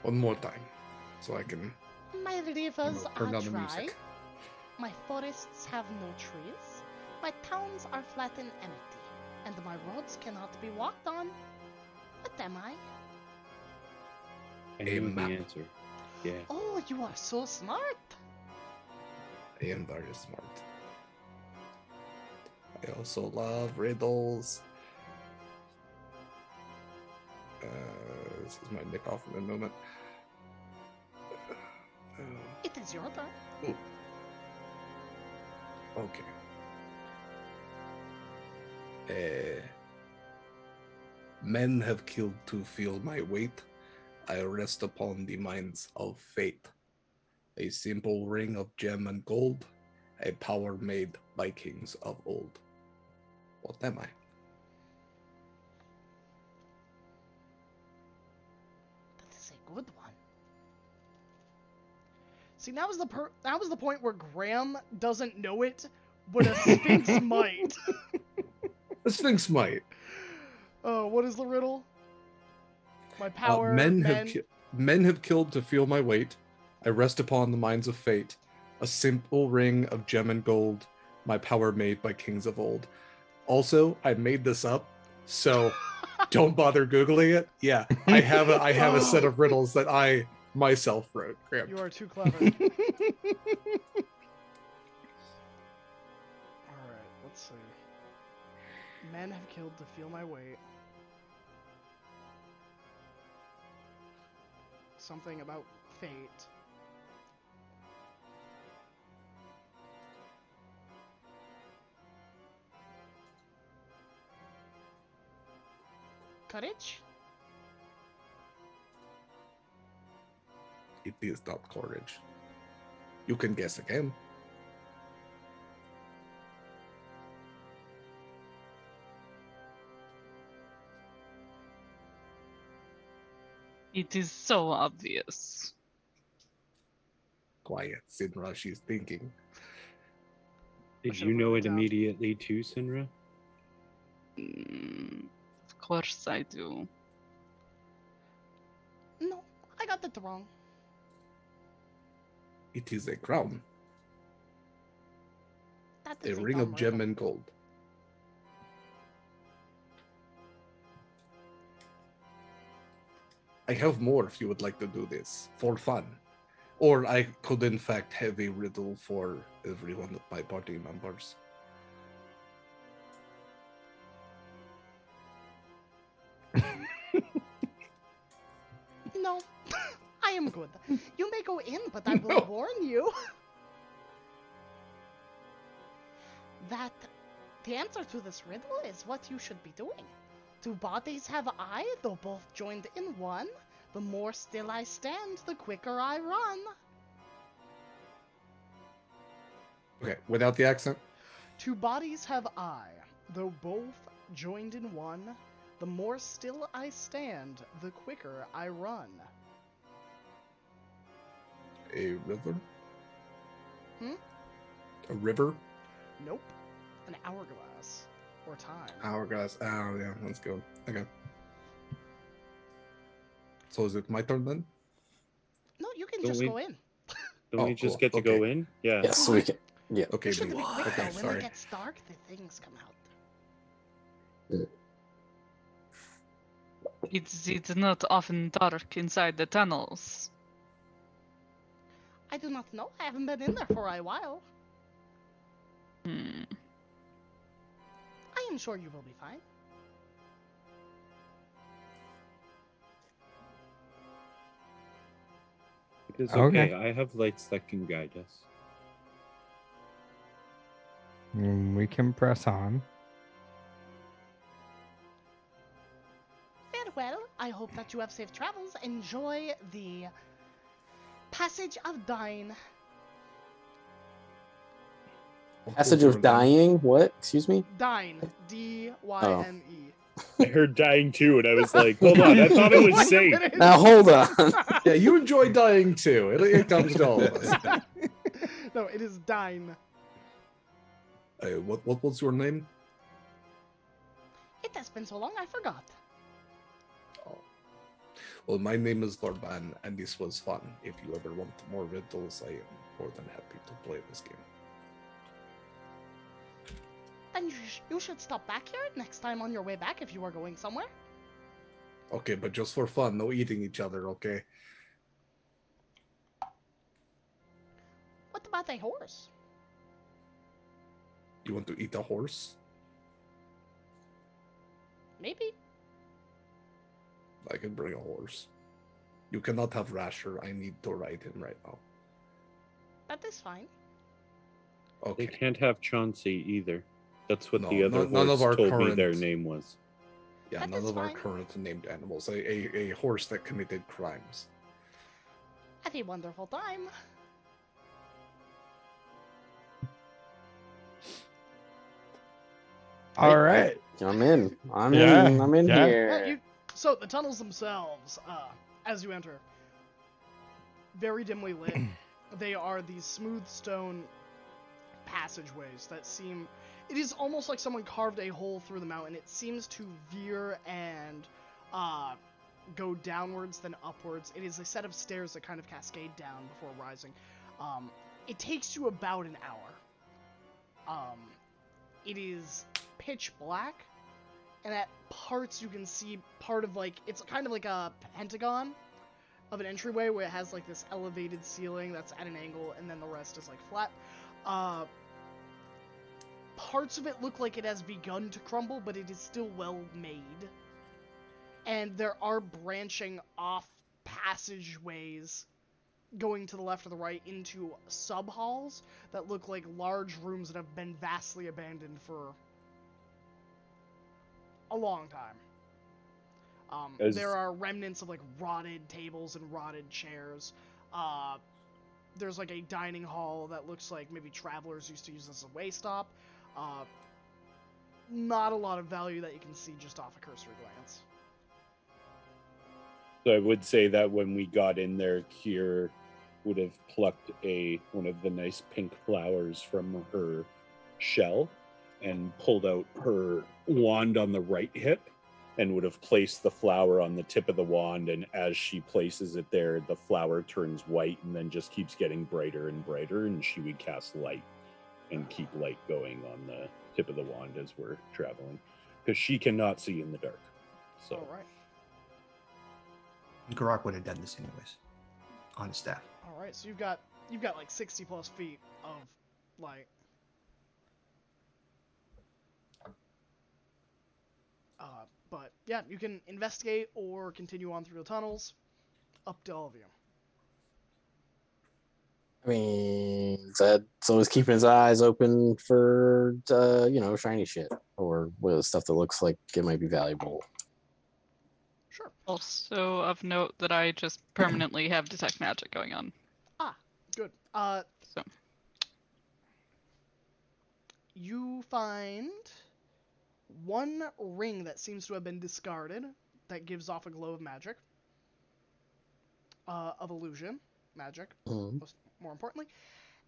One more time, so I can. My rivers Turn are down the dry. music. My forests have no trees. My towns are flat and empty, and my roads cannot be walked on. What am I? I A knew the map. answer. Yeah. Oh, you are so smart. I am very smart. I also love riddles. This is my nick off in a moment. It is your turn. Okay. Men have killed to feel my weight. I rest upon the mines of fate. A simple ring of gem and gold, a power made by kings of old. What am I? That is a good one. See, now is the point where Graham doesn't know it, but a Sphinx might. The Sphinx might. Oh, what is the riddle? My power. Men have killed to feel my weight. I rest upon the mines of fate. a simple ring of gem and gold, my power made by kings of old. Also, I made this up, so don't bother googling it. Yeah, I have a set of riddles that I myself wrote. Graham. You are too clever. Alright, let's see. Men have killed to feel my weight. Something about fate. Courage? It is not courage. You can guess again. It is so obvious. Quiet, Sinra, she's thinking. Did should've you know wrote it it down. immediately too, Sinra? Of course I do. No, I got that wrong. It is a crown, That a is a ring dumb of gem riddle. and gold. I have more if you would like to do this for fun. Or I could in fact have a riddle for every one of my party members. No, I am good. You may go in, but I will No. warn you that the answer to this riddle is what you should be doing. Do bodies have I, though both joined in one? The more still I stand, the quicker I run. Okay, without the accent? Two bodies have I, though both joined in one. The more still I stand, the quicker I run. A river? Hmm? A river? Nope. An hourglass. Or time. Hourglass. Oh, yeah, let's go. Okay. So is it my turn then? No, you can Don't just we- go in. Don't we Oh, just cool. get to go Okay. in? Yeah. Yes, we can. Yeah. Okay, You should then. be quick Okay, though. When sorry. it gets dark, the things come out. It's not often dark inside the tunnels. I do not know. I haven't been in there for a while. Hmm. I am sure you will be fine. It's Okay. okay. I have lights that can guide us. We can press on. Very well. I hope that you have safe travels. Enjoy the passage of Dine. Passage of dying. What? Excuse me. Dine. D-Y-N-E. I heard dying too, and I was like, hold on, I thought it was Wait a safe. minute. Now hold on. Yeah, you enjoy dying too. It comes to all of us. No, it is Dine. What was your name? It has been so long, I forgot. Oh. Well, my name is Lorban, and this was fun. If you ever want more riddles, I am more than happy to play this game. Then you should stop back here next time on your way back if you are going somewhere. Okay, but just for fun, no eating each other, okay? What about a horse? You want to eat a horse? Maybe. I can bring a horse. You cannot have Rasher. I need to ride him right now. That is fine. They Okay. can't have Chauncey either. That's what No, the other none of horse our told me current- their name was. Yeah, That none is of our fine. current named animals. A horse that committed crimes. Have a wonderful time. All right. I'm in. I'm Yeah, in. I'm in yeah. here. So the tunnels themselves, as you enter, very dimly lit. They are these smooth stone passageways that seem. It is almost like someone carved a hole through the mountain. It seems to veer and go downwards then upwards. It is a set of stairs that kind of cascade down before rising. It takes you about an hour. It is pitch black, and at parts you can see part of like, it's kind of like a pentagon of an entryway where it has like this elevated ceiling that's at an angle, and then the rest is like flat. Parts of it look like it has begun to crumble, but it is still well made. And there are branching off passageways going to the left or the right into sub-halls that look like large rooms that have been vastly abandoned for a long time. There are remnants of like rotted tables and rotted chairs. There's like a dining hall that looks like maybe travelers used to use as a way stop. Not a lot of value that you can see just off a cursory glance. So I would say that when we got in there, Kier would have plucked one of the nice pink flowers from her shell and pulled out her wand on the right hip and would have placed the flower on the tip of the wand, and as she places it there, the flower turns white and then just keeps getting brighter and brighter, and she would cast light and keep light going on the tip of the wand as we're traveling, because she cannot see in the dark. So All right. Garak would have done this anyways. On his staff. All right, so you've got like 60 plus feet of light. But yeah, you can investigate or continue on through the tunnels. Up to all of you. I mean, Zed's always keeping his eyes open for, shiny shit or stuff that looks like it might be valuable. Sure. Also of note that I just permanently have detect magic going on. Ah, good. So You find one ring that seems to have been discarded that gives off a glow of magic. Of illusion. Magic, more importantly.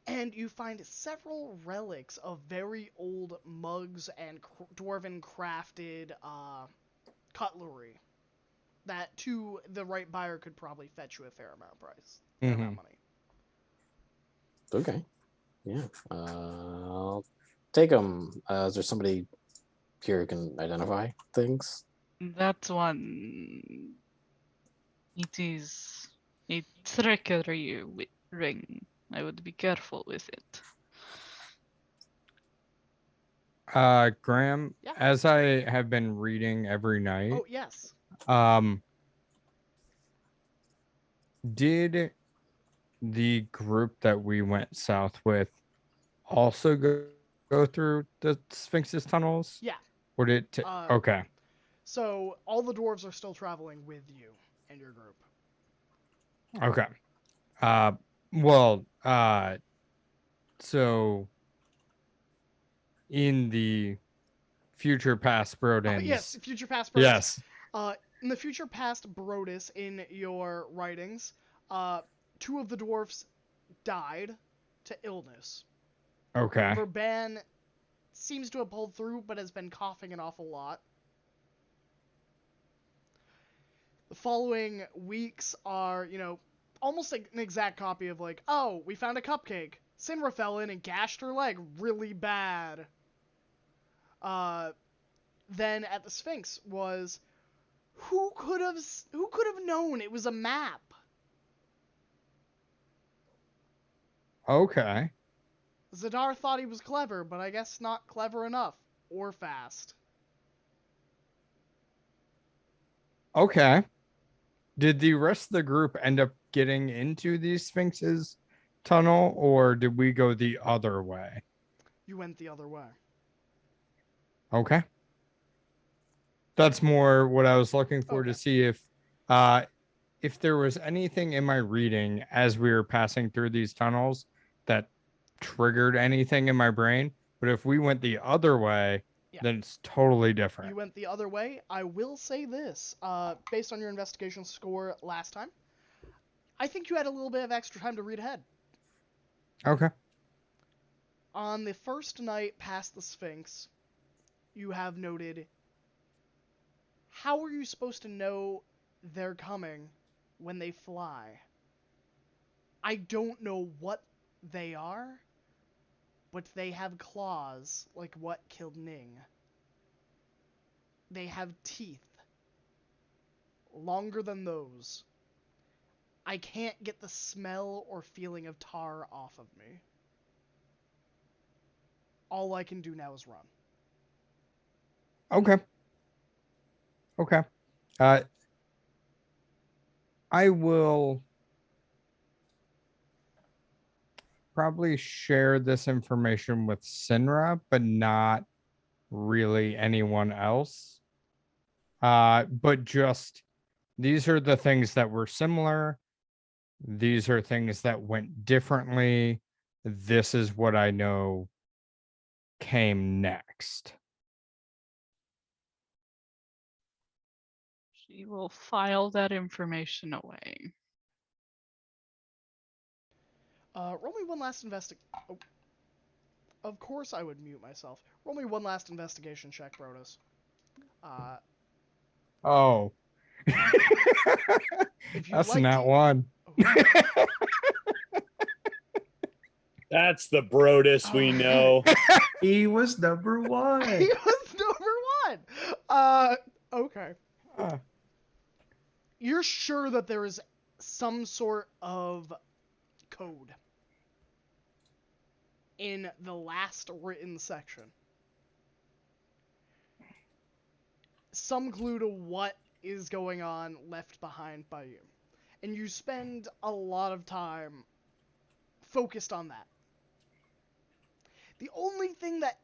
And you find several relics of very old mugs and dwarven crafted cutlery that, to the right buyer, could probably fetch you a fair amount of money. Okay. Yeah. I'll take them. Is there somebody here who can identify things? that one. It is a trickery ring. I would be careful with it. Graham, Yeah. as I have been reading every night, Oh, yes. Did the group that we went south with also go through the Sphinx's tunnels? Yeah. Or did okay. So all the dwarves are still traveling with you and your group. Okay. So in the future past Brodins. Yes, future past Brodis. Yes. In the future past Brodis, in your writings, 2 of the dwarfs died to illness. Okay. Verban seems to have pulled through, but has been coughing an awful lot. The following weeks are, almost like an exact copy of like, oh, we found a cupcake. Sinra fell in and gashed her leg really bad. Then at the Sphinx was, who could have known it was a map? Okay. Zadar thought he was clever, but I guess not clever enough or fast. Okay. Did the rest of the group end up getting into the Sphinx's tunnel, or did we go the other way? You went the other way. Okay. That's more what I was looking for, to see if there was anything in my reading as we were passing through these tunnels that triggered anything in my brain. But if we went the other way, then it's totally different. You went the other way. I will say this, based on your investigation score last time, I think you had a little bit of extra time to read ahead. Okay. On the first night past the Sphinx, you have noted, how are you supposed to know they're coming when they fly? I don't know what they are, but they have claws like what killed Ning. They have teeth longer than those. I can't get the smell or feeling of tar off of me. All I can do now is run. Okay. Okay. I will probably share this information with Sinra, but not really anyone else. But just these are the things that were similar. These are things that went differently. This is what I know came next. She will file that information away. Roll me one last Oh, of course I would mute myself. Roll me one last investigation check, Brodus. Oh. If you'd That's like not to... one. Oh. That's the Brodus we know. He was number one. He was number one. Okay. You're sure that there is some sort of code in the last written section. Some clue to what is going on left behind by you. And you spend a lot of time focused on that. The only thing that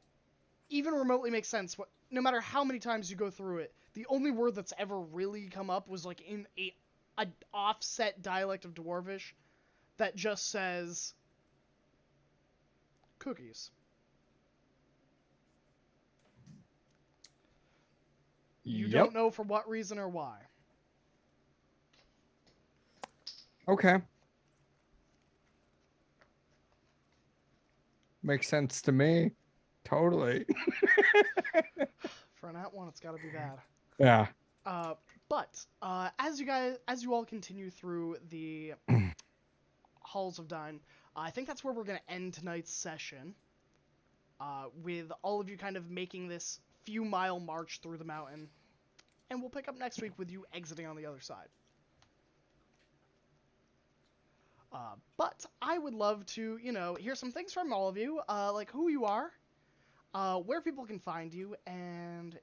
even remotely makes sense, no matter how many times you go through it, the only word that's ever really come up was like in a offset dialect of Dwarvish that just says cookies. You don't know for what reason or why. Okay. Makes sense to me. Totally. For an at one, it's got to be bad. Yeah. But as you all continue through the halls of Dine, I think that's where we're going to end tonight's session. With all of you kind of making this few-mile march through the mountain. And we'll pick up next week with you exiting on the other side. But I would love to, hear some things from all of you, like who you are, where people can find you, and,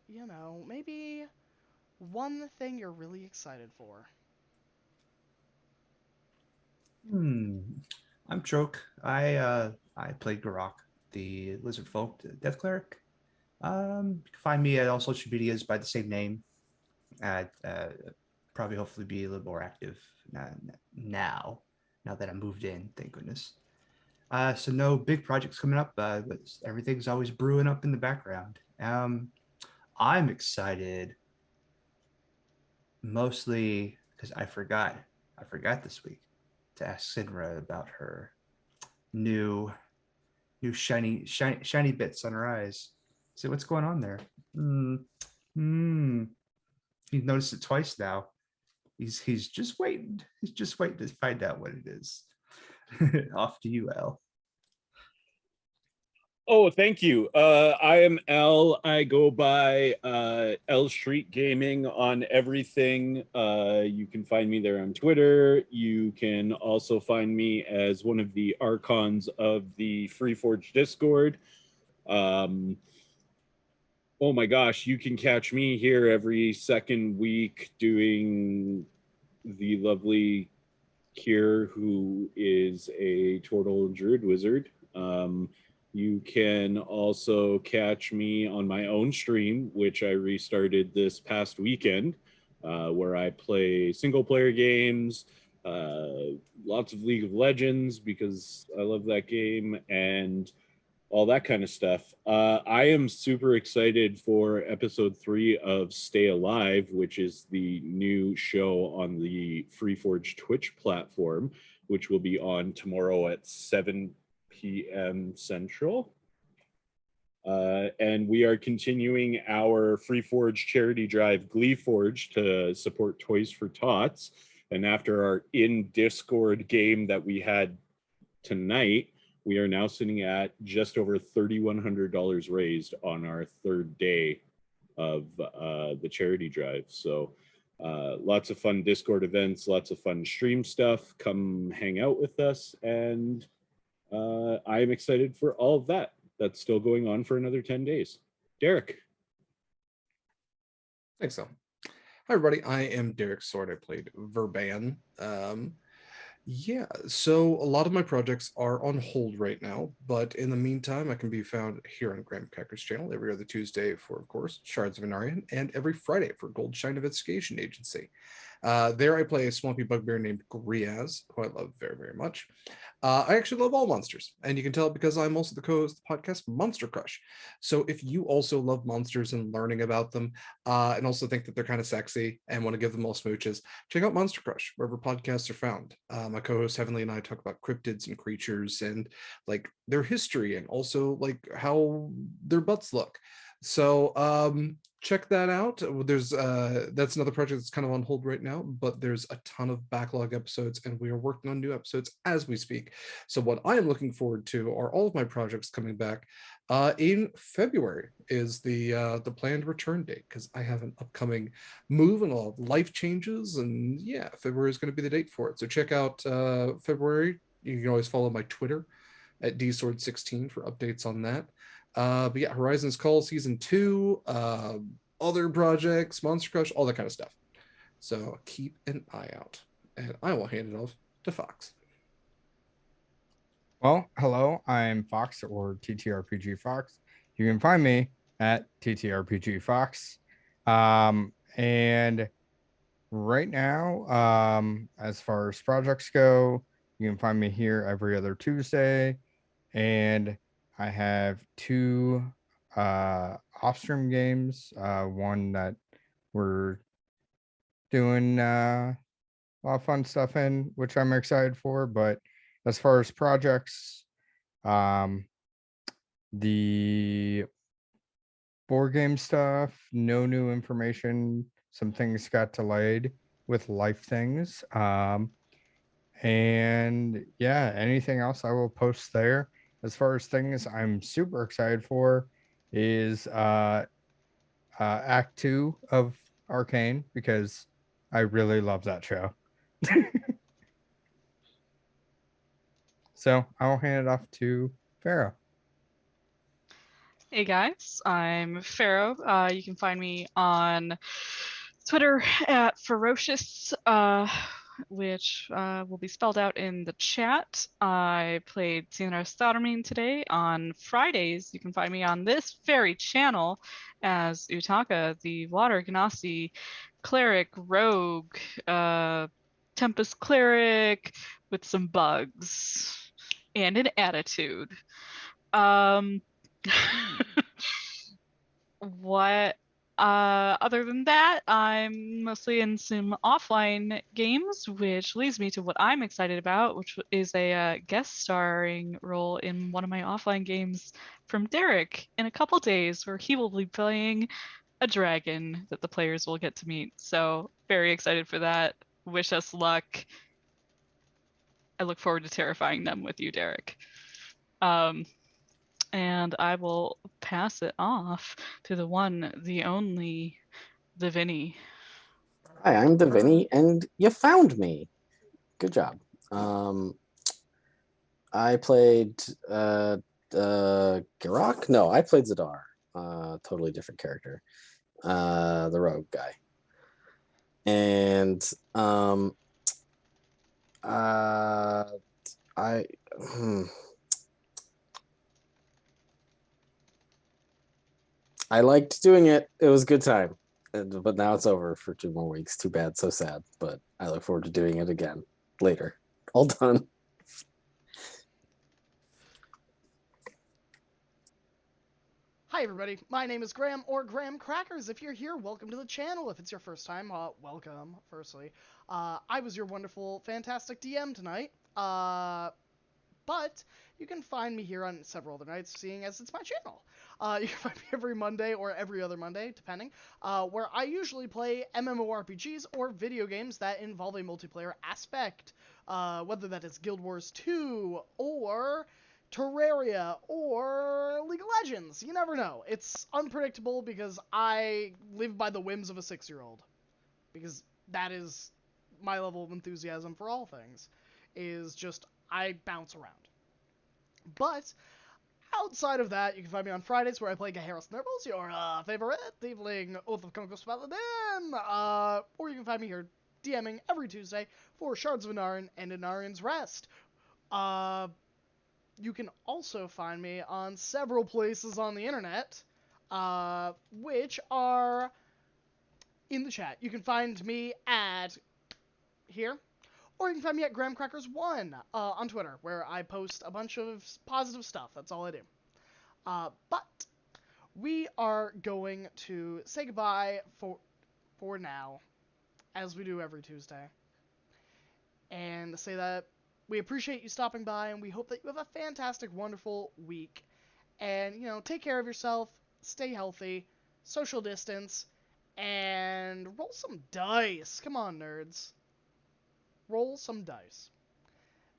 maybe one thing you're really excited for. I'm Choke. I played Garok, the lizard folk, the death cleric. You can find me at all social medias by the same name. Probably hopefully be a little more active now that I moved in, thank goodness. So no big projects coming up, but everything's always brewing up in the background. I'm excited mostly because I forgot this week to ask Sinra about her new shiny bits on her eyes. So what's going on there? He's noticed it twice now. He's just waiting. He's just waiting to find out what it is. Off to you, Al. Oh, thank you. I am L. I go by L Street Gaming on everything. You can find me there on Twitter. You can also find me as one of the archons of the FreeForge Discord. Oh my gosh, you can catch me here every second week doing the lovely Kier, who is a Turtle Druid Wizard. You can also catch me on my own stream, which I restarted this past weekend, where I play single-player games, lots of League of Legends, because I love that game, and all that kind of stuff. I am super excited for episode 3 of Stay Alive, which is the new show on the FreeForge Twitch platform, which will be on tomorrow at 7 p.m. Central. And we are continuing our FreeForge charity drive, GleeForge, to support Toys for Tots. And after our in Discord game that we had tonight, we are now sitting at just over $3,100 raised on our third day of the charity drive. So lots of fun Discord events, lots of fun stream stuff. Come hang out with us, and I'm excited for all of that. That's still going on for another 10 days. Derek. Thanks, so. Hi, everybody. I am Derek Sword. I played Verban. Yeah, so a lot of my projects are on hold right now, but in the meantime, I can be found here on Graham Cracker's channel every other Tuesday for, of course, Shards of Anarion, and every Friday for Gold Shine Investigation Agency. There I play a swampy bugbear named Griaz, who I love very, very much. I actually love all monsters, and you can tell because I'm also the co-host of the podcast Monster Crush. So if you also love monsters and learning about them, and also think that they're kind of sexy and want to give them all smooches, check out Monster Crush, wherever podcasts are found. My co-host Heavenly and I talk about cryptids and creatures and like their history and also like how their butts look. So check that out. There's that's another project that's kind of on hold right now, but there's a ton of backlog episodes and we are working on new episodes as we speak. So what I am looking forward to are all of my projects coming back. In February is the planned return date because I have an upcoming move and a lot of life changes, and yeah, February is going to be the date for it. So check out February. You can always follow my Twitter at dsword16 for updates on that. But yeah, Horizon's Call Season 2, other projects, Monster Crush, all that kind of stuff. So keep an eye out. And I will hand it off to Fox. Well, hello, I'm Fox or TTRPG Fox. You can find me at TTRPG Fox. And right now, as far as projects go, you can find me here every other Tuesday. And I have two off-stream games. One that we're doing a lot of fun stuff in, which I'm excited for. But as far as projects, the board game stuff, no new information. Some things got delayed with life things. And yeah, anything else I will post there. As far as things I'm super excited for is Act 2 of Arcane because I really love that show. So I'll hand it off to Pharaoh. Hey guys, I'm Pharaoh. You can find me on Twitter at Ferocious, which will be spelled out in the chat. I played Shards of Anarion today. On Fridays, you can find me on this very channel as Utaka, the Water Ganassi cleric rogue, Tempest cleric with some bugs and an attitude. What other than that, I'm mostly in some offline games, which leads me to what I'm excited about, which is a guest starring role in one of my offline games from Derek in a couple days, where he will be playing a dragon that the players will get to meet. So very excited for that. Wish us luck. I look forward to terrifying them with you, Derek. And I will pass it off to the one, the only, the Vinny. Hi, I'm the Vinny, and you found me. Good job. I played Garak? No, I played Zadar. Totally different character. The rogue guy. And I liked doing it. It was a good time. But now it's over for 2 more weeks. Too bad, so sad. But I look forward to doing it again later. All done. Hi everybody, my name is Graham, or Graham Crackers. If you're here, welcome to the channel. If it's your first time, welcome, firstly. I was your wonderful, fantastic DM tonight, but you can find me here on several other nights, seeing as it's my channel. You can find me every Monday or every other Monday, depending, where I usually play MMORPGs or video games that involve a multiplayer aspect, whether that is Guild Wars 2 or Terraria or League of Legends. You never know. It's unpredictable because I live by the whims of a 6-year-old. Because that is my level of enthusiasm for all things. Is just, I bounce around. But outside of that, you can find me on Fridays where I play Gaheros Nibbles, your favorite Tiefling Oath of Conquest Paladin. Or you can find me here DMing every Tuesday for Shards of Anarion and Anarion's Rest. You can also find me on several places on the internet, which are in the chat. You can find me at here, or you can find me at GrahamCrackers1 on Twitter, where I post a bunch of positive stuff. That's all I do. But we are going to say goodbye for now, as we do every Tuesday, and say that we appreciate you stopping by, and we hope that you have a fantastic, wonderful week. And, take care of yourself, stay healthy, social distance, and roll some dice. Come on, nerds. Roll some dice.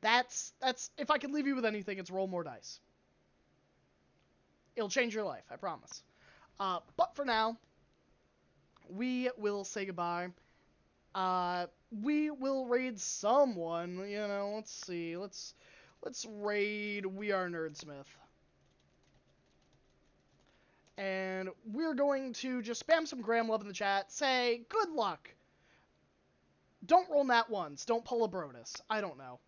That's if I could leave you with anything, it's roll more dice. It'll change your life, I promise. But for now, we will say goodbye. We will raid someone, let's see. Let's raid We Are Nerdsmith. And we're going to just spam some Graham love in the chat. Say, good luck. Don't roll nat ones. Don't pull a Brodus. I don't know.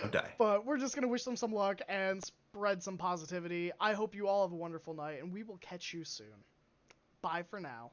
Don't die. But we're just going to wish them some luck and spread some positivity. I hope you all have a wonderful night, and we will catch you soon. Bye for now.